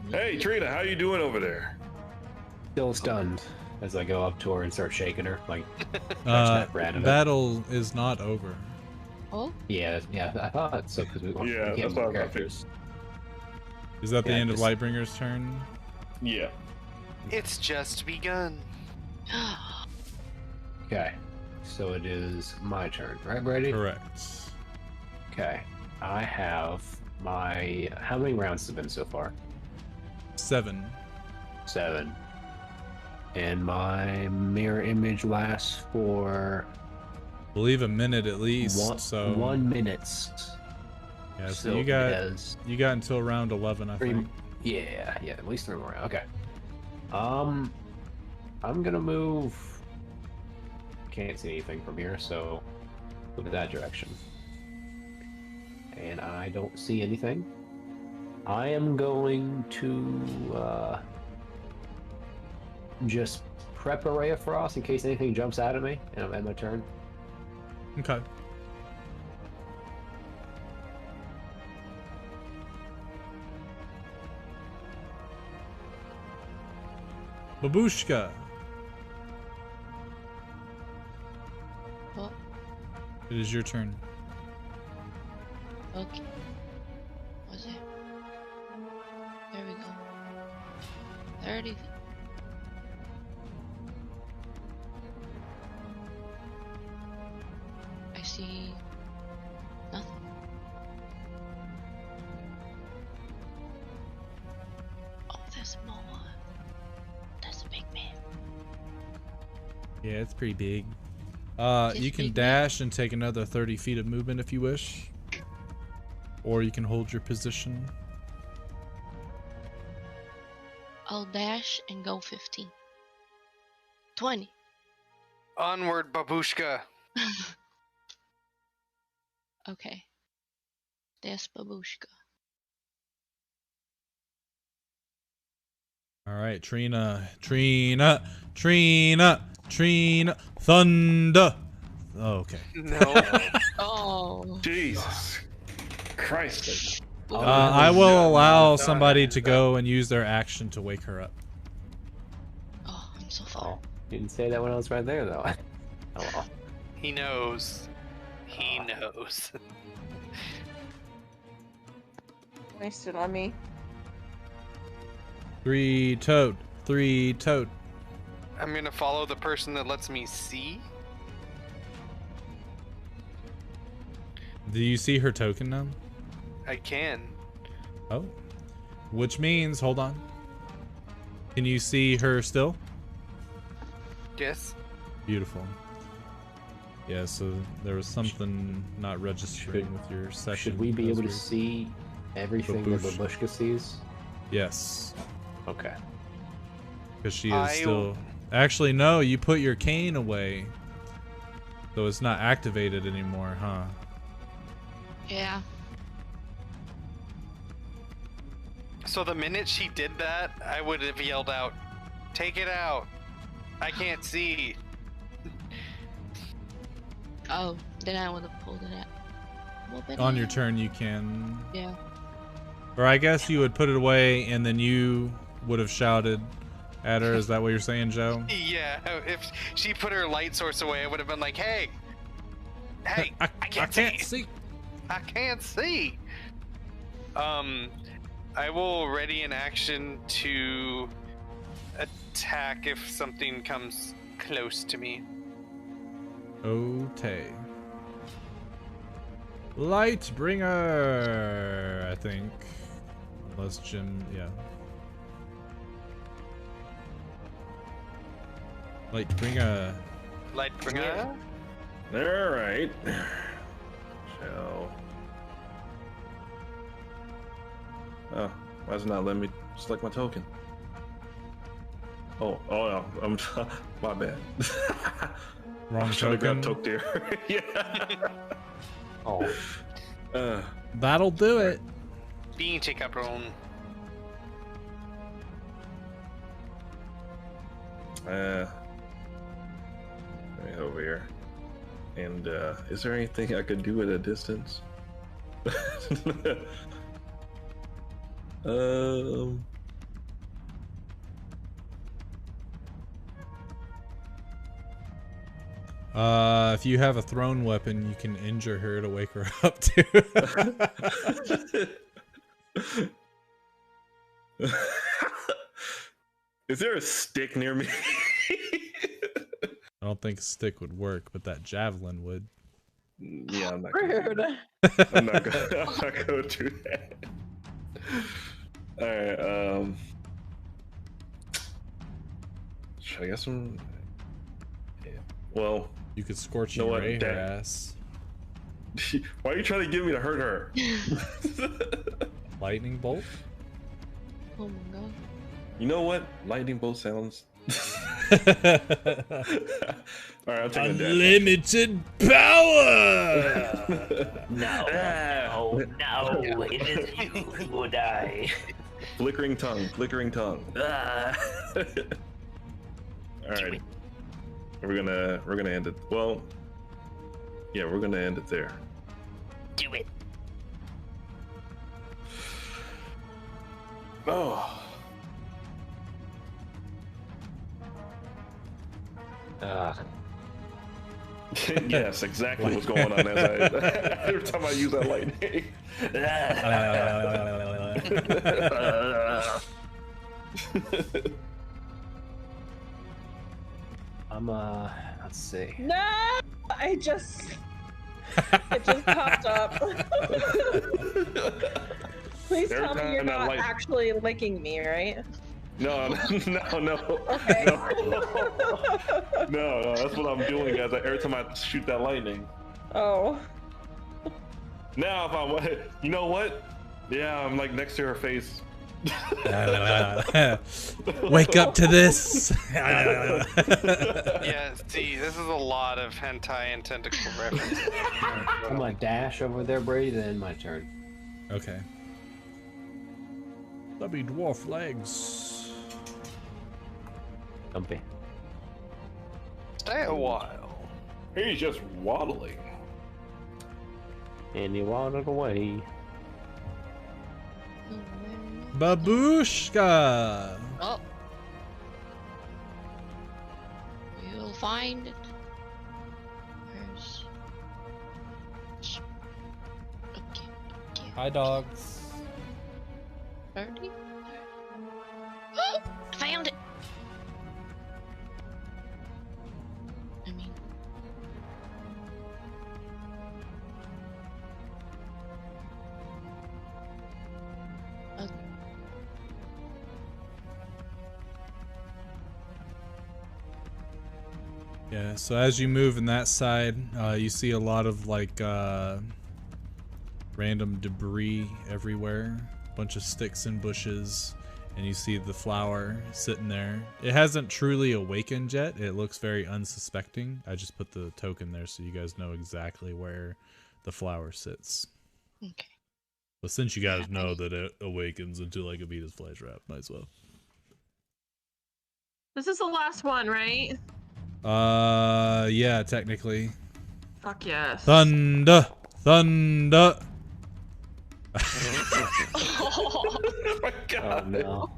Hey, Trina, how you doing over there?
Still stunned as I go up to her and start shaking her. Like,
Battle is not over.
Oh?
yeah, I thought so because we
Yeah,
can't
that's what I
move
thought.
characters.
Is that the
Yeah,
end of
just-
Lightbringer's turn?
Yeah.
It's just begun.
Okay, so it is my turn, right, Brady?
Correct.
Okay, I have my. How many rounds have been so far?
7.
7. And my mirror image lasts for
I believe a minute at least. So
1 minute.
yeah, so
So
you got
as
you got until round 11, I think.
yeah, at least 3 more rounds. Okay. I'm gonna move. Can't see anything from here, so move in that direction. And I don't see anything. I am going to just prep a ray of frost in case anything jumps out at me, and I'm at my turn.
Okay. Babushka.
What?
It is your turn.
Okay. Was it? There we go. 30. I see nothing. Oh, there's more. There's a big man.
Yeah, it's pretty big.
Just
You can
big
dash and take another 30 feet of movement if you wish. Or you can hold your position.
I'll dash and go 15. 20.
Onward, babushka.
Okay. There's Babushka.
All right, Trina, thunder. Oh, okay.
No.
Oh.
Jesus Christ.
I will allow somebody to go and use their action to wake her up.
Oh, I'm so far.
Oh, you didn't say that when I was right there, though. Oh well.
He knows. He knows.
Wasted on me.
3 toad.
I'm gonna follow the person that lets me see.
Do you see her token now?
I can.
Oh. Which means, hold on. Can you see her still?
Yes.
Beautiful. Yeah, so there was something not registering with your session.
Should we be
That was
able to
weird.
see everything that Babushka sees?
Yes.
Okay.
Because she is still... Actually, no, you put your cane away. So it's not activated anymore, huh?
Yeah.
So the minute she did that, I would have yelled out, "Take it out! I can't see."
Oh, then I would have pulled it out. Well, but
On
yeah.
your turn, you can...
Yeah.
Or I guess you would put it away and then you would have shouted at her. Is that what you're saying, Joe?
Yeah, if she put her light source away, I would have been like, hey, I can't see. I can't see. I will ready an action to attack if something comes close to me.
Okay. Lightbringer, I think. Unless Jim, yeah. Lightbringer.
Lightbringer.
All right. So. Oh, why is it not letting me select my token? Oh no, I'm my bad.
Wrong
Trying to grab
token.
there. Yeah.
Oh,
That'll do it.
Being chaperone.
Right over here. And is there anything I could do at a distance?
If you have a thrown weapon, you can injure her to wake her up too.
Is there a stick near me?
I don't think a stick would work, but that javelin would.
Yeah, I'm not
Rude.
I'm not gonna do that. Alright, should I get some? Yeah. Well,
You could scorch
know
and
what,
ray her
Dad?
ass.
why are you trying to get me to hurt her?
Lightning bolt?
Oh my god.
You know what? Lightning bolt sounds. Alright, I'm taking a dash.
Unlimited power!
No, it is you who will die.
Flickering tongue, flickering tongue. Alright. We're gonna end it. Well, yeah, we're gonna end it there.
Do it.
Oh. Yes, exactly what's going on as every time I use that lightning.
Let's see.
No! It just popped up. Please
Every
tell me
time
you're
that
not
light-
actually licking me, right?
No.
Okay.
No, that's what I'm doing, guys. Every time I shoot that lightning.
Oh.
Now, if I, you know what? Yeah, I'm like next to her face.
Wake up to this!
Yeah, see, this is a lot of hentai and tentacle references.
I'm gonna dash over there, Brady. Then my turn.
Okay. Stubby dwarf legs.
Dumpy.
Stay a while.
He's just waddling.
And he waddled away.
Babushka!
Oh. You'll find it. Where's... Okay.
Hi, dogs.
30? Found it! I mean...
Yeah, so as you move in that side, you see a lot of like random debris everywhere. Bunch of sticks and bushes, and you see the flower sitting there. It hasn't truly awakened yet. It looks very unsuspecting. I just put the token there so you guys know exactly where the flower sits.
Okay.
But since you guys know that it awakens until I can beat his flesh wrap, might as well.
This is the last one, right?
Yeah, technically.
Fuck yes.
Thunder! Thunder!
Oh my
Oh
god.
no.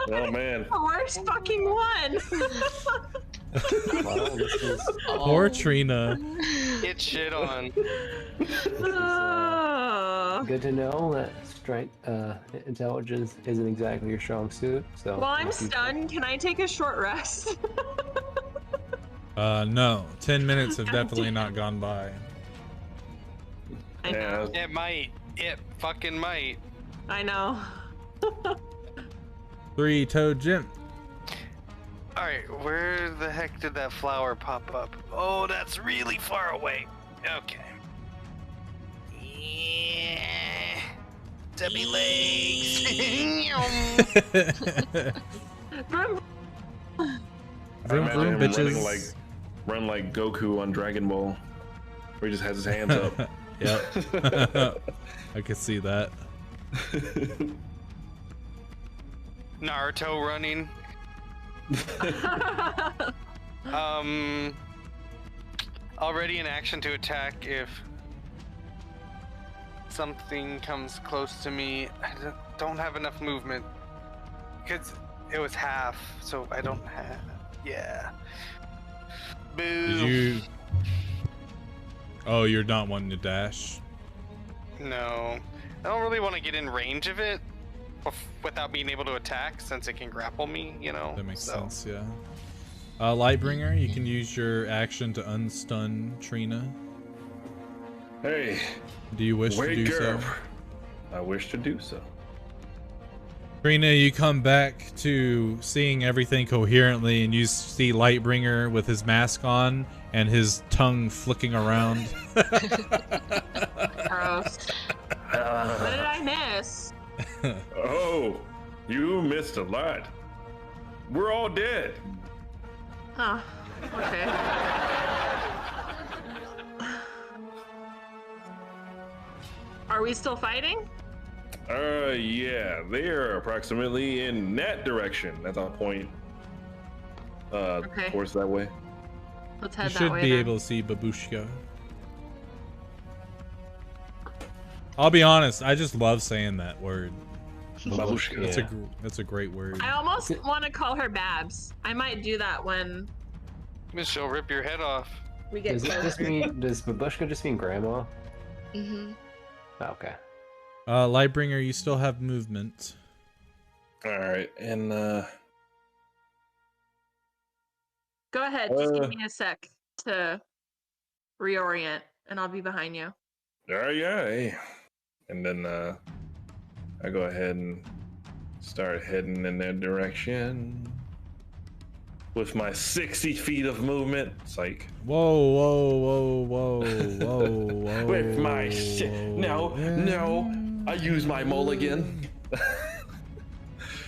Oh man.
The worst fucking one.
Well, this is
Poor Trina.
Get shit on.
Oh.
good to know that strength, intelligence isn't exactly your strong suit. So.
Well,
in
I'm
the future-
stunned. Can I take a short rest?
No. 10 minutes have
God
definitely
damn.
not gone by.
I know.
Yeah.
It might. It fucking might.
I know.
3-toed Jim.
Alright, where the heck did that flower pop up? Oh, that's really far away. Okay. Yeah. Tubby legs.
Vroom,
Vroom,
Imagine
vroom,
him
bitches.
run like Goku on Dragon Ball, where he just has his hands up.
Yep. I could see that.
Naruto running. Already in action to attack if something comes close to me. I don't have enough movement because it was half, so I don't have. Yeah. Boo.
Did you? Oh, you're not wanting to dash.
No, I don't really want to get in range of it without being able to attack, since it can grapple me. You know.
That makes
so.
sense. Yeah. Lightbringer, you can use your action to unstun Trina.
Hey,
Do you wish to
wake
do so?
up. I wish to do so.
Trina, you come back to seeing everything coherently, and you see Lightbringer with his mask on and his tongue flicking around.
Gross. What did I miss?
Oh, you missed a lot. We're all dead.
Huh. Okay. Are we still fighting?
Yeah, they are approximately in that direction. That's on point.
Okay.
Towards that way.
Let's
You
head that
should
way.
be
then.
able to see Babushka. I'll be honest, I just love saying that word.
Babushka.
That's
Yeah.
that's a great word.
I almost want to call her Babs. I might do that when
She'll rip your head off.
we get
Does it just
closer.
mean? Does babushka just mean grandma?
Mm-hmm.
Oh, okay.
Lightbringer, you still have movement.
All right, and
Go ahead. Just give me a sec to reorient, and I'll be behind you.
yeah, hey. And then I go ahead and start heading in that direction with my 60 feet of movement. Psych.
Whoa, whoa, whoa, whoa, whoa, whoa.
With my shit. No, I use my mulligan.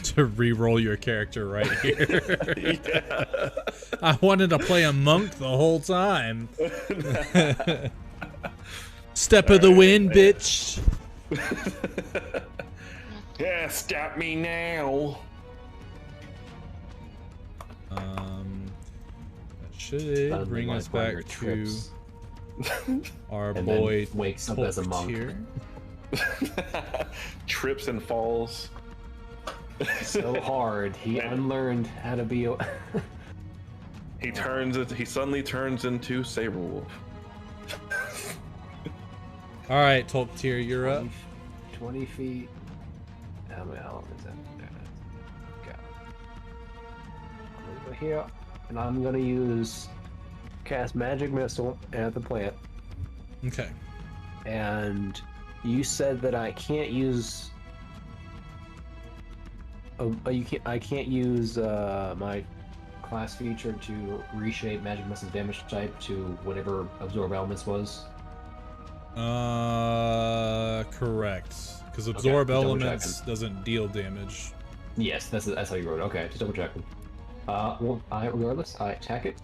To re-roll your character right here.
Yeah.
I wanted to play a monk the whole time. Step of the wind, bitch.
Yeah, stop me now.
That should
Suddenly,
bring
like,
us
one of
back
your
to
trips,
our
and
boy
then wakes up as a
Tolk
monk.
here.
Trips and falls.
So hard, he unlearned how to be.
He suddenly turns into Saberwolf.
All right, Tolk tier, you're up.
20 feet. How long is that? Okay. Over here, and I'm gonna cast magic missile at the plant.
Okay.
And you said that I can't use. I can't use my class feature to reshape magic missile's damage type to whatever absorb elements was.
Correct. Because absorb
just double
elements doesn't deal damage.
Yes, that's how you wrote it. Okay, just double checking. Regardless, I attack it.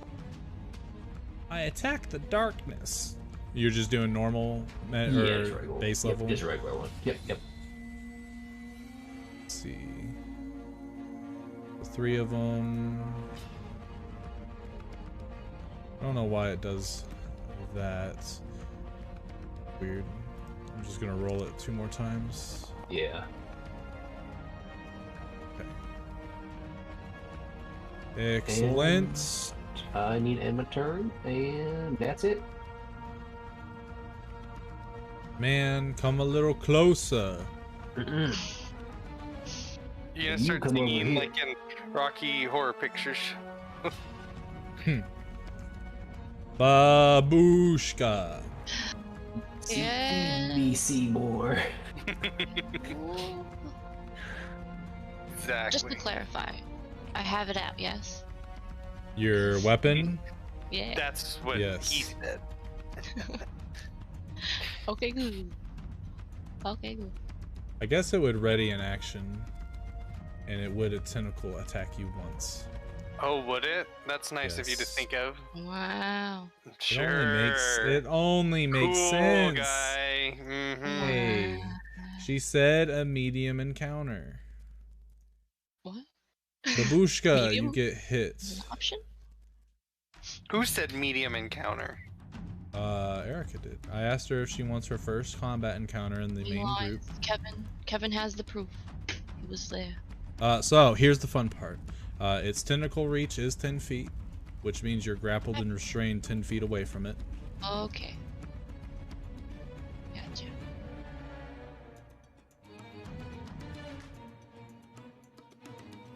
I attack the darkness. You're just doing normal
Yeah,
or
just regular.
base
Yep,
level?
just a regular one. Yep.
Let's see. The 3 of them. I don't know why it does that. Weird. I'm just gonna roll it 2 more times.
Yeah.
Okay. Excellent.
I need to end my turn, and that's it.
Man, come a little closer.
Mm-mm.
You're gonna
You
start
come over
singing
here.
like in Rocky Horror Pictures.
Babushka.
Yeah.
Me see more.
Exactly.
Just to clarify, I have it out, yes?
Your weapon?
Yeah.
That's what
Yes.
he said.
Okay, good. Okay, good.
I guess it would ready in action, and it would a tentacle attack you once.
Oh, would it? That's nice of you to
Yes.
think of.
Wow.
Sure.
It only makes
cool
sense.
guy. Mm-hmm.
Hey, she said a medium encounter.
What?
Babushka,
Medium?
you get hit.
An option?
Who said medium encounter?
Erica did. I asked her if she wants her first combat encounter in the
He
main
lies.
group.
Kevin has the proof. He was there.
So here's the fun part. Its tentacle reach is 10 feet, which means you're grappled and restrained 10 feet away from it.
Okay. Gotcha.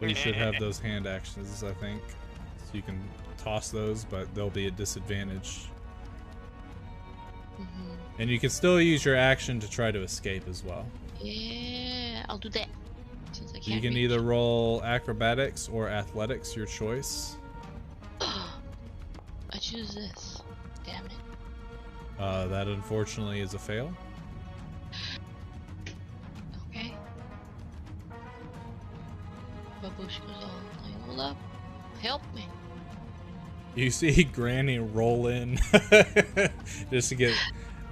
But you should have those hand actions, I think. So you can toss those, but they'll be at disadvantage.
Mm-hmm.
And you can still use your action to try to escape as well.
Yeah, I'll do that. Since I can't
You can
reach.
either roll acrobatics or athletics, your choice.
I choose this. Damn it.
That unfortunately is a fail.
Okay. Babushka's all tangled up. Help me.
You see Granny roll in just to get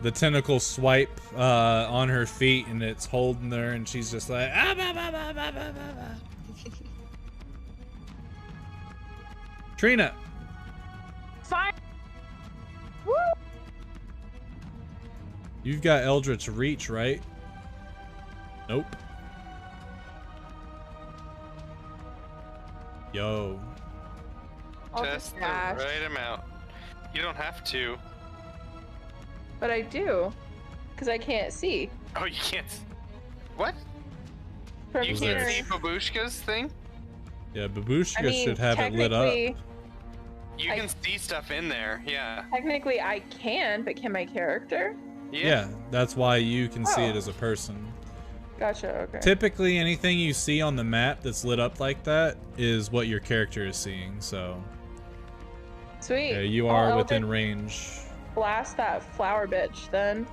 the tentacle swipe on her feet, and it's holding her, and she's just like, ah, bah, bah, bah, bah, bah, bah, bah. Trina,
Fine. Woo!
you've got Eldritch Reach, right? Nope. Yo.
I'll
Just
just
the
dash.
right amount. You don't have to.
But I do, because I can't see.
Oh, you can't. What?
From
You
here.
can't see Babushka's thing?
Yeah, Babushka
I mean,
should have it lit up.
technically-
You
I-
can see stuff in there. Yeah.
Technically, I can, but can my character?
Yeah, that's why you can see it
Oh.
as a person.
Gotcha. Okay.
Typically, anything you see on the map that's lit up like that is what your character is seeing, so
Sweet.
yeah, you
I'll
are within
Eldritch
range.
Blast that flower bitch then.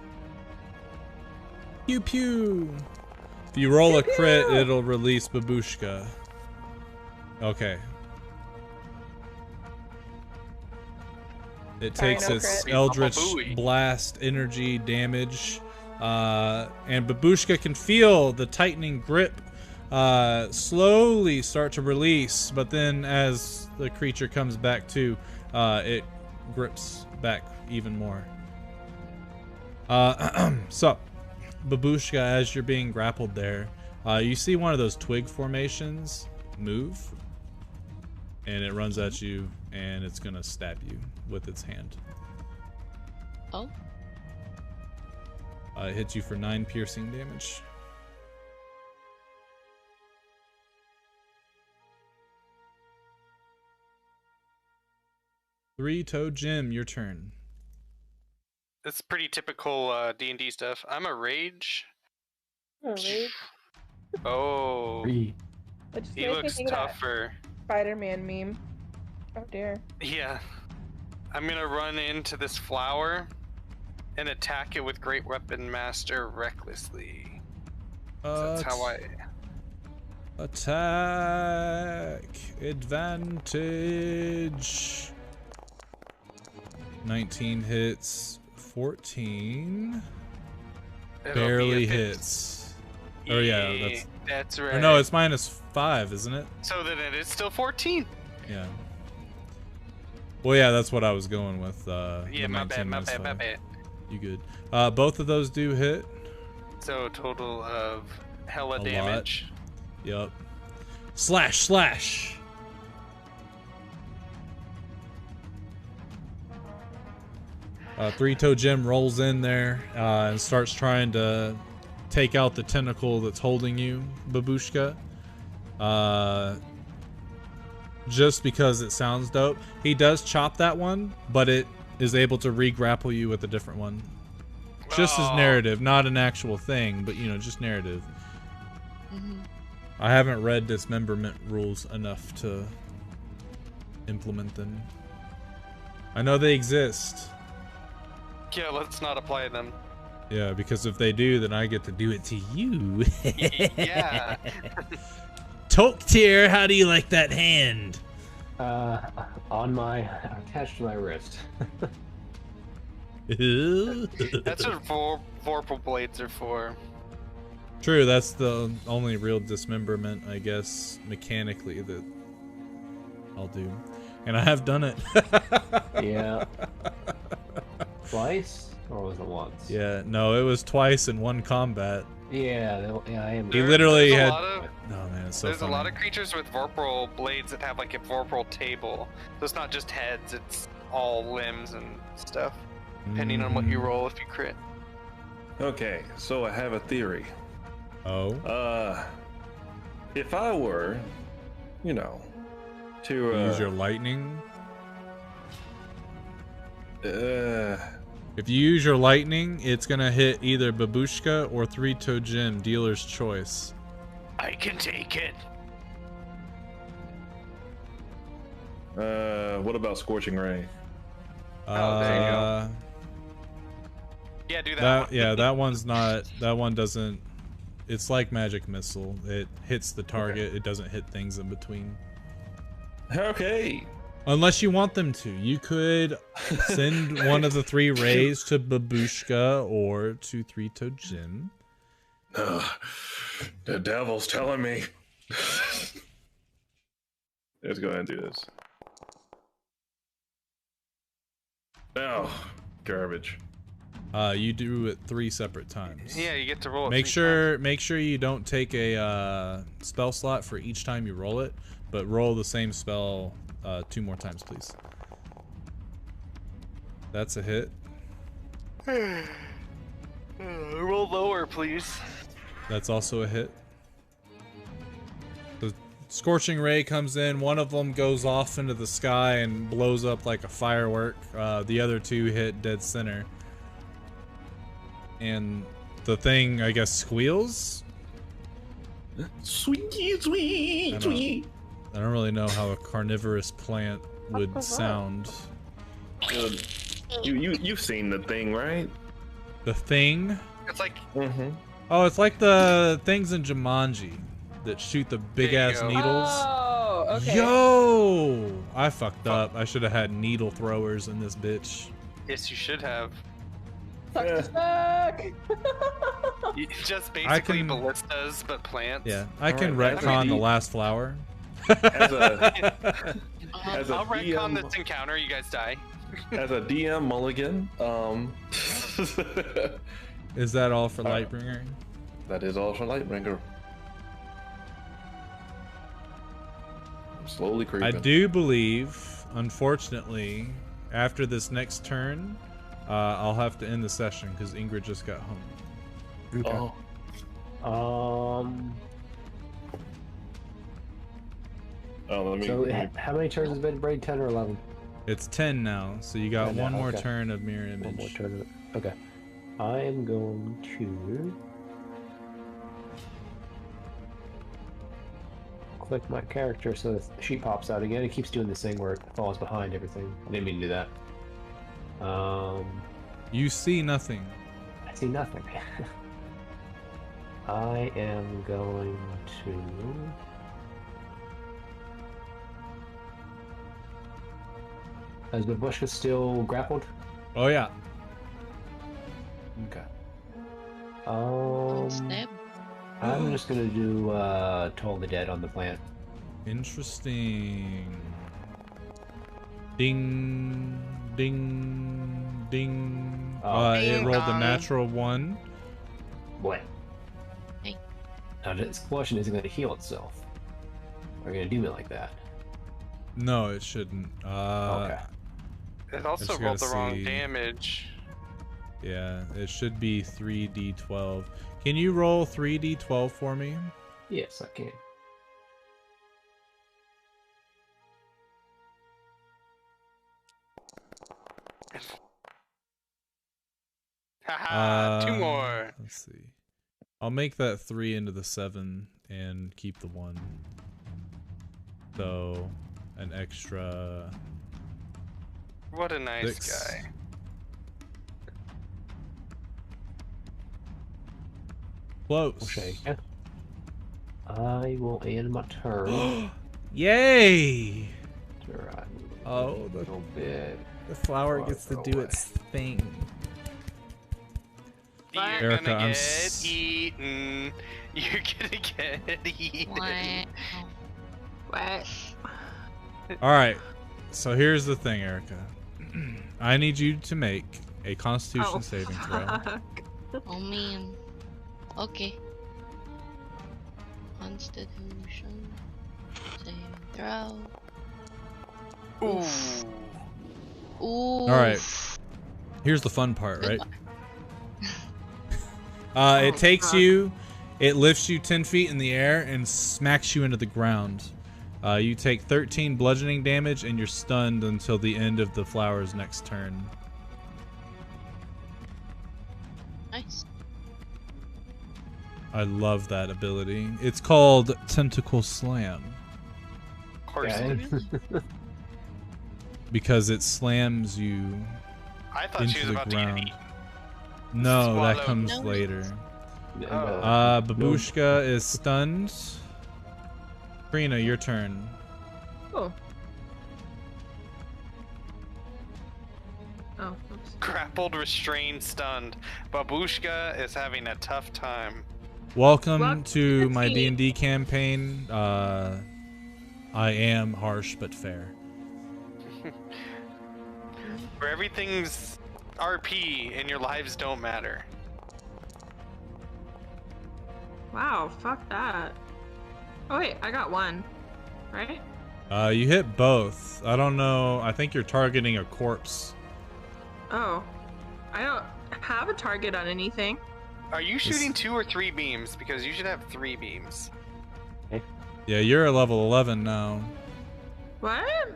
Pew pew! If you roll a
Pew,
crit,
pew!
it'll release Babushka. Okay. It
Sorry,
takes
no
its
crit.
Eldritch
Babooey.
Blast energy damage, and Babushka can feel the tightening grip slowly start to release, but then as the creature comes back to, it grips back even more. So, Babushka, as you're being grappled there, you see one of those twig formations move, and it runs at you, and it's gonna stab you with its hand.
Oh,
It hits you for 9 piercing damage. Three-toed Jim, your turn.
That's pretty typical D&D stuff. I'm a rage.
Alright.
Oh,
Three.
It just
he
makes me
looks
think of that
tougher.
Spider-Man meme. Oh dear.
Yeah. I'm gonna run into this flower and attack it with Great Weapon Master recklessly. That's how I...
Attack advantage. 19 hits. 14
It'll be
barely
a fif-
hits. Oh yeah,
that's right.
or no, it's -5, isn't it?
So then it is still 14.
Yeah. Well, yeah, that's what I was going with.
Yeah,
the
my
19
bad, my
minus
bad, my
5.
bad.
You good? Both of those do hit.
So a total of hella
A
damage.
Yep. Slash, slash. Three-Toe Jim rolls in there and starts trying to take out the tentacle that's holding you, Babushka. Just because it sounds dope. He does chop that one, but it is able to re-grapple you with a different one. Just as narrative, not an actual thing, but you know, just narrative. I haven't read dismemberment rules enough to implement them. I know they exist.
Yeah, let's not apply them.
Yeah, because if they do, then I get to do it to you.
Yeah.
Toktir, how do you like that hand?
Attached to my wrist.
That's what vorpal blades are for.
True, that's the only real dismemberment, I guess, mechanically, that I'll do. And I have done it.
Yeah. Twice? Or was it once?
Yeah, no, it was twice in one combat.
Yeah, I am.
He literally
There's
had...
a lot of,
oh man, it's so
there's
funny.
a lot of creatures with vorpal blades that have like a vorpal table. So it's not just heads, it's all limbs and stuff. Depending on what you roll if you crit.
Okay, so I have a theory.
Oh?
If I were, you know, to
Use your lightning? If you use your lightning, it's gonna hit either Babushka or Three-Toe Jim, dealer's choice.
I can take it.
What about Scorching Ray?
Oh, there you go. Yeah, do that one.
Yeah, that one's not... That one doesn't... It's like Magic Missile. It hits the target.
Okay.
It doesn't hit things in between.
Okay.
Unless you want them to. You could send one of the 3 rays to Babushka or to Three-Toe Jim.
The devil's telling me. Let's go ahead and do this. Oh, garbage.
You do it 3 separate times.
Yeah, you get to roll it
Make
3
sure
times.
make sure you don't take a spell slot for each time you roll it, but roll the same spell 2 more times, please. That's a hit.
Roll lower, please.
That's also a hit. The Scorching Ray comes in. One of them goes off into the sky and blows up like a firework. The other 2 hit dead center. And the thing, I guess, squeals?
Sweet, sweet, sweet.
I don't really know how a carnivorous plant would sound.
You've seen the thing, right?
The thing?
It's like
Oh, it's like the things in Jumanji that shoot the big ass
There you go.
needles.
Oh, okay.
Yo! I fucked up. I should have had needle throwers in this bitch.
yes, you should have.
Suck to suck.
Just basically
can-
ballistas, but plants.
Yeah, I can
Alright,
retcon the
you-
last flower.
As a As a
I'll retcon
DM
this encounter. You guys die.
as a DM mulligan,
Is that all for Lightbringer?
that is all for Lightbringer. I'm slowly creeping.
I do believe, unfortunately, after this next turn, I'll have to end the session because Ingrid just got home.
Okay.
Oh, let me.
So how many turns has been Braid? 10 or 11?
It's 10 now, so you got
10 now,
one more
okay.
turn of Mirror
One more
Image.
turn of it. Okay. I am going to click my character so the sheet pops out again. It keeps doing this thing where it falls behind everything. I didn't mean to do that.
You see nothing.
I see nothing. I am going to... Is Babushka still grappled?
Oh yeah.
Okay.
Stab.
I'm just gonna do Toll the Dead on the plant.
Interesting. Ding, ding, ding.
Oh.
It
Ding
rolled a
dong.
natural 1.
What? Now this question isn't going to heal itself. Are you going to do me like that?
No, it shouldn't.
Okay.
It also
just
rolled the
gotta
wrong
see.
damage.
Yeah, it should be 3d12. Can you roll 3d12 for me?
Yes, I can.
Haha, 2 more.
Let's see. I'll make that 3 into the 7 and keep the 1. So, an extra
What a nice
6.
guy.
Close.
Okay. I will end my turn.
Yay!
Right.
Oh,
A little bit.
the flower gets to do
away.
its thing.
You're
Erica,
gonna
I'm
get eaten. You're gonna get eaten.
What?
Alright, so here's the thing, Erica. I need you to make a Constitution saving throw.
fuck.
Oh man. Okay. Constitution. Saving throw.
Ooh.
Ooh.
Alright. Here's the fun part, right? It
Oh,
takes
fuck.
you, it lifts you 10 feet in the air and smacks you into the ground. You take 13 bludgeoning damage and you're stunned until the end of the flower's next turn.
Nice.
I love that ability. It's called Tentacle Slam
Of course.
Okay.
because it slams you.
I thought she was
into the
about to get
ground.
eaten.
No, that
Swallow.
comes
No.
later.
Oh.
Babushka is stunned. Karina, your turn.
Oh. Oh, oops.
Grappled, restrained, stunned. Babushka is having a tough time.
Welcome
Welcome
to
to the
my
team.
D&D campaign. I am harsh but fair.
Where everything's RP and your lives don't matter.
Wow, fuck that. Oh wait, I got 1. Right?
You hit both. I don't know. I think you're targeting a corpse.
Oh. I don't have a target on anything.
Are you shooting 2 or 3 beams? Because you should have 3 beams.
Yeah, you're a level 11 now.
What?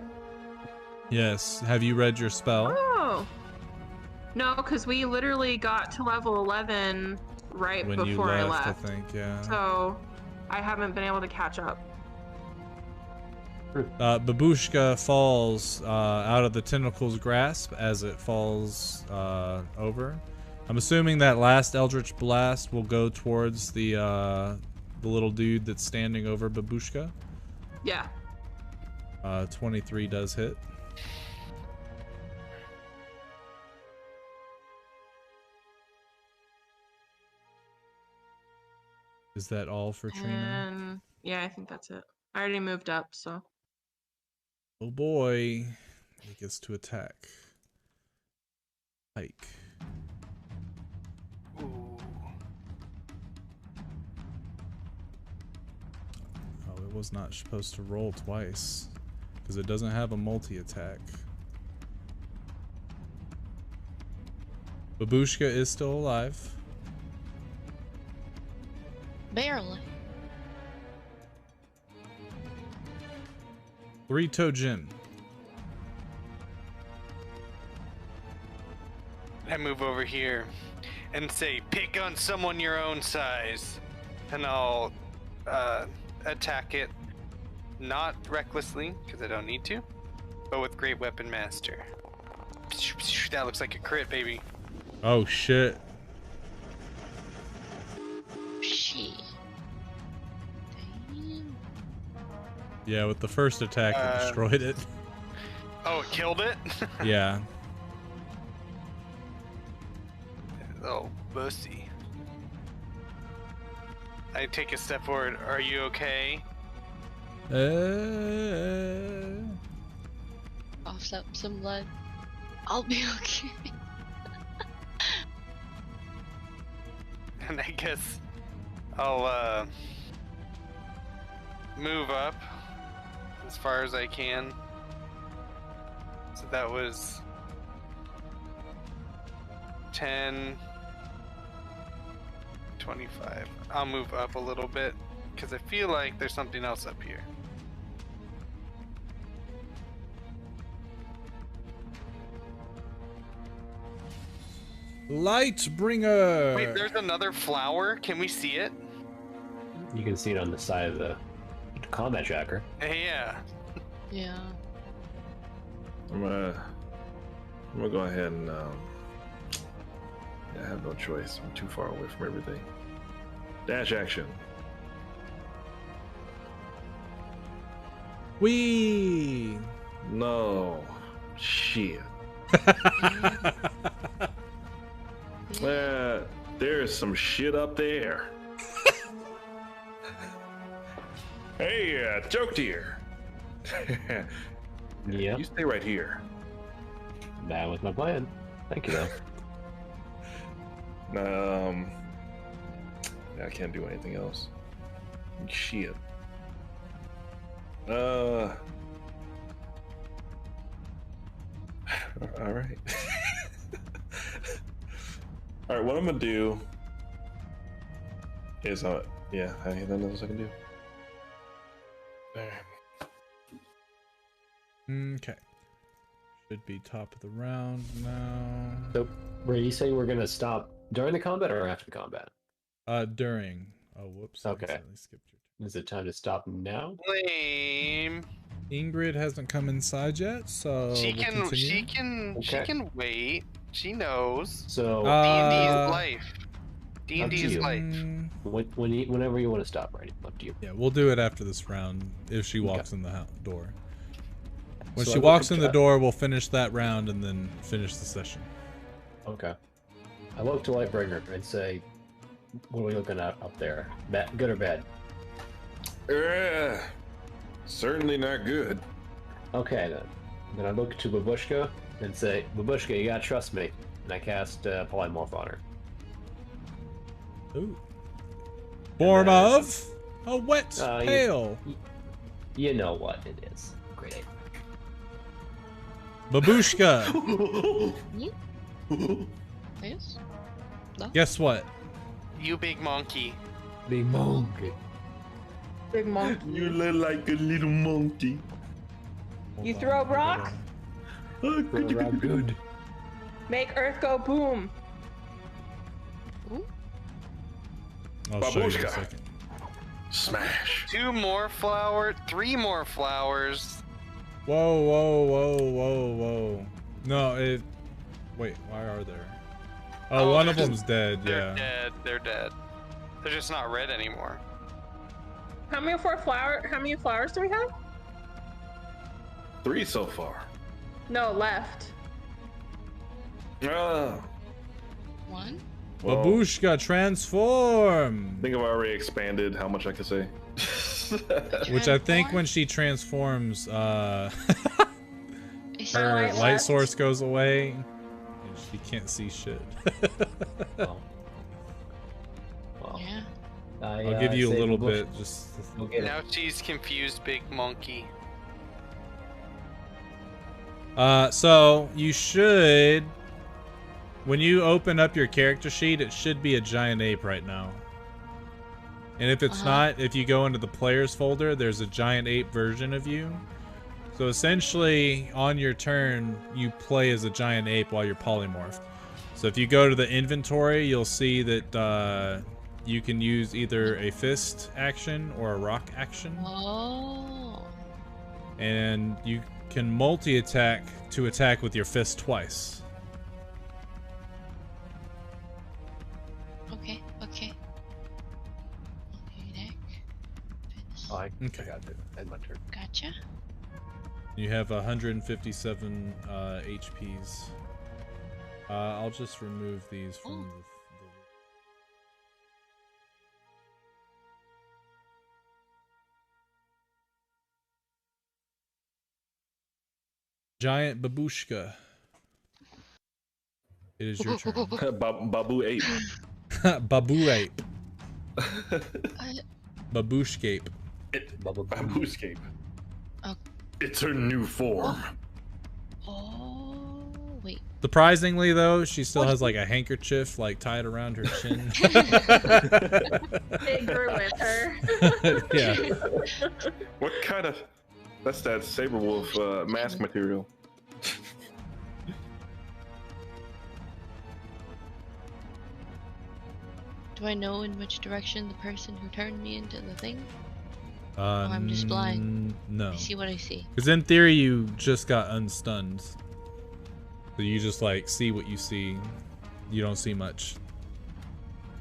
Yes. Have you read your spell?
Oh. No, because we literally got to level 11 right
When you
before I
left,
left.
I think, yeah.
So I haven't been able to catch up.
Babushka falls out of the tentacle's grasp as it falls over. I'm assuming that last Eldritch Blast will go towards the little dude that's standing over Babushka.
Yeah.
23 does hit. Is that all for Trina?
And yeah, I think that's it. I already moved up, so.
Oh boy, he gets to attack. Hike.
Ooh.
Oh, it was not supposed to roll twice because it doesn't have a multi-attack. Babushka is still alive.
Barely.
Three-toe Jin.
I move over here and say, pick on someone your own size. And I'll attack it, not recklessly, because I don't need to, but with Great Weapon Master. That looks like a crit, baby.
Oh shit.
Shit. Damn.
Yeah, with the first attack it destroyed it.
Oh, it killed it?
Yeah.
Oh, bussy. I take a step forward. Are you okay?
Coughs up some blood. I'll be okay.
And I guess I'll move up as far as I can. So that was 10, 25. I'll move up a little bit because I feel like there's something else up here.
Lightbringer.
Wait, there's another flower. Can we see it?
You can see it on the side of the combat tracker.
Yeah.
Yeah.
I'm gonna go ahead and yeah, I have no choice. I'm too far away from everything. Dash action.
Wee.
No. Shit. There's some shit up there. Hey, Joke here.
Yeah,
You stay right here.
that was my plan. Thank you, though.
I can't do anything else. Shit. All right. All right. What I'm gonna do is, yeah, I think that's what I can do. There.
Okay. Should be top of the round now.
So, were you saying we're gonna stop during the combat or after the combat?
During. Oh, whoops. I
Okay.
accidentally skipped your
Is it time to stop now?
Lame.
Ingrid hasn't come inside yet, so
She
we'll
can.
continue.
She can. She
Okay.
can wait. She knows.
So,
D&D is
Uh,
life. D&D
up to
is
you.
life.
whenever you want to stop, right? Up to you.
Yeah, we'll do it after this round if she walks in the door. When
So
she
I look
walks
at
in the
that.
door, we'll finish that round and then finish the session.
Okay. I look to Lightbringer and say, "What are we looking at up there? Good or bad?"
Certainly not good.
Okay, then. Then I look to Babushka and say, "Babushka, you gotta trust me." And I cast Polymorph on her.
Ooh. Form
then-
of a wet
you-
pail.
You know what it is. Great.
Babushka,
Yes?
guess what?
You big monkey.
Big monkey.
Big monkey.
You look like a little monkey.
You throw a rock,
Good.
make Earth go boom.
I'll show you in a
Babushka.
second.
Smash.
2 more flowers. 3 more flowers.
Whoa, whoa, whoa, whoa, whoa. No, it... Wait, why are there? Oh,
Oh,
one of
they're
them's dead,
They're
yeah.
dead. They're dead. They're just not red anymore.
How many flowers do we have?
3 so far.
No, left.
Ah.
1?
Well,
Babushka,
I
transform!
think I've already expanded how much I can say.
Which I think when she transforms, her
Light
light
left.
source goes away, and she can't see shit.
Well,
Yeah.
I'll give you a
say
little
Babushka,
bit, just...
Go get
Now
it.
she's confused big monkey.
So you should, when you open up your character sheet, it should be a giant ape right now. And if it's not, if you go into the players folder, there's a giant ape version of you. So essentially, on your turn, you play as a giant ape while you're polymorphed. So if you go to the inventory, you'll see that you can use either a fist action or a rock action.
Oh.
And you can multi-attack to attack with your fist twice.
Okay. Okay. Okay,
Oh, I
Okay.
forgot to end my turn.
Gotcha.
You have 157 HPs. I'll just remove these from the Giant Babushka. It is your turn.
Babu ape.
Babu ape. Babushcape.
Babushcape.
Oh.
It's her new form.
Oh, wait.
Surprisingly, though, she still has like a handkerchief like tied around her chin.
It grew with her.
Yeah.
What kind of... That's that saber wolf mask material.
Do I know in which direction the person who turned me into the thing? I'm just blind.
No.
I see what I see.
Because in theory, you just got unstunned. So you just like see what you see. You don't see much.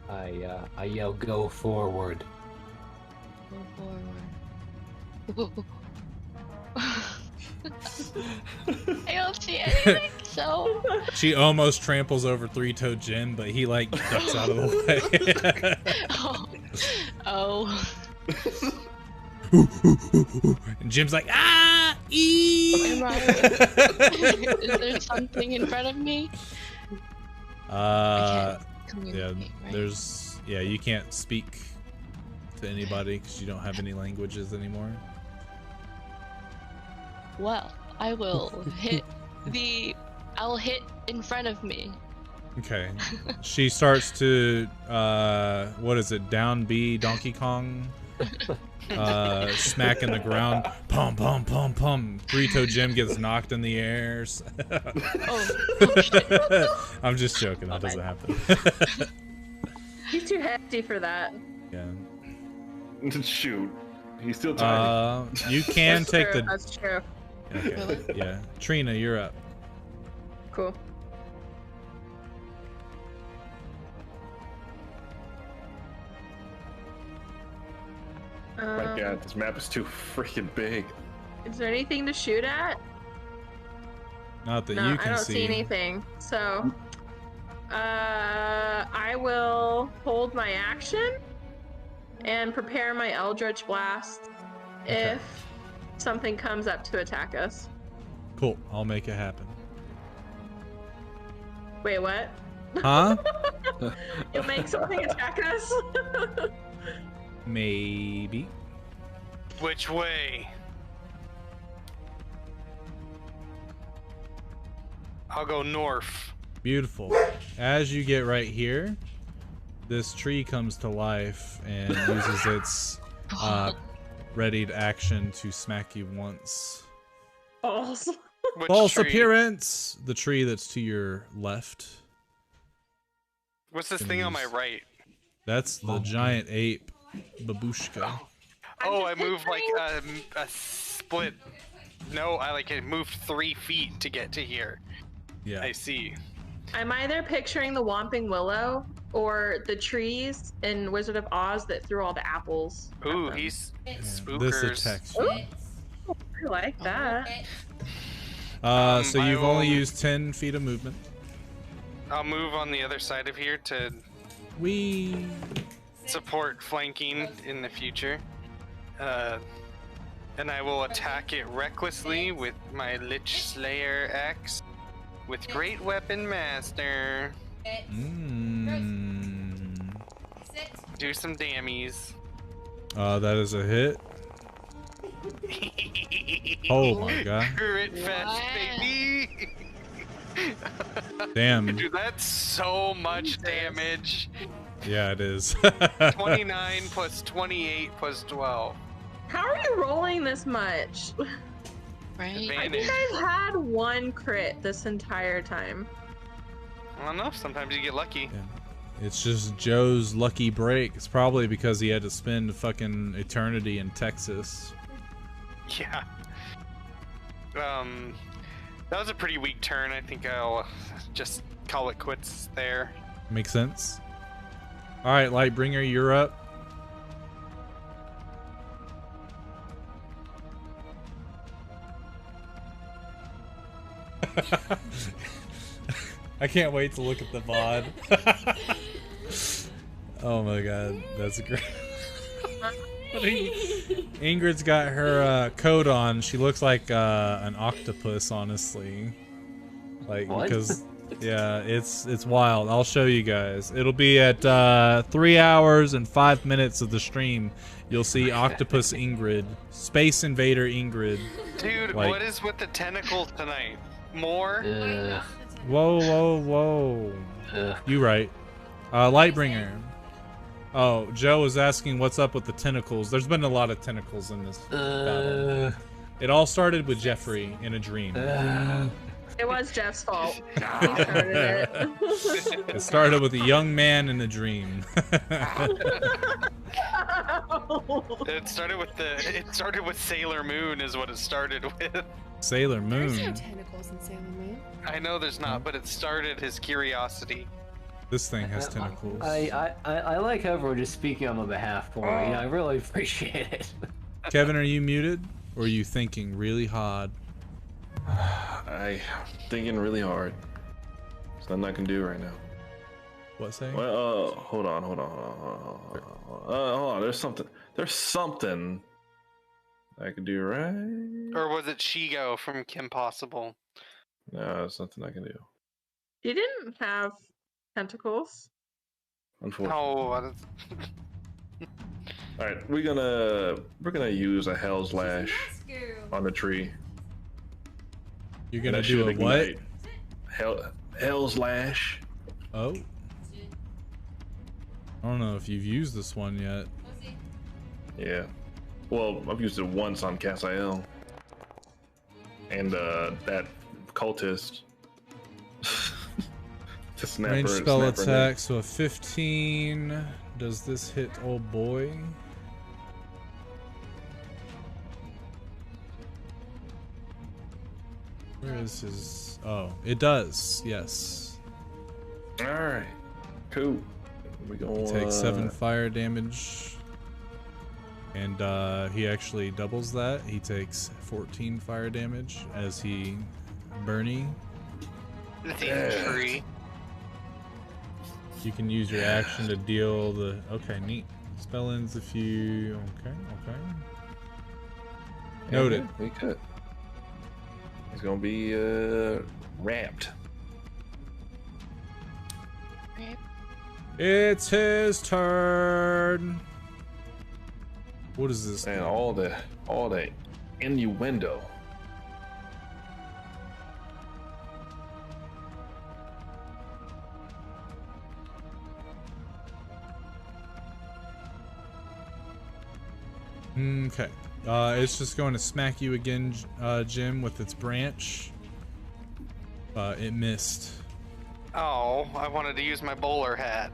I yell, go forward.
Go forward. I don't see anything, so...
She almost tramples over Three-Toed Jin, but he like ducks out of the way.
Oh.
And Jim's like, ah! Ee!
Am I... Is there something in front of me? I can't communicate, right?
there's... Yeah, you can't speak to anybody because you don't have any languages anymore.
Well, I will hit I'll hit in front of me.
Okay. She starts to, what is it, down B Donkey Kong? Smacking the ground. Pum, pum, pum, pum. Three-Toed Jim gets knocked in the air.
Oh shit.
I'm just joking. That doesn't happen.
He's too hefty for that.
Yeah.
Shoot. He's still tiny.
You can take
True,
the...
That's true.
Okay. Yeah. Trina, you're up.
Cool.
My god, this map is too freaking big.
Is there anything to shoot at?
Not that
No,
you can
I don't see anything. So, I will hold my action and prepare my Eldritch Blast if something comes up to attack us.
Cool. I'll make it happen.
Wait, what?
Huh?
You'll make something attack us?
Maybe.
Which way? I'll go north.
Beautiful. As you get right here, this tree comes to life and uses its readied action to smack you once.
Awesome.
Which
False
tree?
appearance! The tree that's to your left.
What's this thing on my right?
That's the giant ape, Babushka.
Oh, I moved like a split. No, I moved 3 feet to get to here.
Yeah.
I see.
I'm either picturing the Whomping Willow or the trees in Wizard of Oz that threw all the apples. at
Ooh,
them.
he's
This
spookers.
attacks
Ooh,
you.
I like that.
So
I
you've only
will-
used 10 feet of movement.
I'll move on the other side of here to
We
support flanking in the future. And I will attack it recklessly with my Lich Slayer axe with Great Weapon Master. Do some dammies.
that is a hit. Oh my god.
Crit fest, baby!
Damn.
Dude, that's so much damage.
Yeah, it is.
29 plus 28 plus 12.
How are you rolling this much?
Right?
I
Advantage.
think I've had 1 crit this entire time.
I don't know, sometimes you get lucky.
It's just Joe's lucky break. It's probably because he had to spend fucking eternity in Texas.
Yeah. That was a pretty weak turn. I think I'll just call it quits there.
Makes sense. Alright, Lightbringer, you're up. I can't wait to look at the VOD. Oh my god, that's great. Ingrid's got her coat on. She looks like an octopus, honestly. Like,
What?
because yeah, it's wild. I'll show you guys. It'll be at 3 hours and 5 minutes of the stream. You'll see Octopus Ingrid, Space Invader Ingrid.
Dude,
Like-
what is with the tentacles tonight? More?
Whoa, whoa, whoa. You right. Lightbringer. Oh, Joe was asking what's up with the tentacles. There's been a lot of tentacles in this battle. It all started with Jeffrey in a dream.
It was Jeff's fault. He started it.
It started with a young man in a dream.
It started with Sailor Moon is what it started with.
Sailor
There's no
Moon.
tentacles in Sailor Moon.
I know there's not, but it started his curiosity.
This thing has tentacles.
I like how everyone just speaking on my behalf for me. I really appreciate it.
Kevin, are you muted? Or are you thinking really hard?
I'm thinking really hard. There's nothing I can do right now.
What say?
Well, hold on. Hold on. There's something I can do, right?
Or was it Shigo from Kim Possible?
No, there's nothing I can do.
You didn't have tentacles.
Unfortunately.
Oh,
All right, we're gonna use a Hell's Lash on the tree.
You're gonna
That
do
should
a what?
ignite. Hell's Lash.
Oh. I don't know if you've used this one yet.
Yeah. Well, I've used it once on Cassiel. And that cultist. The snapper.
Range spell
snapper
attack, so a 15. Does this hit old boy? Where is his... Oh, it does. Yes.
All right. Cool. We go.
He takes 7 fire damage. And he actually doubles that. He takes 14 fire damage as he... Bernie.
the tree.
You can use your action to deal the... Okay, neat. Spell ends if you... Okay. Noted.
We could. He's gonna be wrapped.
It's his turn. What is this?
And all the innuendo.
Okay. It's just going to smack you again, Jim, with its branch. It missed.
Oh, I wanted to use my bowler hat.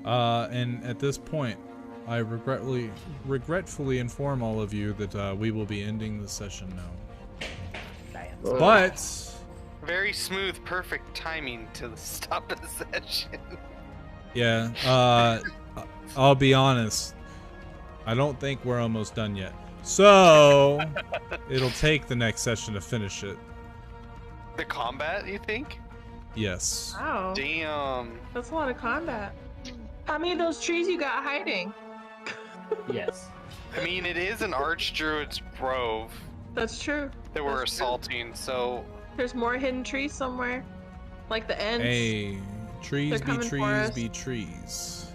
And at this point, I regretfully inform all of you that we will be ending the session now. But
Very smooth, perfect timing to stop the session.
yeah, I'll be honest. I don't think we're almost done yet. So it'll take the next session to finish it.
The combat, you think?
Yes.
Wow.
Damn.
That's a lot of combat. How many of those trees you got hiding?
Yes.
I mean, it is an Archdruid's Grove
That's true.
that we're
That's true.
assaulting, so
There's more hidden trees somewhere. Like the ends.
Hey, trees
They're
be
coming for
trees
us.
be trees.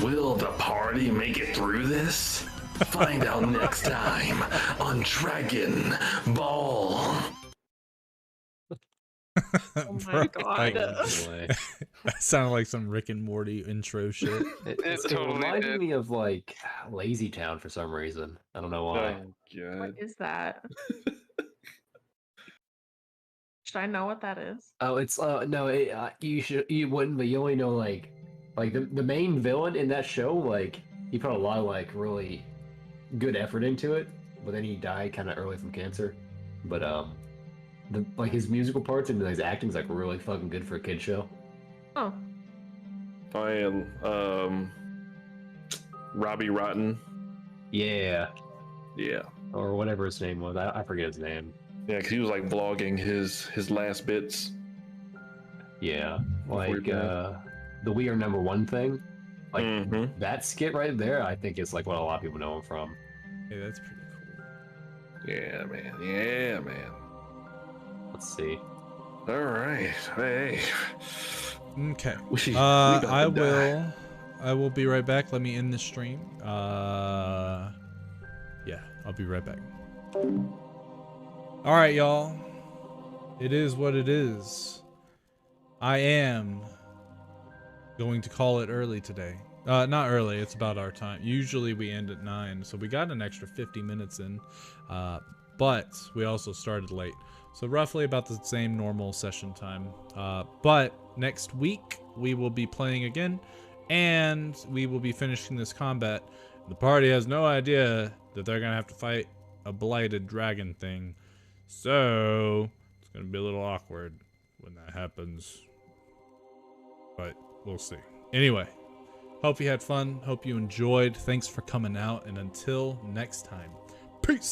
Will the party make it through this? Find out next time on Dragon Ball.
Oh my god.
That sounded like some Rick and Morty intro shit.
It
It
totally
reminded
did.
me of like Lazy Town for some reason. I don't know why.
God.
What is that? Should I know what that is?
Oh, it's no, you wouldn't, but you only know like the main villain in that show. Like he put a lot of like really good effort into it, but then he died kind of early from cancer. But like his musical parts and his acting's like really fucking good for a kid show.
Oh.
Robbie Rotten.
Yeah,
Yeah.
or whatever his name was. I forget his name.
Yeah, because he was like vlogging his last bits.
Yeah,
Before he
like
died.
the We Are Number One thing. Like
Mhm.
that skit right there, I think is like what a lot of people know him from.
Hey, that's pretty cool.
Yeah, man. Yeah, man.
Let's see.
All right. Hey.
Okay.
We about
I
to die.
will be right back. Let me end the stream. Yeah, I'll be right back. All right, y'all. It is what it is. I am going to call it early today. Not early, it's about our time. Usually we end at 9, so we got an extra 50 minutes in. But we also started late. So roughly about the same normal session time. But next week we will be playing again, and we will be finishing this combat. The party has no idea that they're gonna have to fight a blighted dragon thing. So it's gonna be a little awkward when that happens. But we'll see. Anyway, hope you had fun. Hope you enjoyed. Thanks for coming out. And until next time, peace.